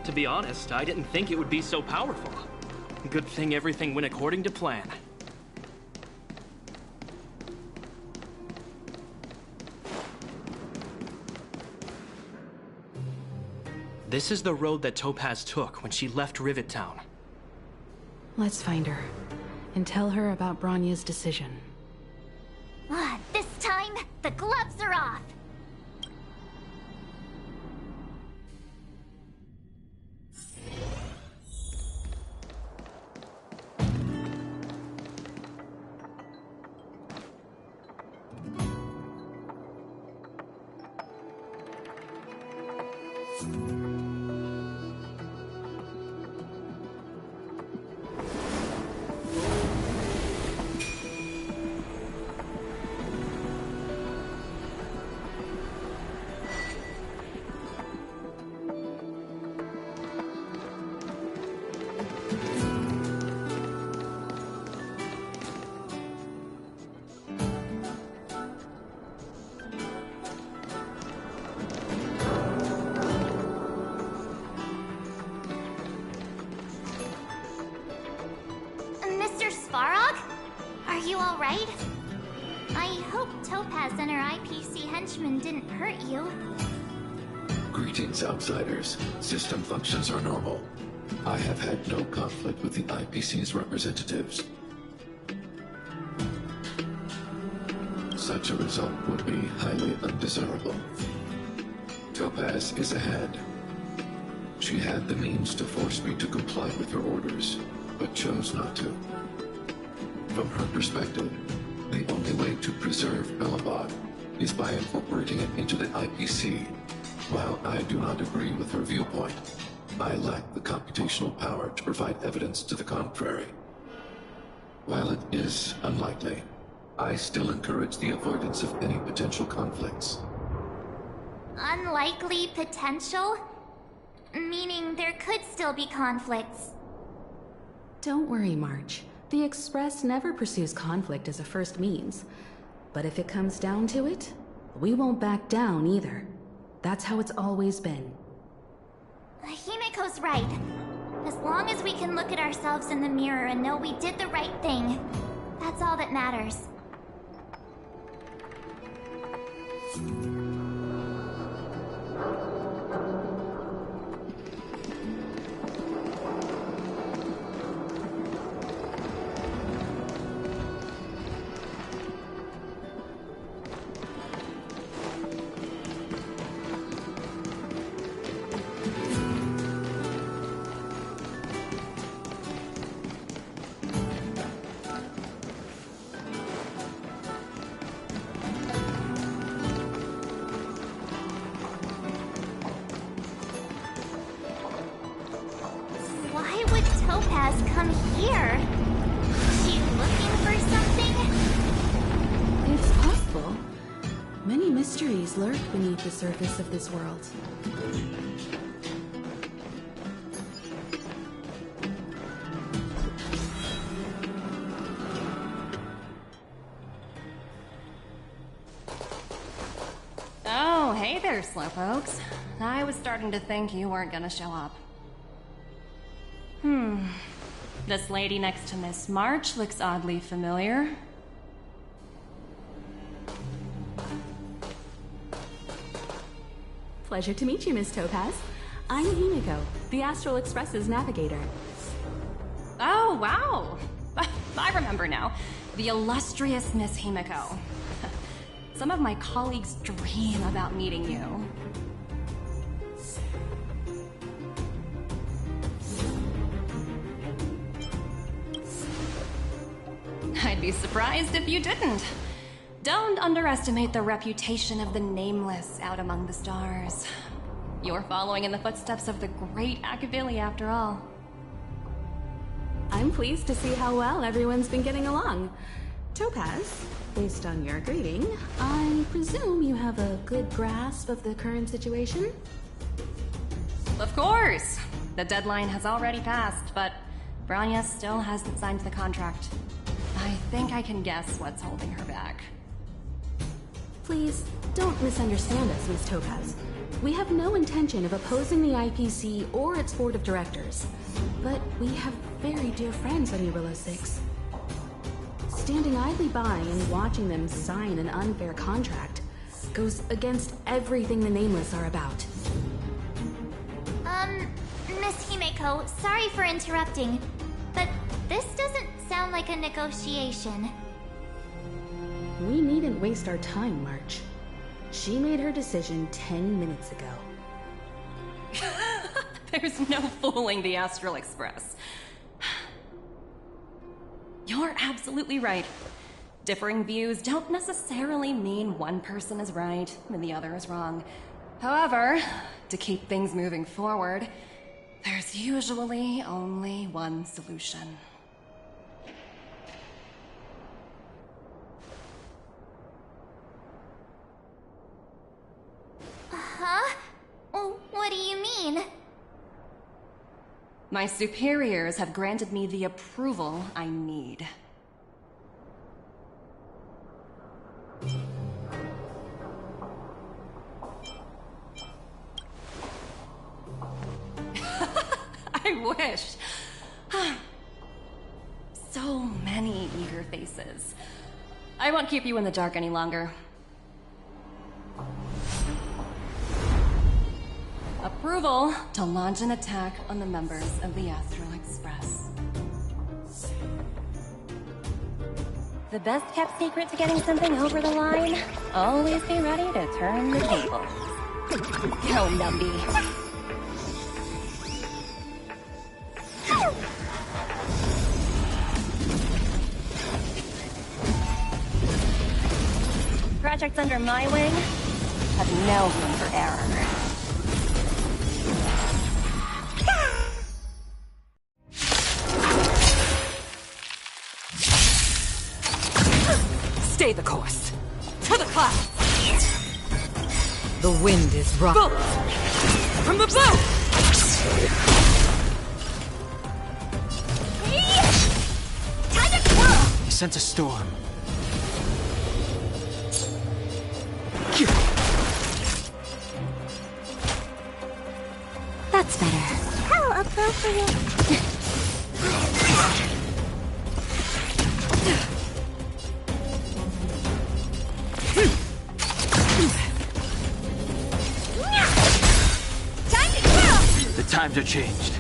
To be honest, I didn't think it would be so powerful. Good thing everything went according to plan. This is the road that Topaz took when she left Rivet Town. Let's find her, and tell her about Bronya's decision. This time, the gloves are off! Mr. Svarog? Are you alright? I hope Topaz and her IPC henchmen didn't hurt you. Greetings, outsiders. System functions are normal. I have had no conflict with the IPC's representatives. Such a result would be highly undesirable. Topaz is ahead. She had the means to force me to comply with her orders, but chose not to. From her perspective, the only way to preserve Belobog is by incorporating it into the IPC, while I do not agree with her viewpoint. I lack the computational power to provide evidence to the contrary. While it is unlikely, I still encourage the avoidance of any potential conflicts. Unlikely potential? Meaning there could still be conflicts. Don't worry, March. The Express never pursues conflict as a first means. But if it comes down to it, we won't back down either. That's how it's always been. Himiko's right. As long as we can look at ourselves in the mirror and know we did the right thing, that's all that matters. Why would Topaz come here? Is she looking for something? It's possible. Many mysteries lurk beneath the surface of this world. Oh, hey there, slowpokes. I was starting to think you weren't gonna show up. This lady next to Miss March looks oddly familiar. Pleasure to meet you, Miss Topaz. I'm Himiko, the Astral Express's navigator. Oh, wow! I remember now. The illustrious Miss Himiko. Some of my colleagues dream about meeting you. I'd be surprised if you didn't. Don't underestimate the reputation of the Nameless out among the stars. You're following in the footsteps of the great Akavili, after all. I'm pleased to see how well everyone's been getting along. Topaz, based on your greeting, I presume you have a good grasp of the current situation? Of course! The deadline has already passed, but Bronya still hasn't signed the contract. I think I can guess what's holding her back. Please, don't misunderstand us, Miss Topaz. We have no intention of opposing the IPC or its board of directors, but we have very dear friends on Jarilo 6. Standing idly by and watching them sign an unfair contract goes against everything the Nameless are about. Miss Himiko, sorry for interrupting, but this doesn't sound like a negotiation. We needn't waste our time, March. She made her decision 10 minutes ago. There's no fooling the Astral Express. You're absolutely right. Differing views don't necessarily mean one person is right and the other is wrong. However, to keep things moving forward, there's usually only one solution. Huh? What do you mean? My superiors have granted me the approval I need. I wish. So many eager faces. I won't keep you in the dark any longer. Approval to launch an attack on the members of the Astral Express. The best kept secret to getting something over the line? Always be ready to turn the tables. Go, Numby. Projects under my wing have no room for error. Stay the course. To the clouds! The wind is right. Bolt! From the bow! Time to twirl! He sent a storm. That's better. How appropriate. Time to twirl! The times are changed.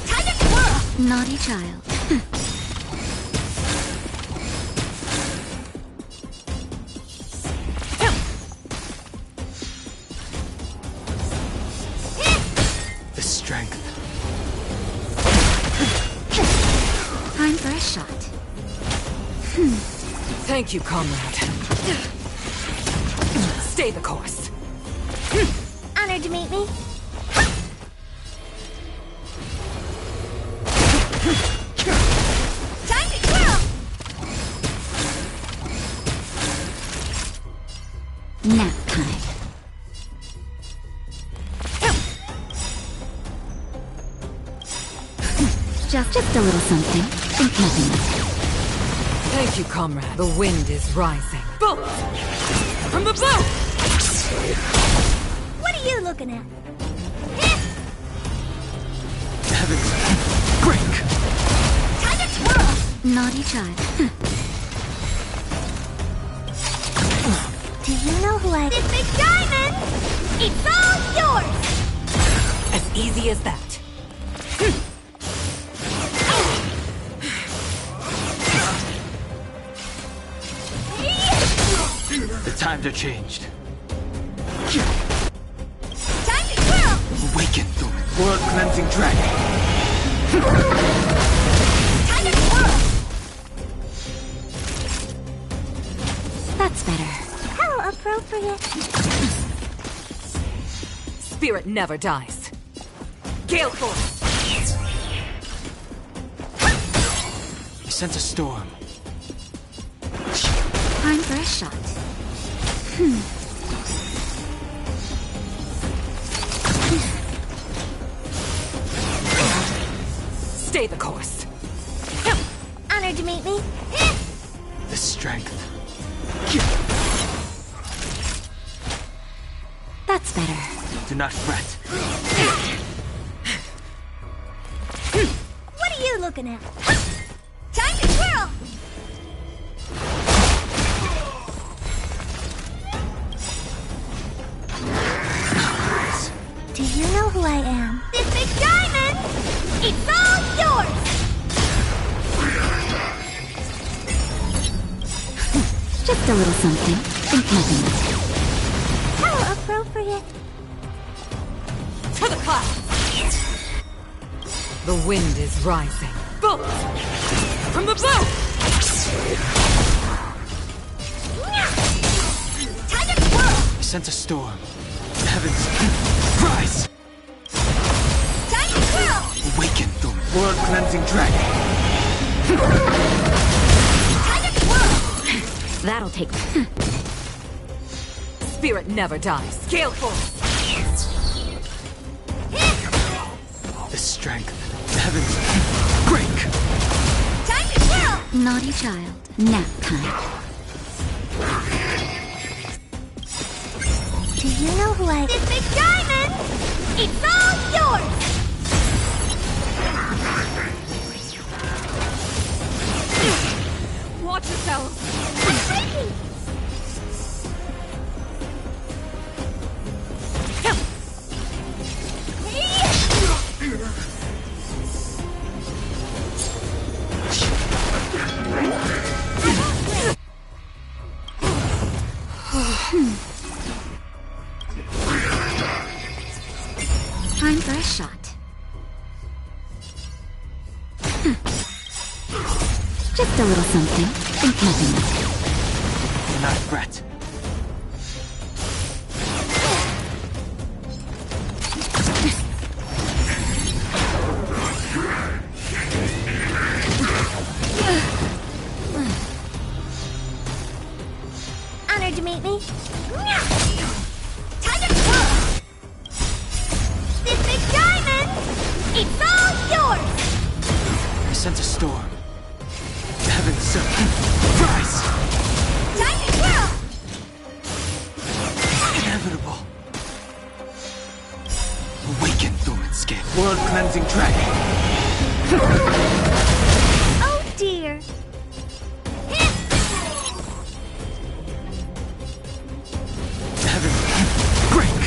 Time to twirl! Naughty child. The strength. Time for a shot. Thank you, comrade. Stay the course. Honored to meet me. Time to twirl! Nap time. Just a little something. Think nothing of it. Thank you, comrade. The wind is rising. Bolt! From the bow! What are you looking at? Heavens, break! Time to twirl! Naughty child. Do you know who I... This big diamond! It's all yours! As easy as that. The times are changed. Time to twirl! Awaken, Thuman. World-cleansing dragon. Time to twirl! That's better. How appropriate. Spirit never dies. Gale Force! He sent a storm. Time for a shot. Stay the course. Honored to meet me. The strength. That's better. Do not fret. What are you looking at? Time to twirl! Do you know who I am? This big diamond! It's all yours! Just a little something. Think nothing of it. How appropriate. To the clouds! The wind is rising. Bolt! From the bow! Time to twirl! He sent a storm. Heavens, rise! Time to twirl! Awaken, Thuman. World-cleansing dragon. Time to twirl! That'll take. Spirit never dies. Gale Force! The strength. Heavens, break! Time to twirl! Naughty child. Nap time. Do you know who I... This big diamond! It's all yours! Watch yourselves! I'm breaking! Time for a shot. Just a little something. Think nothing of it. Do not fret. storm. Heaven sent. Rise! Tiny swirl! Inevitable. Awaken, Thornscape. World-cleansing dragon. Oh dear. Heaven, break!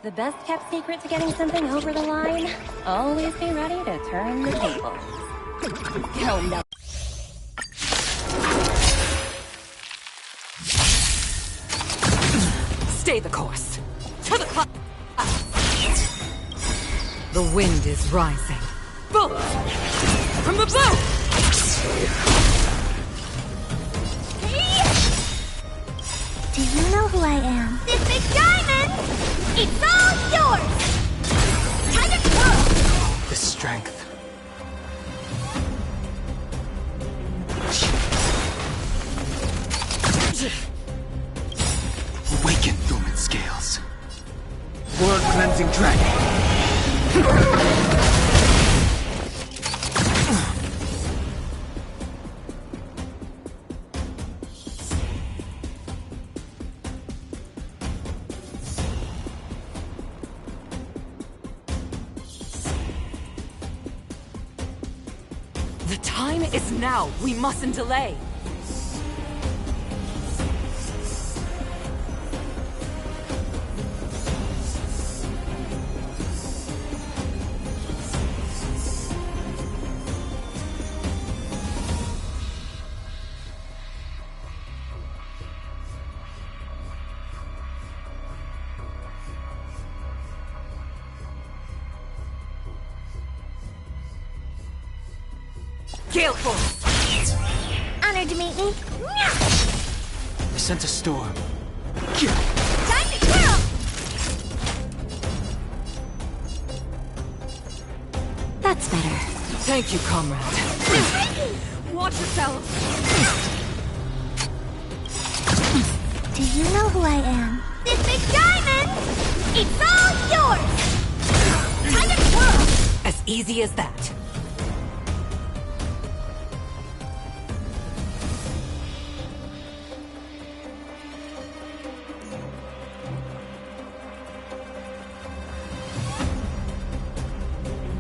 The best kept secret to getting something over the line? Always be ready to turn the tables. Oh no. Stay the course. To the cloud. The wind is rising. Bullets! From the bow! Do you know who I am? This big diamond! It's all yours! Time to twirl! The strength. Awaken, Lumen Scales. World-cleansing dragon. The time is now. We mustn't delay. Gale Force! Honored to meet me. I sense a storm. Time to twirl! That's better. Thank you, comrade. Watch yourself! Do you know who I am? This big diamond! It's all yours! Time to twirl! As easy as that.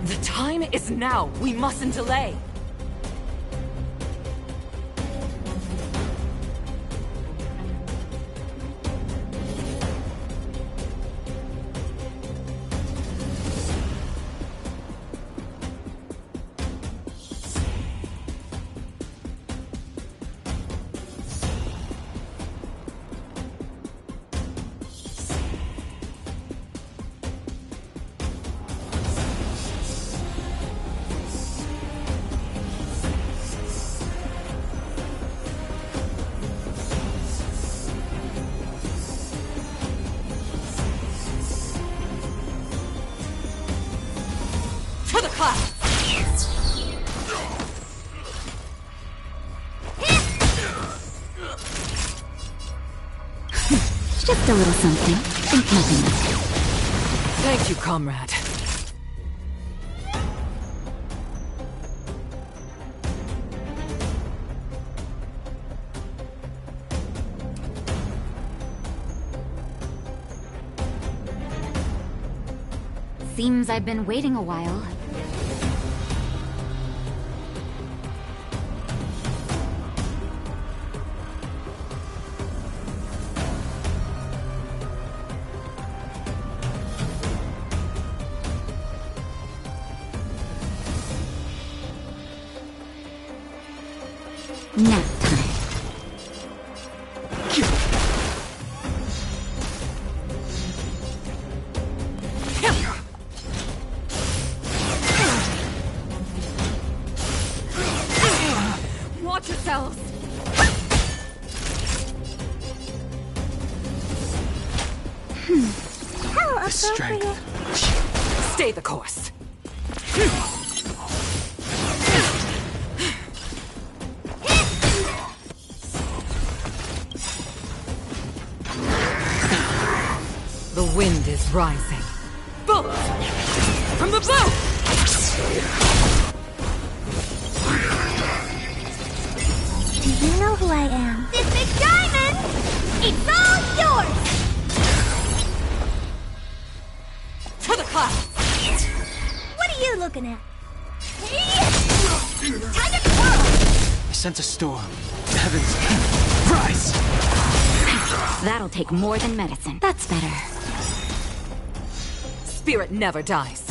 The time is now. We mustn't delay. To the clouds! Just a little something. Think nothing of it. Thank you, comrade. Seems I've been waiting a while. Nap time. Watch yourselves! How The strength. Stay the course. The wind is rising. Bullets! From the bow! Do you know who I am? This big diamond! It's all yours! To the clouds! What are you looking at? Time to twirl! I sense a storm. The heavens rise. That'll take more than medicine. That's better. spirit never dies.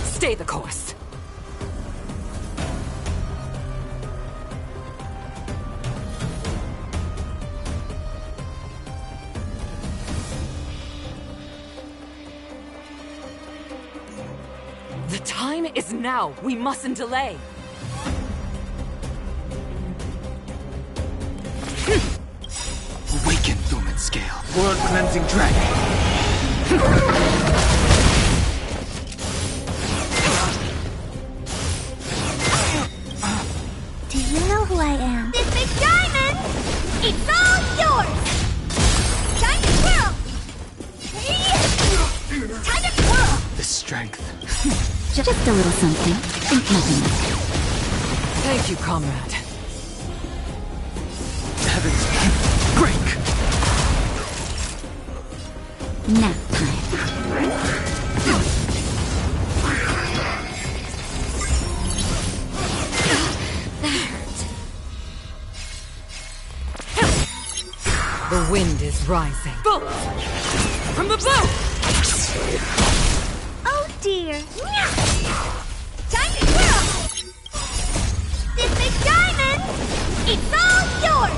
Stay the course. The time is now. We mustn't delay. Awaken, Thuman Scale. World-cleansing dragon. Do you know who I am? This big diamond! It's all yours! Time to twirl! Time to twirl! The strength. Just a little something. Think nothing of it. Thank you, comrade. Heavens, break! Nap time. The wind is rising. Bolt! From the blue! Oh dear! Time to twirl! This big diamond! It's all yours!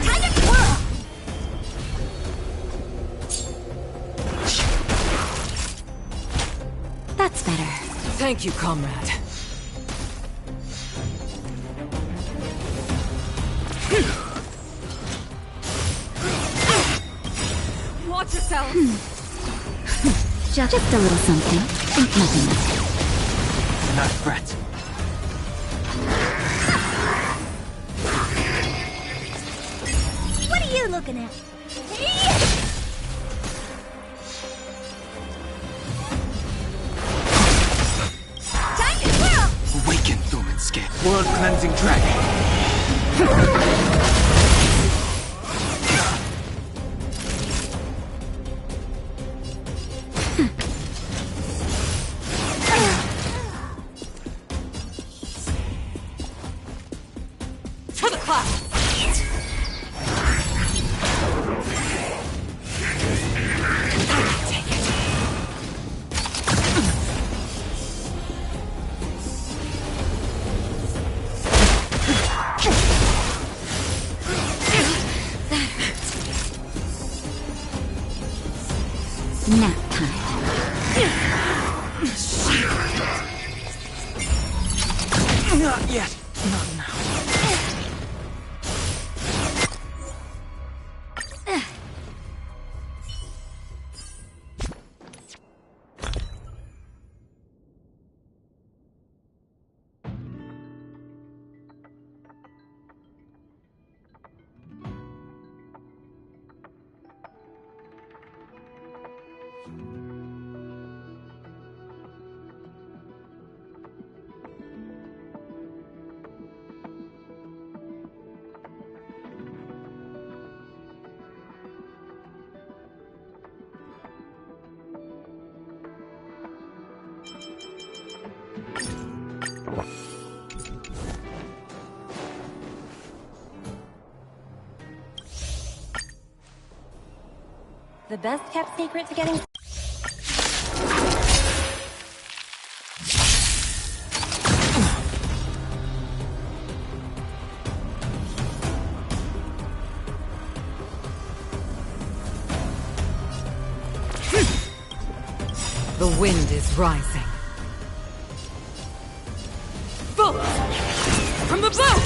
Time to twirl! That's better. Thank you, comrade. Watch yourself! Just a little something. Think nothing of it. Not threat. What are you looking at? Time to twirl! Awaken, Thuman Scale. World-cleansing dragon. To the clouds! Take it. Nap time. Not yet. Not now. The best kept secret to getting... The wind is rising. Bolt! From the blue!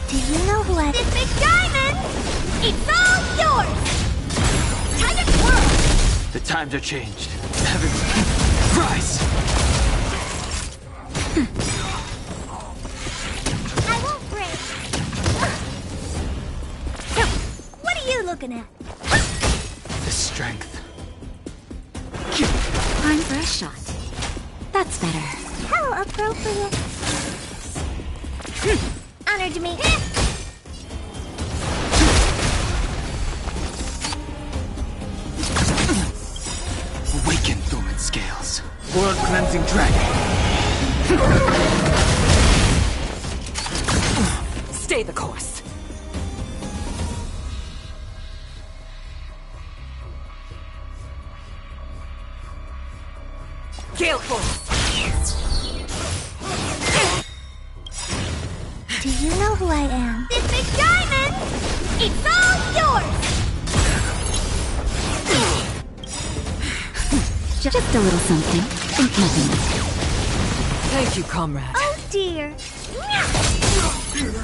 Do you know who I am? This big diamond! It's all yours! Time to twirl! The times are changed. Heavens, rise! I won't break. What are you looking at? The strength. Time for a shot. That's better. How appropriate. Honor to me. World Cleansing Dragon. Stay the course. Gale Force! Do you know who I am? This big diamond! It's all yours! Just a little something. Think nothing of it. Thank you, comrade. Oh dear.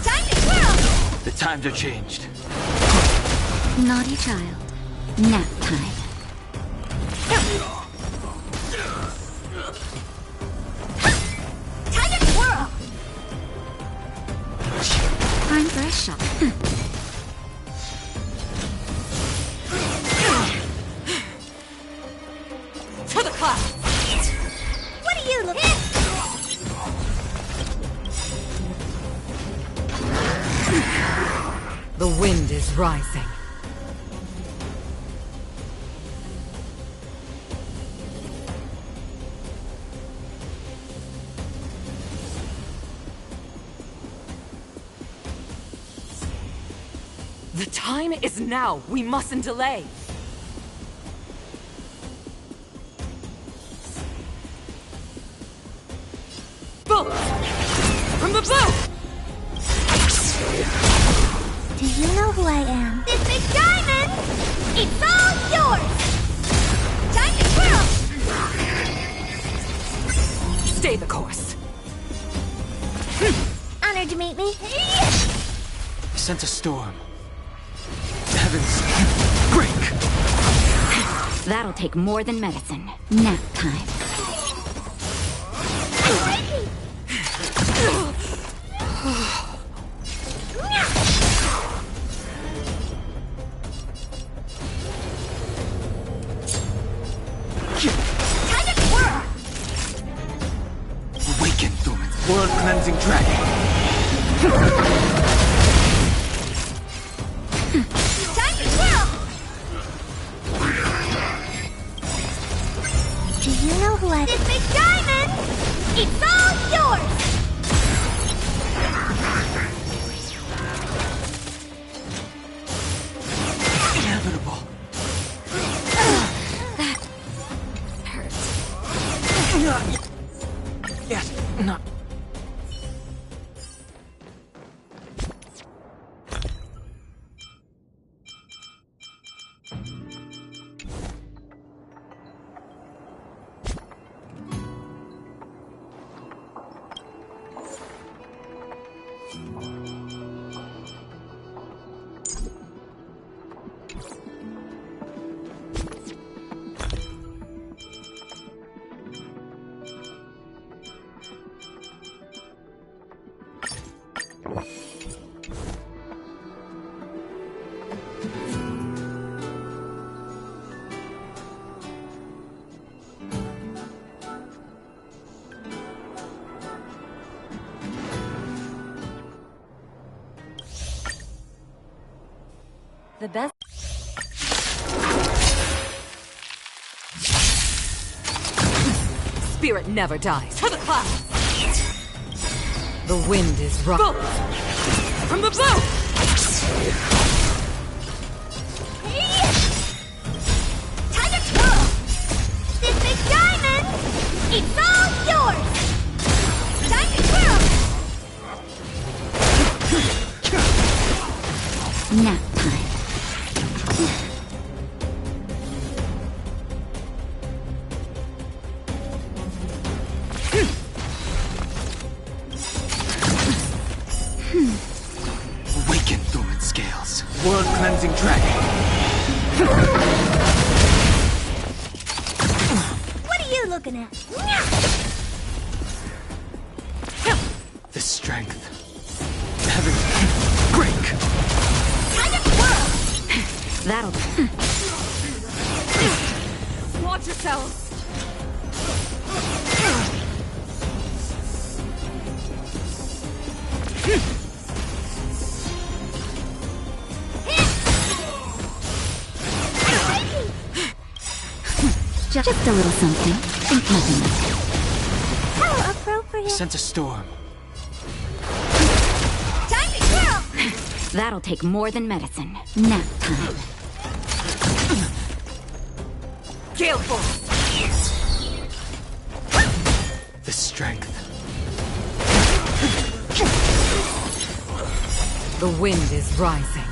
Time to twirl! The times are changed. Naughty child. Nap time. Time to twirl! Time for a shot. To the class! What are you looking at? The wind is rising. The time is now. We mustn't delay. Boom! From the blue! Do you know who I am? This big diamond! It's all yours! Time to twirl! Stay the course. Honored to meet me. I sense a storm. The heavens break. That'll take more than medicine. Nap time. Time to twirl! Awaken, Dormant. World Cleansing Dragon. Time to twirl! Do you know who I am? This big diamond! It's all yours! Inevitable. That hurts. Yes, no. The best. Spirit never dies. To the class! The wind is rising. From the blue! Time to twirl! This big diamond! It's all yours! Time to twirl! Nap time. Awaken, Dormant Scales. World Cleansing Dragon. What are you looking at? The strength. The heavens break. Time to twirl! That'll do. Watch yourselves! Just a little something. Think nothing of it. How appropriate. Sense a storm. Time to kill! That'll take more than medicine. Nap time. Gale Force! The strength. The wind is rising.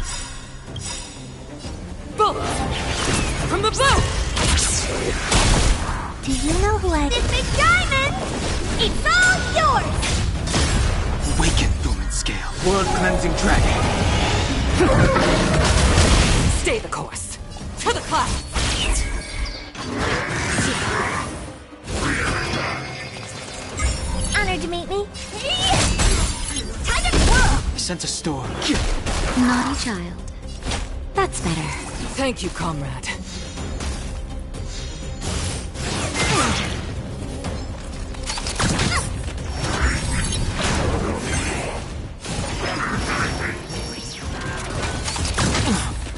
Bullet! From the blue! Do you know who I... This big diamond! It's all yours! Awaken, Lumen Scale. World Cleansing Dragon. Stay the course. To the clouds! Honored to meet me. Time to twirl! Sense a storm. Naughty child. That's better. Thank you, comrade.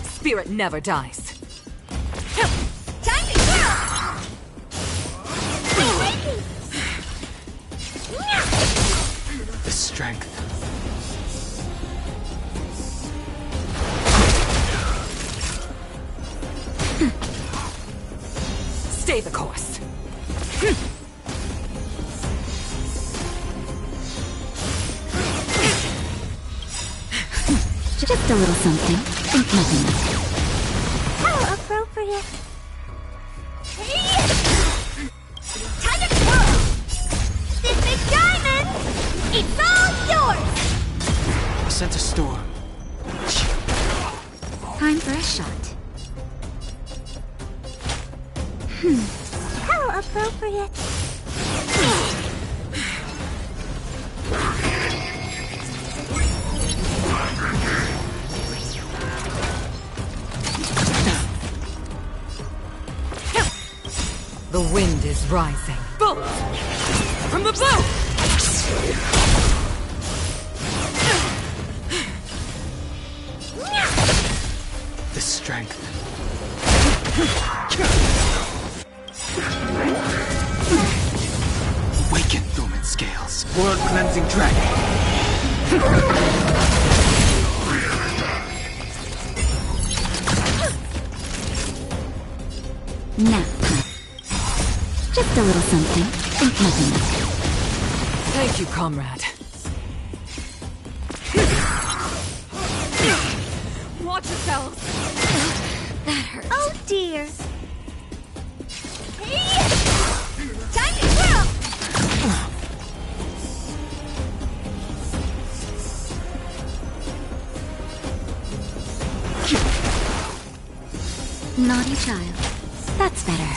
Spirit never dies. Time to twirl! The strength. Stay the course. Just a little something. Think nothing of it. How appropriate. Time to twirl! This big diamond! It's all yours! Sense a storm. Time for a shot. How appropriate. The wind is rising. Bullet! From the blue! The strength. Awaken, Lumen Scales. World Cleansing Dragon. Nap time. Just a little something. Think nothing of it. Thank you, comrade. Watch yourselves! That hurt. Oh dear. Time to twirl! Naughty child. That's better.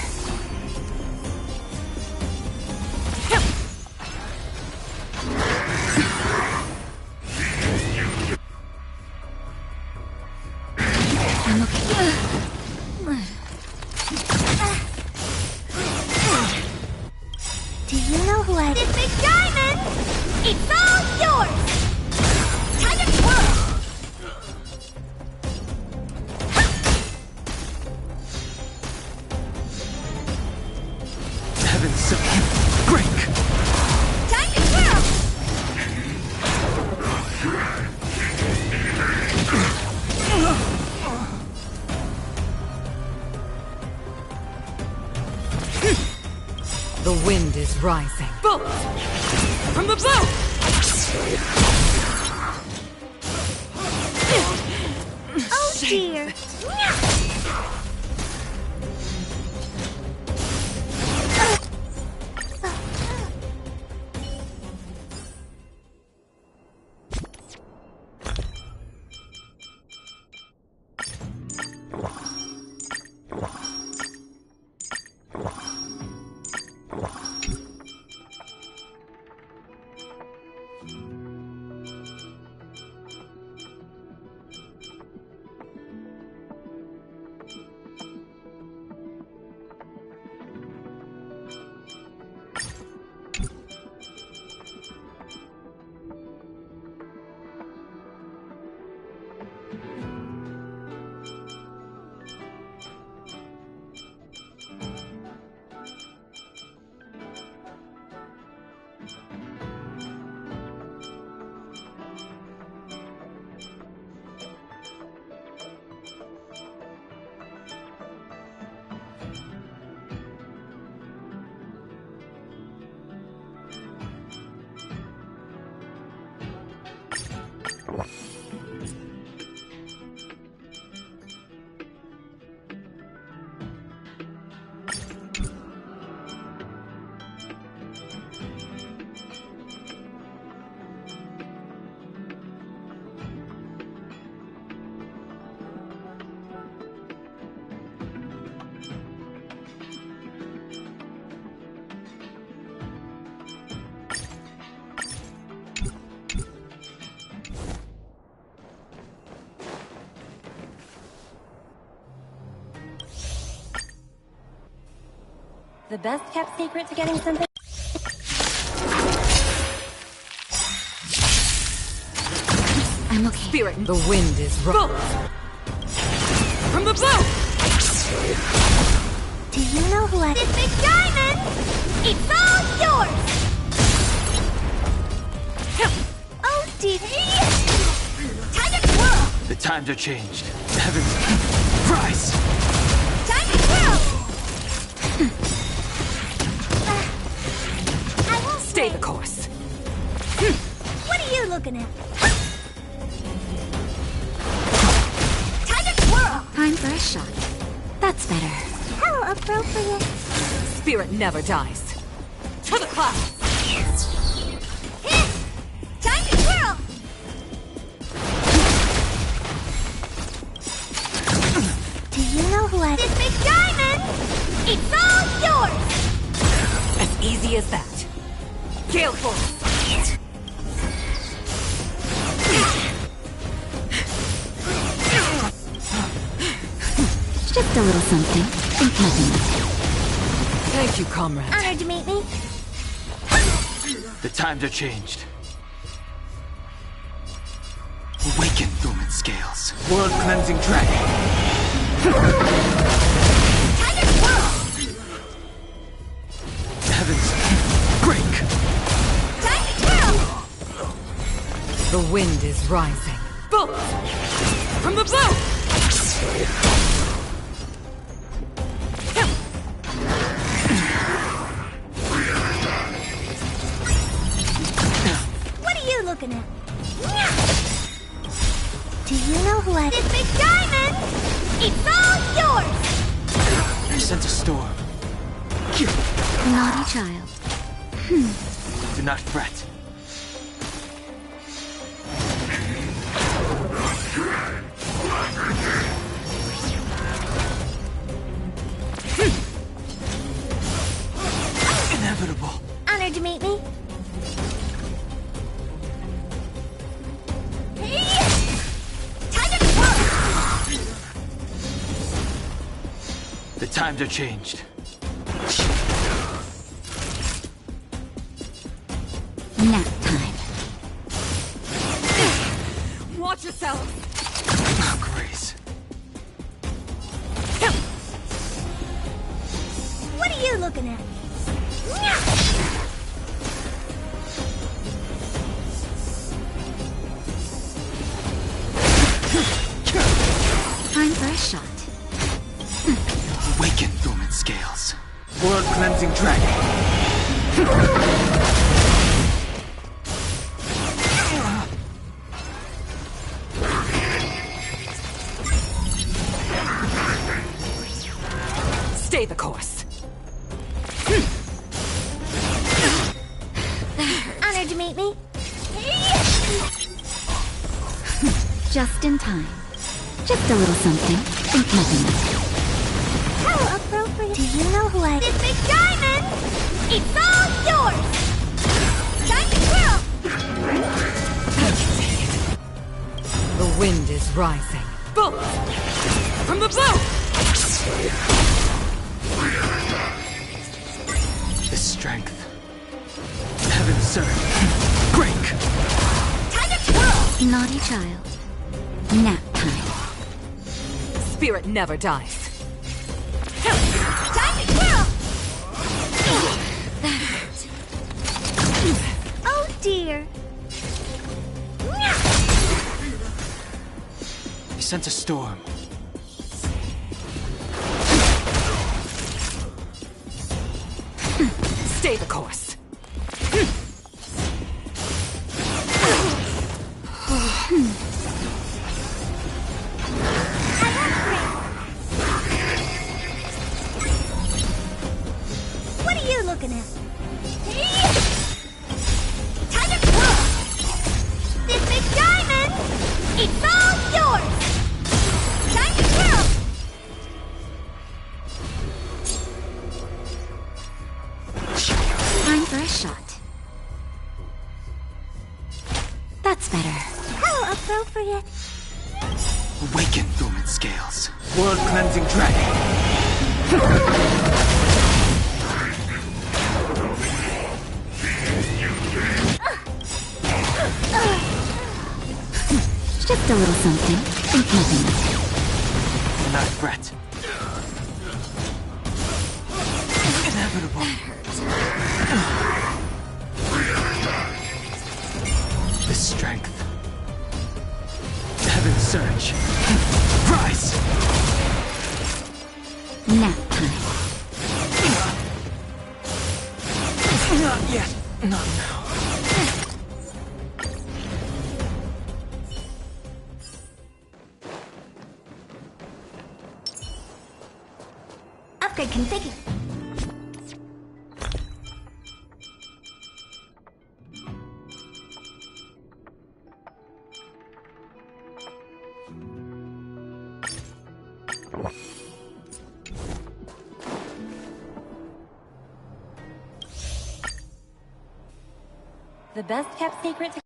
I'm okay. Do you know who I... This big diamond! It's all yours! Time to twirl! Heaven sent. Break! Time to twirl! The wind is rising. Bullet! From the blue! Oh dear. The best kept secret to getting something. I'm okay. Spirit, the wind is rough. From the bow! Do you know who I... This big diamond! It's all yours! Oh, dear. Time to twirl! The times are changed. The heavens rise! Time to twirl! Stay the course. What are you looking at? Time to twirl! Time for a shot. That's better. How appropriate. Spirit never dies. To the clouds! Time to twirl! Do you know who I... This big diamond! It's all yours! As easy as that. Gale Force! Just a little something. Think nothing of it. Thank you, comrade. Honored to meet me. The times are changed. Awaken, Lumen Scales. World cleansing dragon. Time to twirl! The heavens break. Time to twirl! The wind is rising. Bolt! From the bow! What are you looking at? Do you know who I... This big diamond! It's all yours! You sent a storm. Naughty child. Do not fret. Inevitable. Honored to meet me. Time to twirl! The times are changed. Nap time. Watch yourself! Oh, Grace. What are you looking at? Time for a shot. Awaken, Lumen Scales. World cleansing dragon. Stay the course. Honored to meet me. Just in time. Just a little something. Think nothing of it. How appropriate. Do you know who I... This big diamond! It's all yours! Time to twirl! The wind is rising. Bolt! From the bow! The strength. Heaven serve. Break! Time to twirl! Naughty child. Nap time. Spirit never dies. Time to twirl! Oh dear. You sent a storm. Stay the course. yours! Time to kill! Time for a shot. That's better. How appropriate. Awaken, dormant scales. World cleansing dragon. Just a little something. Think nothing of it. Not a threat. Inevitable. The strength. Heaven's surge. Rise! Nap time. Not yet. Not now. Upgrade configured. The best kept secret to...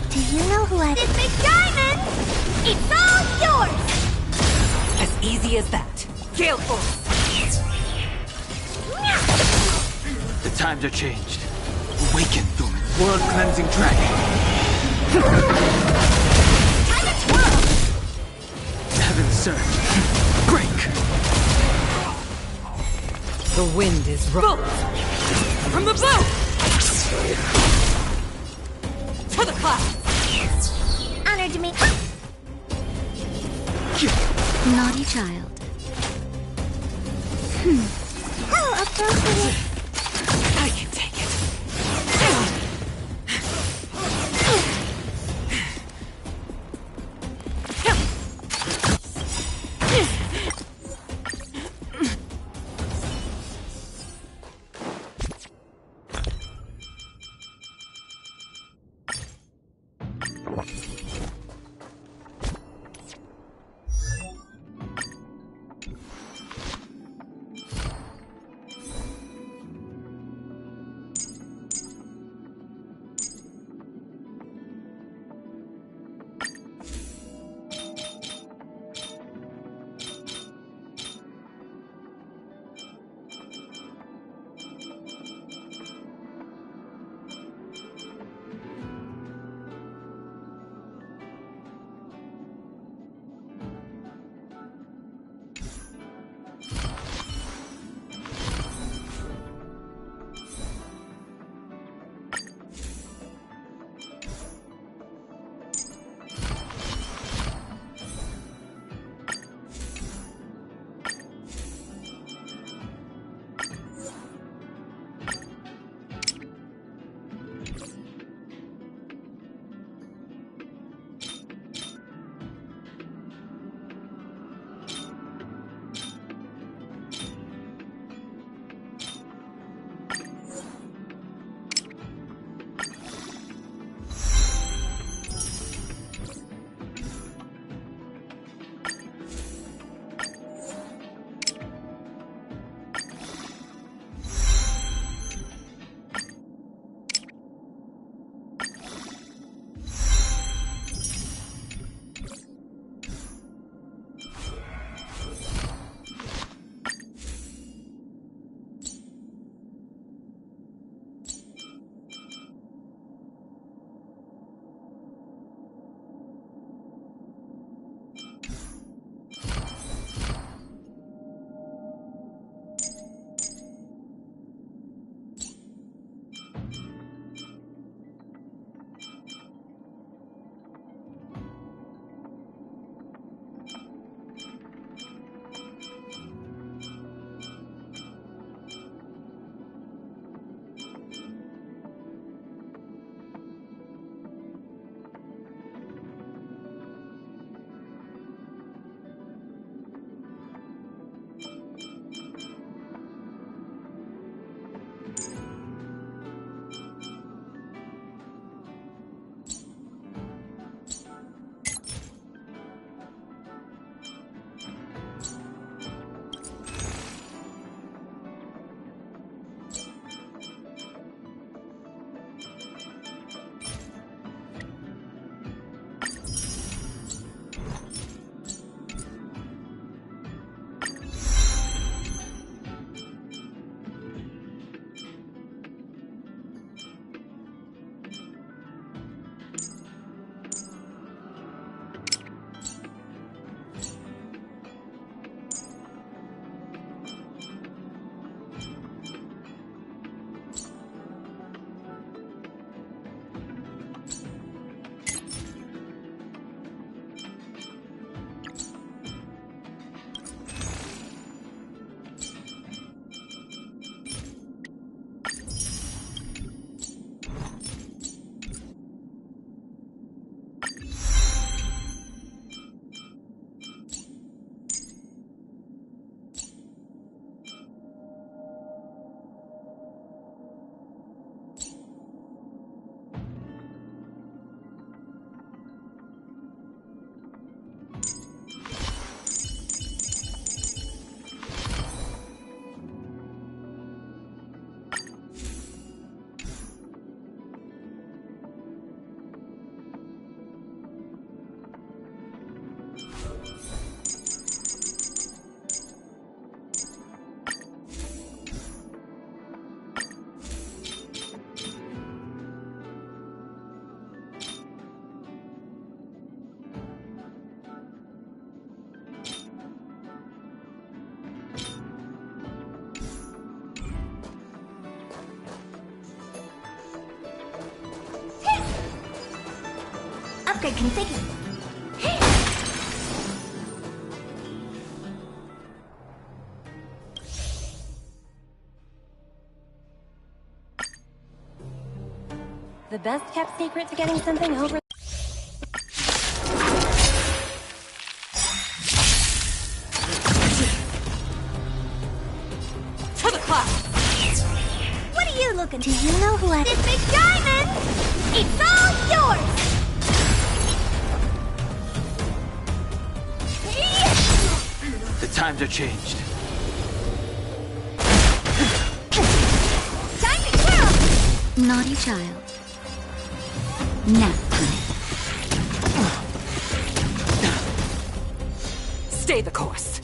Do you know who has this big diamond? It's all yours! As easy as that. Gale Force! The times are changed. Awaken, dormant. World cleansing dragon. Time to twirl! Heaven's surge. Break! The wind is rough. From the bow! To the clouds! Honor to me. Naughty child. How appropriate. I can take it. upgrade configured. The best kept secret to getting something over. To the clouds! What are you looking? Do you know who I... This big diamond! It's all yours! The times are changed. Time to twirl! Naughty child. Nap time. Stay the course.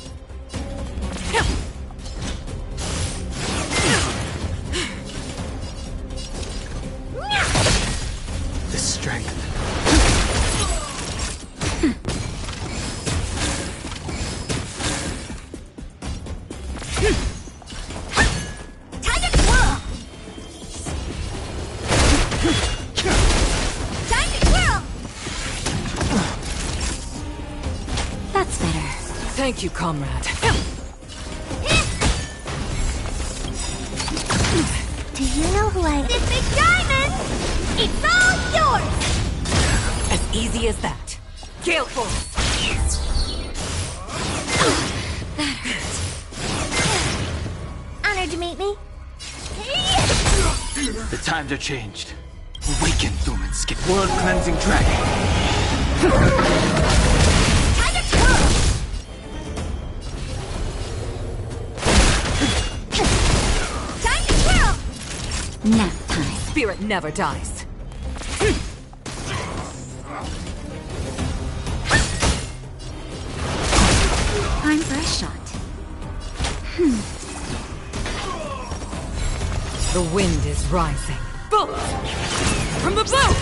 The strength. Time to twirl! Time to twirl! That's better. Thank you, comrade. Do you know who I... This big diamond! It's all yours! As easy as that. Gale Force! That hurt. Honored to meet me. The times are changed. Awaken, Thuman Skip. World cleansing dragon. Time to twirl! Time to twirl! Nap time. Spirit never dies. Time for a shot. The wind is rising. Bolt! From the bow!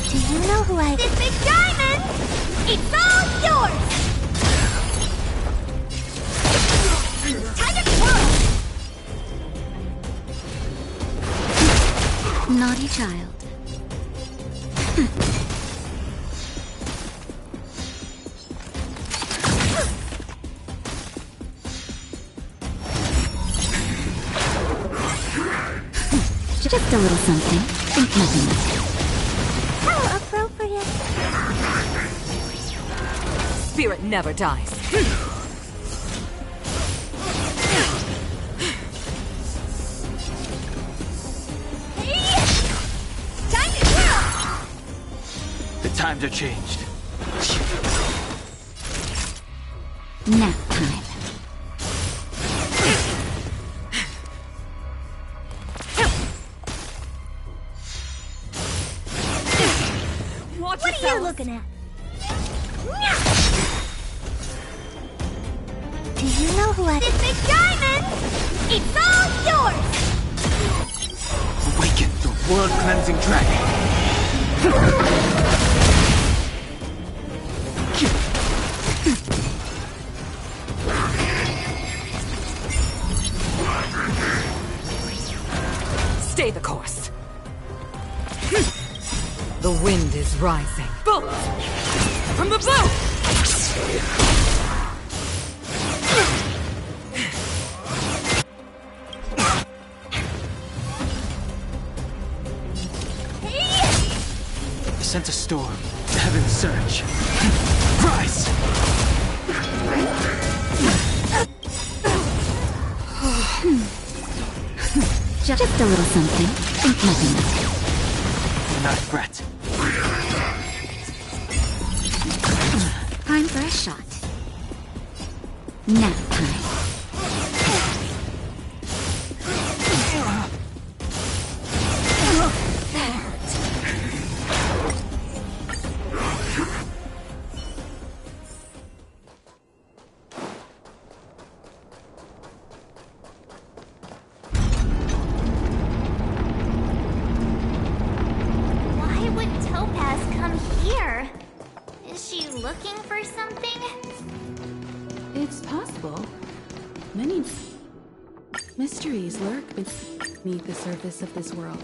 Do you know who I... This big diamond! It's all yours! Time to twirl! Naughty child. Just a little something. Think nothing of it. How appropriate. Spirit never dies. Time to twirl! The times are changed. Nap time. Watch What are you looking at? Do you know who I... This big diamond! It's all yours! Awaken the world cleansing dragon. Stay the course. The wind is rising. Bolt! From the bow! Sense a storm. The heavens surge. Rise! Just a little something. Think nothing of it. Do not fret. Time for a shot. Nap time. Why would Topaz come here? Is she looking for something? It's possible. Many mysteries lurk beneath the surface of this world.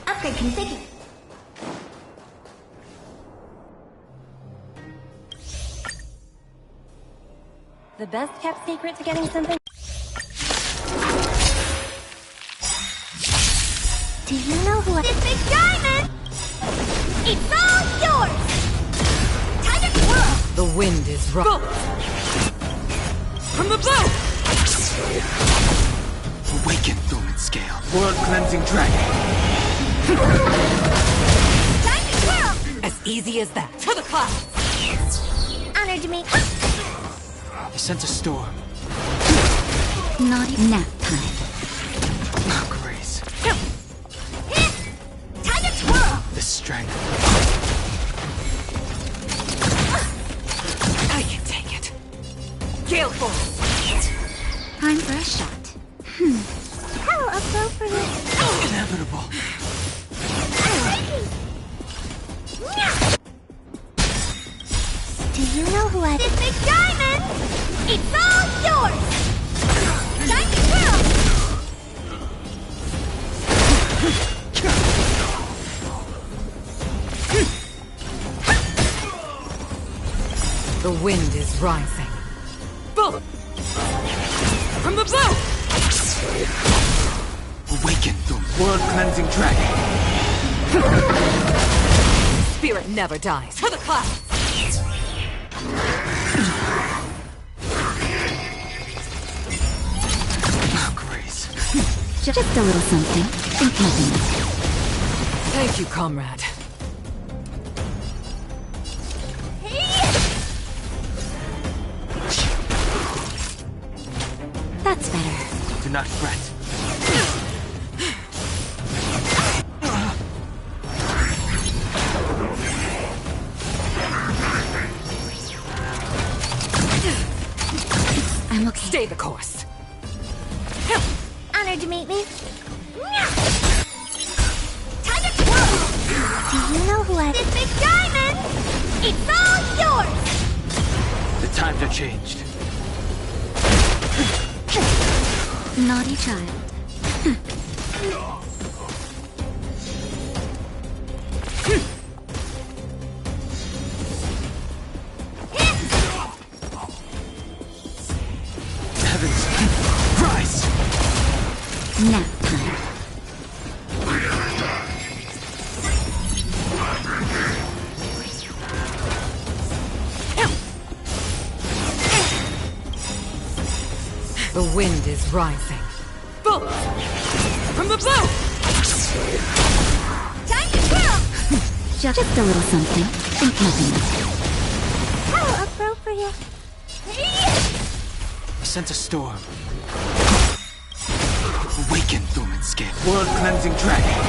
Upgrade configured. The best kept secret to getting something. Do you know who this big diamond? It's all yours! Time to twirl! The wind is rough. From the bow! Awaken, Thorman Scale. World-cleansing dragon. Time to twirl! As easy as that. To the clouds! Honored to meet. I sense a storm. Naughty nap time. Oh, Grace. Time to twirl! The strength. I can take it. Gale Force! Time for a shot. How appropriate. Inevitable. Do you know who I... This big diamond! It's all yours! Time to twirl! The wind is rising. Bull! From the bow! Awaken, Thorman. World-cleansing dragon. Spirit never dies. To the clouds! Oh, Grace. Just a little something. Think nothing. Thank you, comrade. That's better. Do not fret. I'm okay. Stay the course. Honored to meet me. Time to twirl! Do you know who I... This big diamond! It's all yours! The times are changed. Naughty child. Heavens, rise! Nap time. The wind is rising. Bull! From the bow! Time to twirl! Just a little something. Think nothing. How appropriate. I sense a storm. Awaken, Thorman Scale. World-cleansing dragon.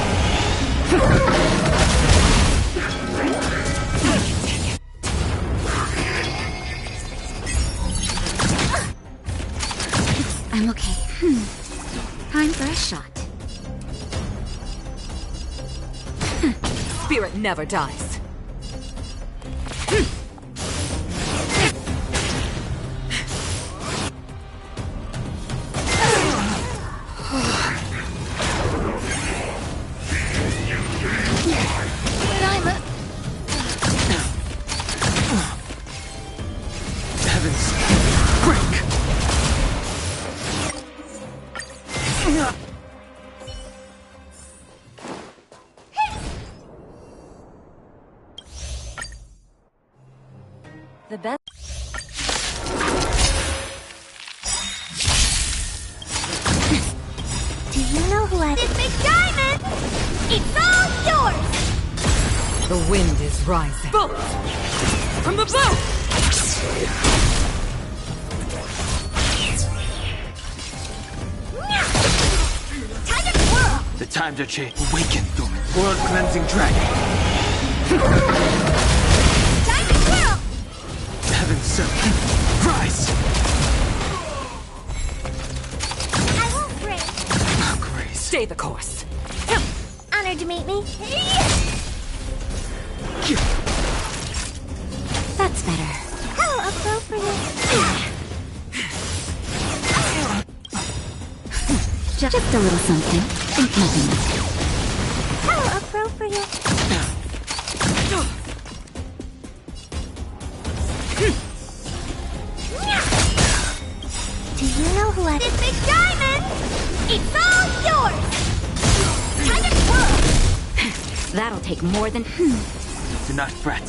I'm okay. Time for a shot. Spirit never dies. The best. Do you know who I... This big diamond! It's all yours! The wind is rising. Bolt! From the bow! Time to whirl! The times are changed. Awaken, Doom. World cleansing dragon. Time to whirl! Heaven sent. Rise! I won't break. Grace. Stay the course. Honored to meet me. That's better. How appropriate. Just a little something. Think nothing. How appropriate. Do you know who I... This big diamond! It's all yours! Time to whirl! That'll take more than... Do not fret.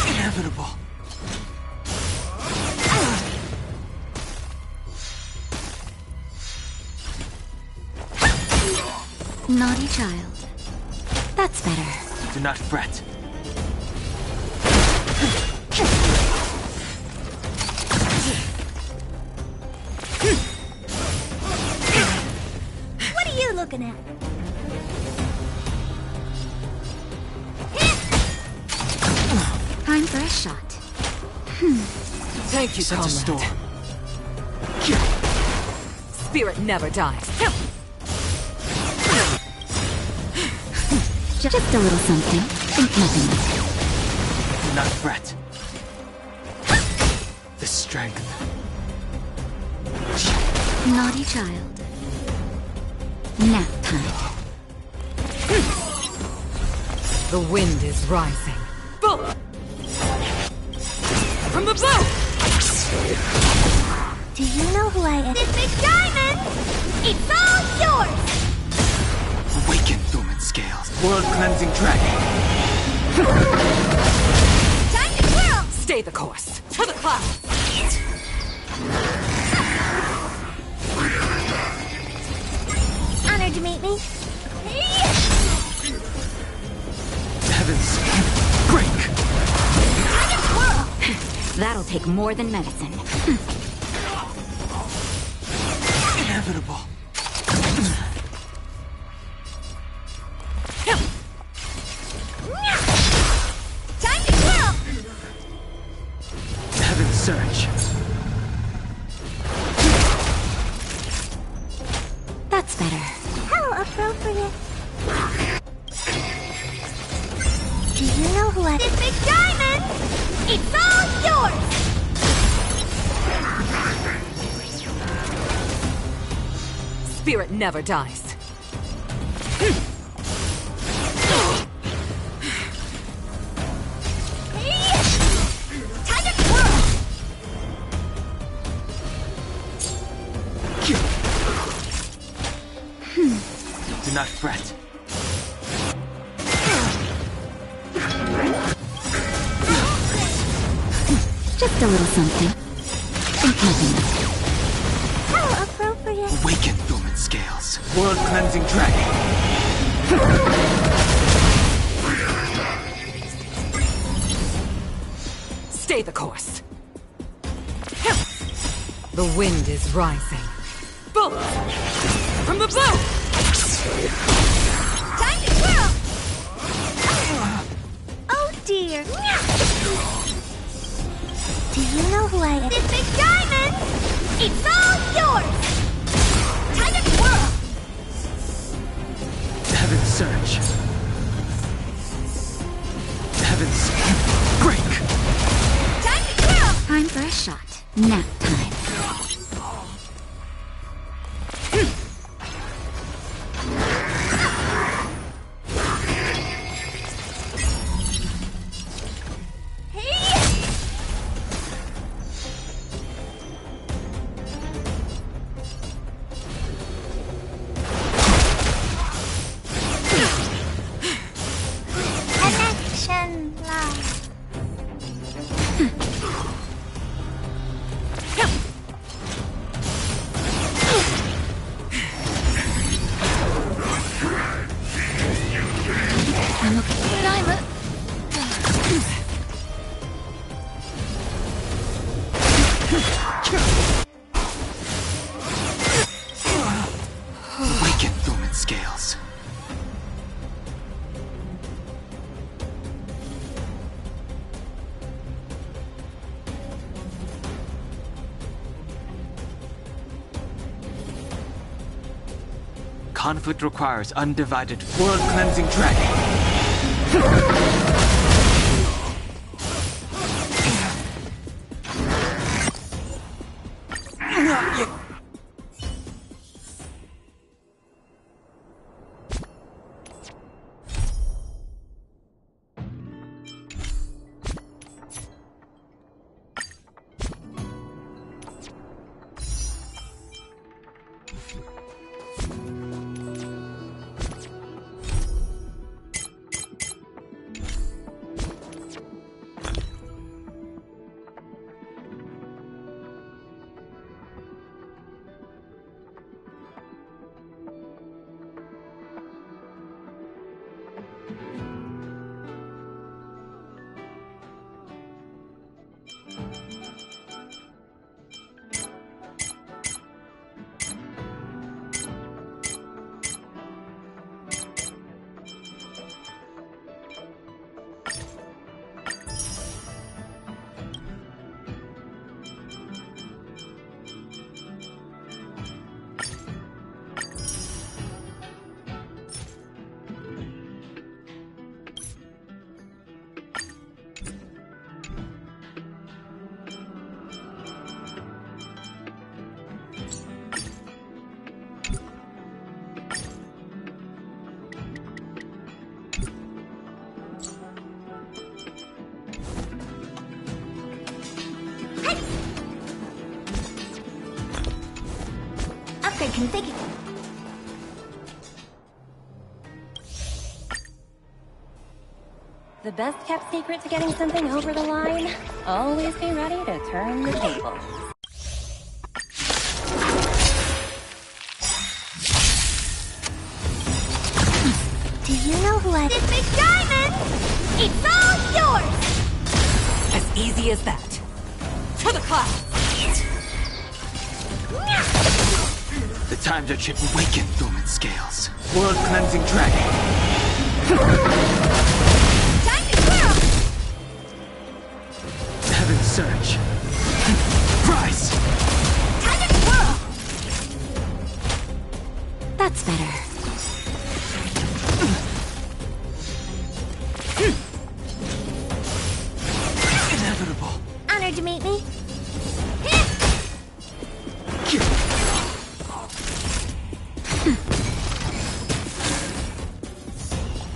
Inevitable. Naughty child. That's better. Do not fret. What are you looking at? Time for a shot. Thank you, Such a storm. Spirit never dies. Just a little something. Think nothing. Do not fret. The strength. Naughty child. Nap time. The wind is rising. Boom! From the bow! Do you know who I am? This big diamond! It's all yours! Awaken, Dormant Scales. World cleansing dragon. Time to whirl! Stay the course. To the clouds! Honored to meet me. Heavens, break! Time to whirl! That'll take more than medicine. Inevitable. Time to whirl! Heaven surge. That's better. How appropriate. Do you know who I... This big diamond! It's all yours! Spirit never dies. Time to whirl! Do not fret. Just a little something. Think nothing. How appropriate. Awaken, Dormant Scales. World cleansing dragon. Stay the course. The wind is rising. Bolt! From the bow! Time to whirl! Oh dear. it. This big diamond! It's all yours! Time to twirl! Heaven's Surge. Heaven's Break. Time to twirl! Time for a shot. Nap time. Connection lost. I'm okay. Diamond. Awaken dormant scales. Conflict requires undivided, world-cleansing dragon. Upgrade configured. The best kept secret to getting something over the line? Always be ready to turn the tables. Do you know who I... This big diamond! It's all yours! As easy as that. To the clouds! The times are changing. Awaken dormant scales. World-cleansing dragon. Time to twirl! Heaven's Surge. Rise! Time to twirl! That's better. Inevitable. Honored to meet me.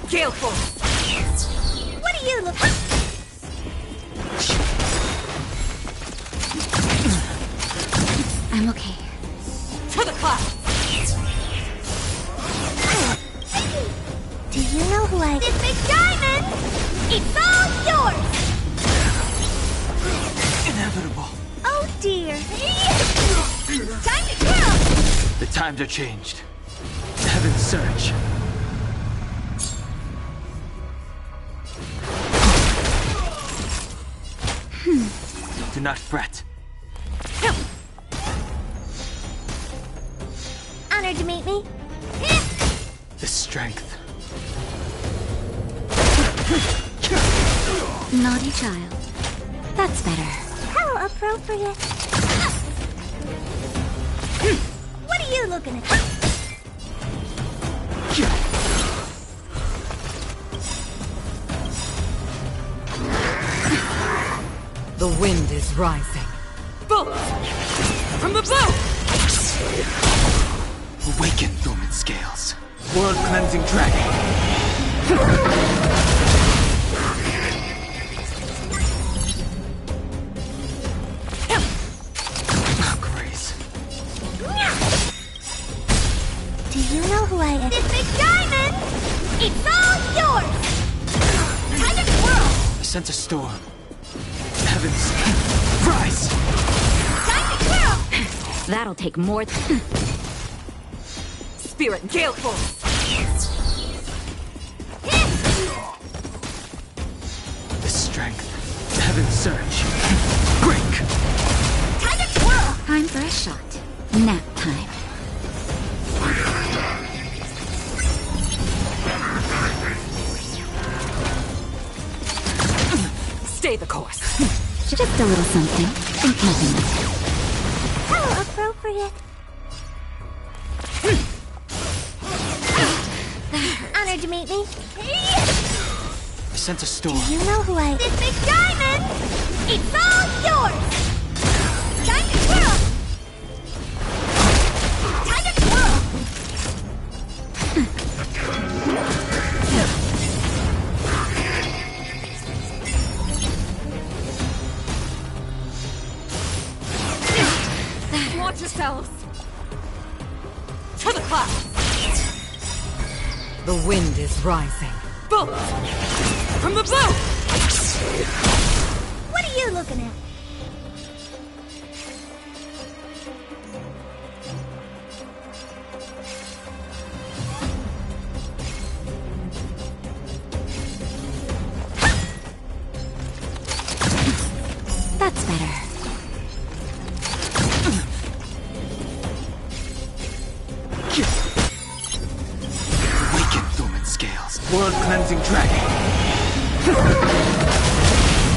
Gale Force! What do you look like? I'm okay. To the clouds! Do you know who I... This big diamond! It's all yours! Inevitable. Oh dear. Time to twirl! The times are changed. Heaven's Surge. Do not fret. Honored to meet me. The strength. Naughty child. That's better. How appropriate. What are you looking at? The wind is rising. Bolt! From the bow! Awaken, dormant scales. World-cleansing dragon. Grace. Do you know who I am? This big diamond! It's all yours! Time to twirl! I sense a storm. Heavens, rise! Time to twirl! That'll take more. Spirit Gale Force! The strength. Heaven's surge. Break! Time to twirl! Time for a shot. Nap time. Stay the course. Just a little something. Think nothing of it. How appropriate. Honored to meet me. I sense a storm. Do you know who I am? This big diamond! It's all yours! Time to twirl! Time to twirl! Watch yourselves! To the clouds! The wind is rising. Bolt! From the bow! What are you looking at? That's better. Awaken, dormant scales. World-cleansing dragon.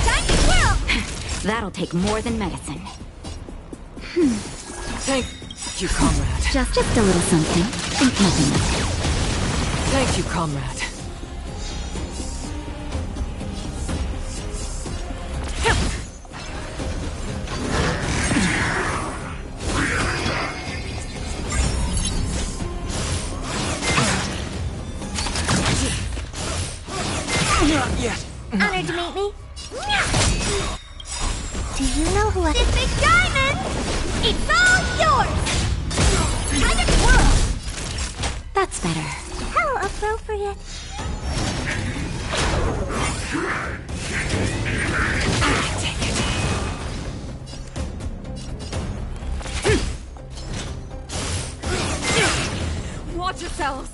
Time to twirl! That'll take more than medicine. Thank you, comrade. Just a little something. Think nothing of it. Thank you, comrade. Not yet. Honored to meet me. Do you know who I am? This big diamond! It's all yours! Time to twirl! That's better. How appropriate. Watch yourselves!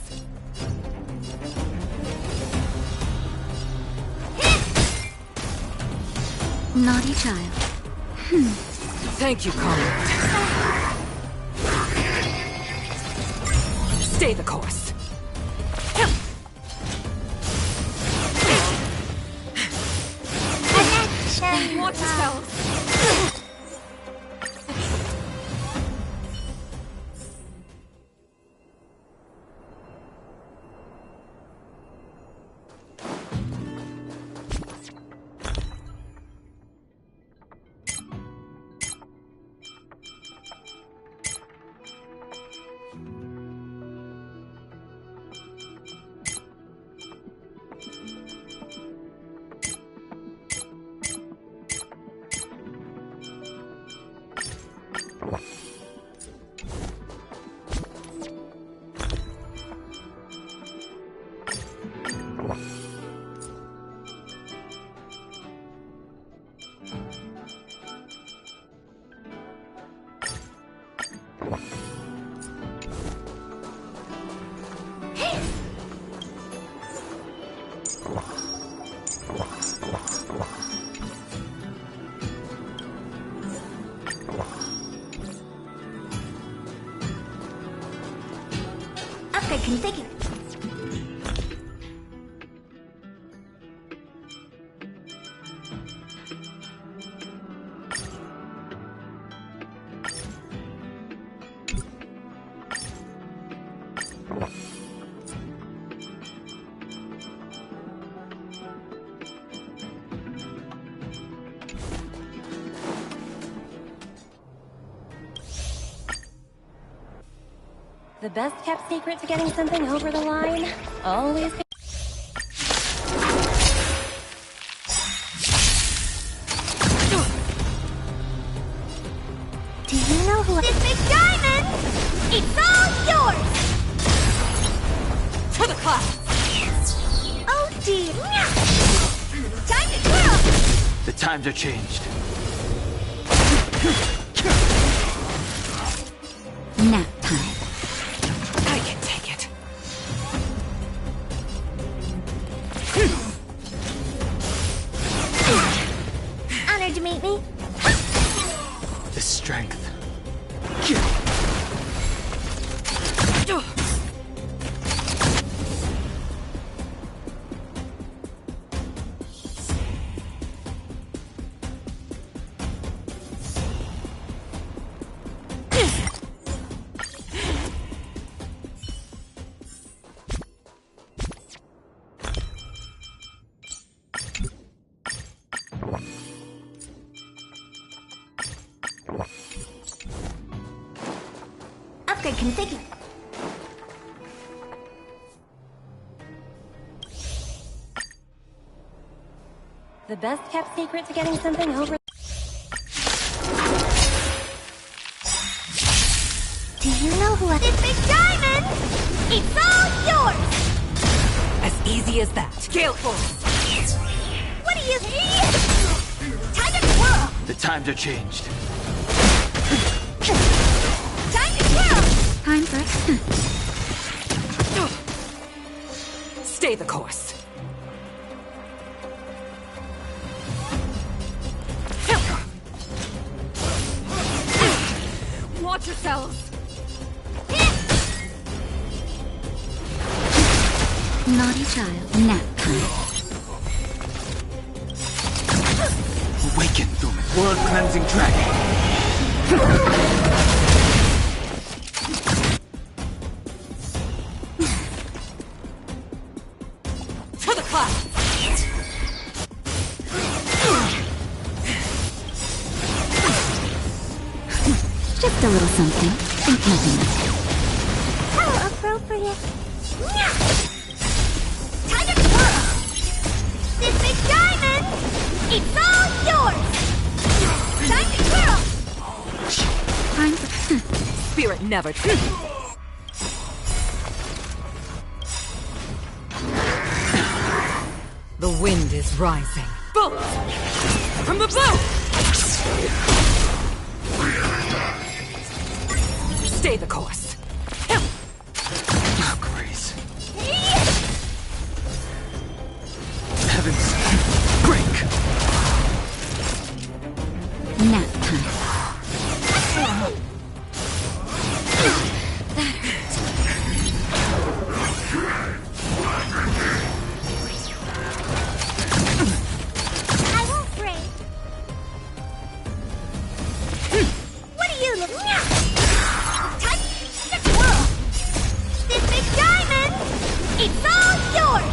Naughty child. Thank you, comrade. Stay the course. Watch yourselves! Upgrade configured. The best kept secret to getting something over the line? Always be... Do you know who this big diamond? It's all yours! To the class! Oh dear! Time to twirl! The times are changed. Nap time. I can take it. Honored to meet me. The strength. Upgrade configured. The best kept secret to getting something over... Do you know who this big diamond? It's all yours! As easy as that. Gale Force! What do you... Time to twirl! The times are changed. Time to twirl! Time for... Stay the course. Watch yourselves! Naughty child. Nap time. Awaken, Thuman. World cleansing dragon. To the class! Just a little something. Think nothing of it. How appropriate. Time to twirl! This big diamond! It's all yours! Time to twirl! Time for... Spirit never... The wind is rising. Bolt! From the blue! Stay the course. Oh, Grace. Heavens, break! Nap time. That hurt. I won't break. What are you looking at? Time to twirl! This big diamond! It's all yours!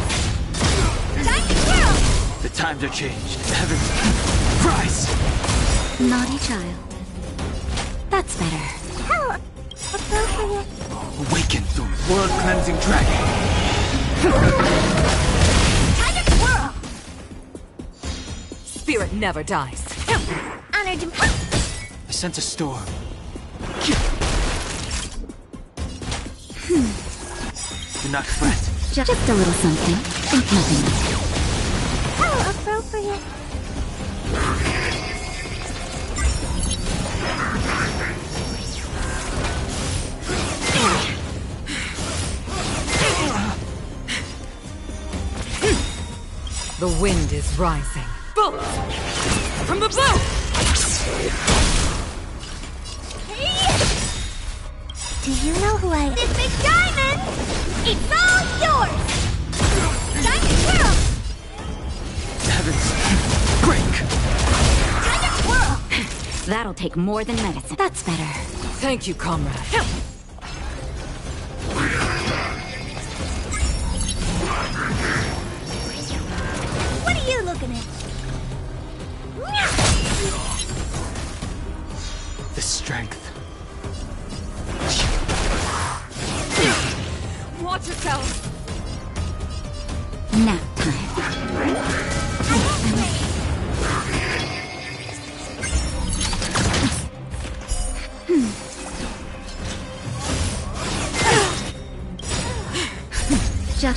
Time to twirl! The times are changed. Heavens, rise! Naughty child. That's better. How appropriate. Awaken, Thuman. World cleansing dragon. Time to twirl! Spirit never dies. Honored to... I sense a storm. Do not fret. Just a little something. Think nothing of it. How appropriate. The wind is rising. Bolt! From the blue! Do you know who I am? This big diamond! It's all yours! Time to twirl! Heavens, break! Time to twirl! That'll take more than medicine. That's better. Thank you, comrade. What are you looking at? The strength.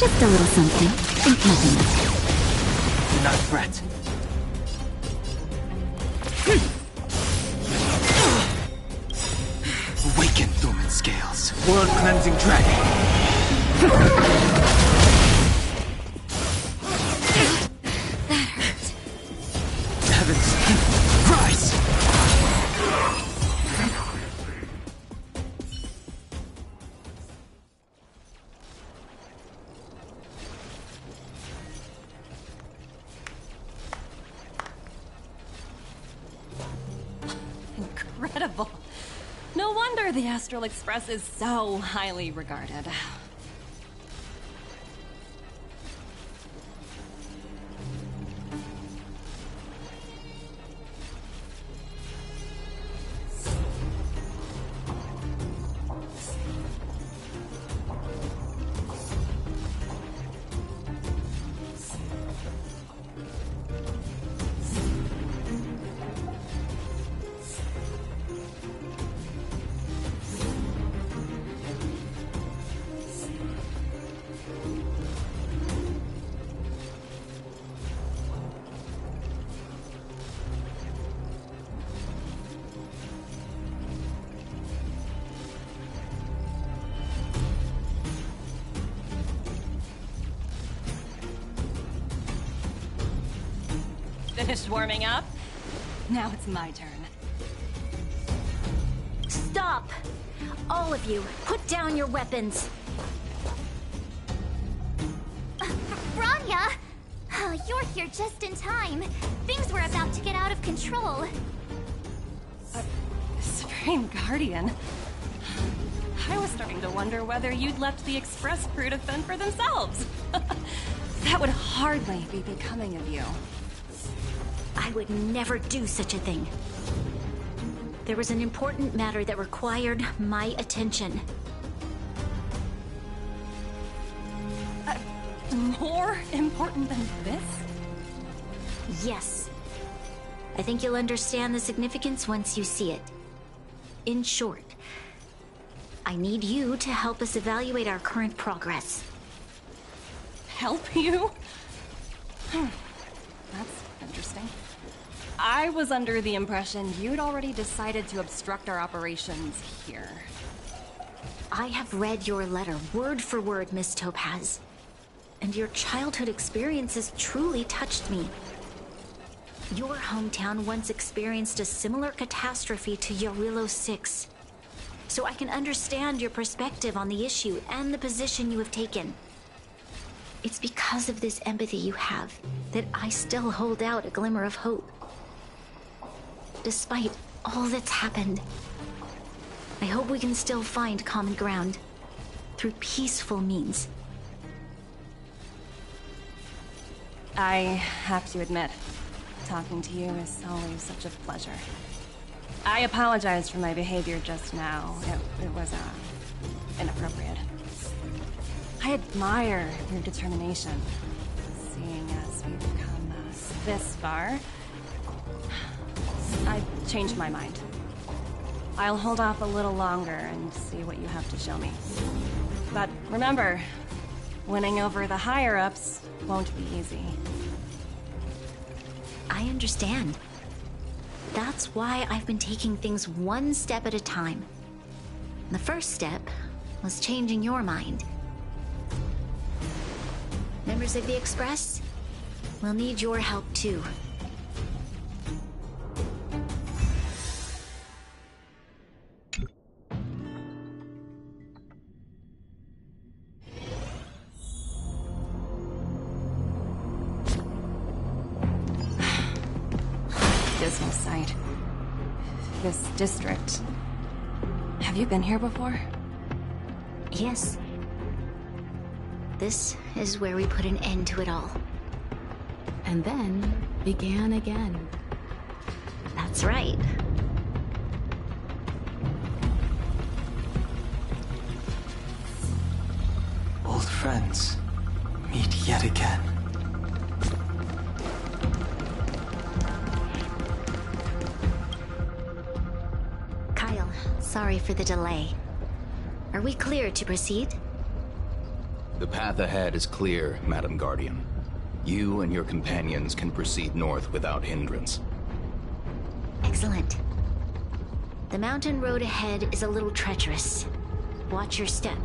Just a little something. Think nothing of it. Not a threat. Awaken, Dormant Scales. World-cleansing dragon. Heavens, rise! Incredible. No wonder the Astral Express is so highly regarded. Finished warming up? Now it's my turn. Stop! All of you, put down your weapons. Bronya! Oh, you're here just in time. Things were about to get out of control. Supreme Guardian? I was starting to wonder whether you'd left the Express crew to fend for themselves. That would hardly be becoming of you. I would never do such a thing. There was an important matter that required my attention. More important than this? Yes. I think you'll understand the significance once you see it. In short, I need you to help us evaluate our current progress. Help you? That's interesting. I was under the impression you'd already decided to obstruct our operations here. I have read your letter word for word, Miss Topaz. And your childhood experiences truly touched me. Your hometown once experienced a similar catastrophe to Jarilo 6. So I can understand your perspective on the issue and the position you have taken. It's because of this empathy you have that I still hold out a glimmer of hope. Despite all that's happened, I hope we can still find common ground through peaceful means. I have to admit, talking to you is always such a pleasure. I apologize for my behavior just now. It was, inappropriate. I admire your determination. Seeing as we've come this far, I've changed my mind. I'll hold off a little longer and see what you have to show me. But remember, winning over the higher-ups won't be easy. I understand. That's why I've been taking things one step at a time. The first step was changing your mind. Members of the Express, we'll need your help too. Dismal sight. This district. Have you been here before? Yes. This is where we put an end to it all. And then began again. That's right. Old friends meet yet again. Kyle, sorry for the delay. Are we clear to proceed? The path ahead is clear, Madam Guardian. You and your companions can proceed north without hindrance. Excellent. The mountain road ahead is a little treacherous. Watch your step.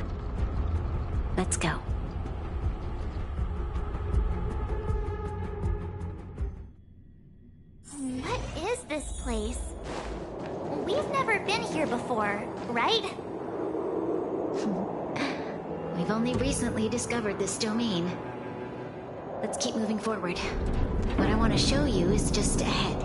Let's go. What is this place? We've never been here before, right? We've only recently discovered this domain. Let's keep moving forward. What I want to show you is just ahead.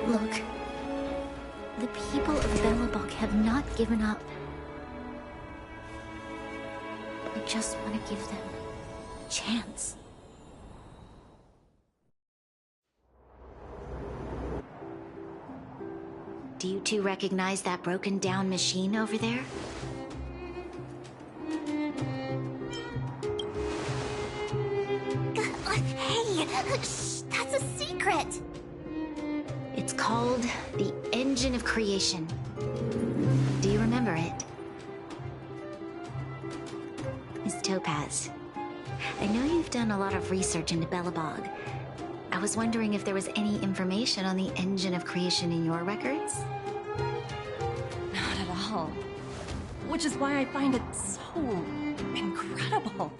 Look. The people of Belobog have not given up. I just want to give them a chance. Do you two recognize that broken down machine over there? Hey, shh, that's a secret. It's called the Engine of Creation. Do you remember it? Miss Topaz, I know you've done a lot of research into Belobog. I was wondering if there was any information on the Engine of Creation in your records? which is why I find it so incredible.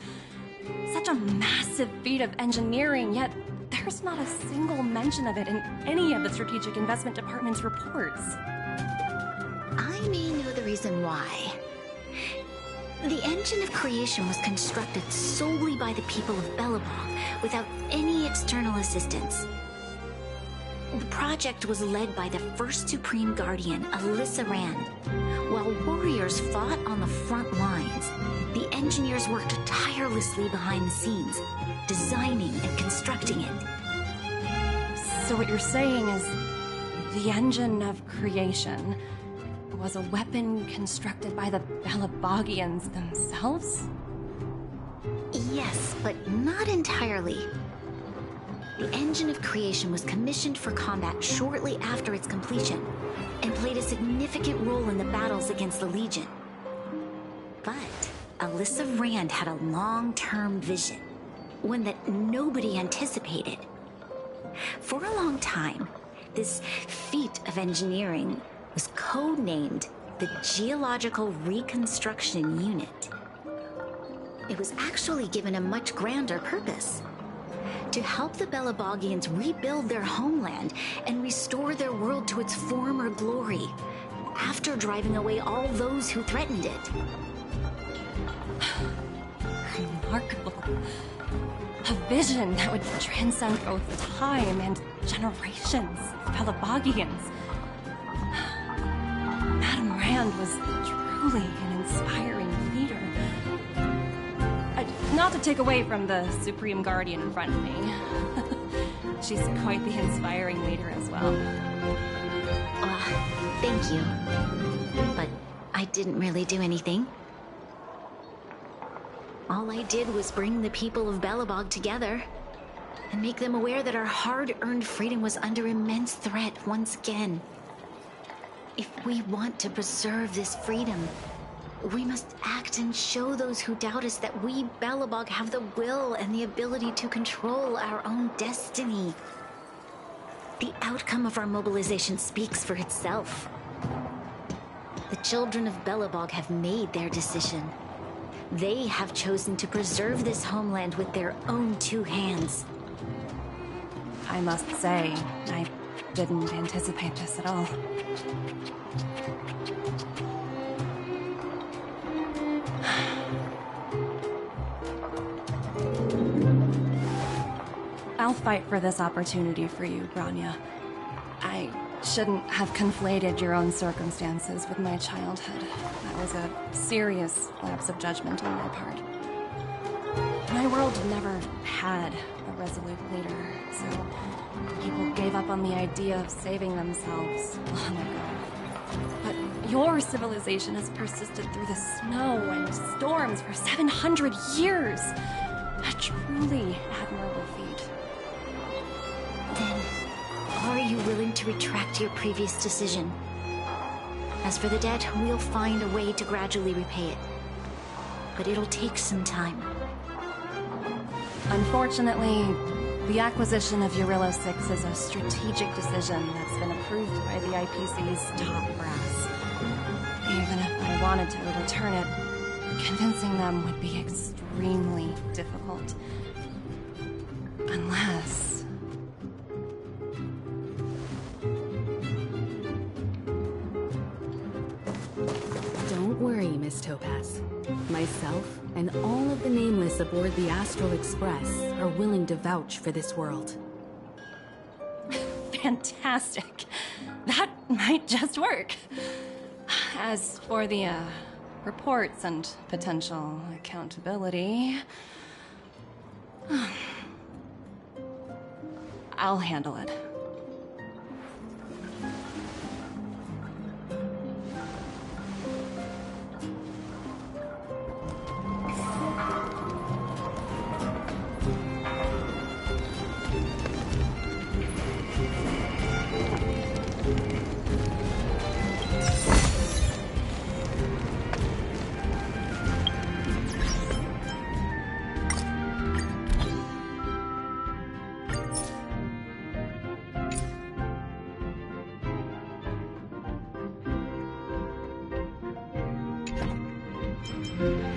Such a massive feat of engineering, yet there's not a single mention of it in any of the Strategic Investment Department's reports. I may know the reason why. The engine of creation was constructed solely by the people of Belobog, without any external assistance. The project was led by the first Supreme Guardian, Alyssa Rand. While warriors fought on the front lines, the engineers worked tirelessly behind the scenes, designing and constructing it. So what you're saying is the engine of creation was a weapon constructed by the Belabogians themselves? Yes, but not entirely. The engine of creation was commissioned for combat shortly after its completion, and played a significant role in the battles against the Legion. But Alyssa Rand had a long-term vision, one that nobody anticipated. For a long time, this feat of engineering was codenamed the Geological Reconstruction Unit. It was actually given a much grander purpose: to help the Belabogians rebuild their homeland and restore their world to its former glory, after driving away all those who threatened it. Remarkable. A vision that would transcend both time and generations of Belabogians. Madame Rand was truly an inspiring leader. Not to take away from the Supreme Guardian in front of me. She's quite the inspiring leader as well. Thank you. But I didn't really do anything. All I did was bring the people of Belobog together and make them aware that our hard-earned freedom was under immense threat once again. If we want to preserve this freedom, we must act and show those who doubt us that we, Belobog, have the will and the ability to control our own destiny. The outcome of our mobilization speaks for itself. The children of Belobog have made their decision. They have chosen to preserve this homeland with their own two hands. I must say, I didn't anticipate this at all. I'll fight for this opportunity for you, Bronya. I shouldn't have conflated your own circumstances with my childhood. That was a serious lapse of judgment on my part. My world never had a resolute leader, so people gave up on the idea of saving themselves long ago. But your civilization has persisted through the snow and storms for 700 years. A truly admirable feat. Then, are you willing to retract your previous decision? As for the debt, we'll find a way to gradually repay it. But it'll take some time. Unfortunately, the acquisition of Jarilo 6 is a strategic decision that's been approved by the IPC's top brass. Even if I wanted to return it, convincing them would be extremely difficult. Unless... Don't worry, Miss Topaz. Myself and all of the Nameless aboard the Astral Express are willing to vouch for this world. Fantastic. That might just work. As for the, reports and potential accountability... I'll handle it. Bye.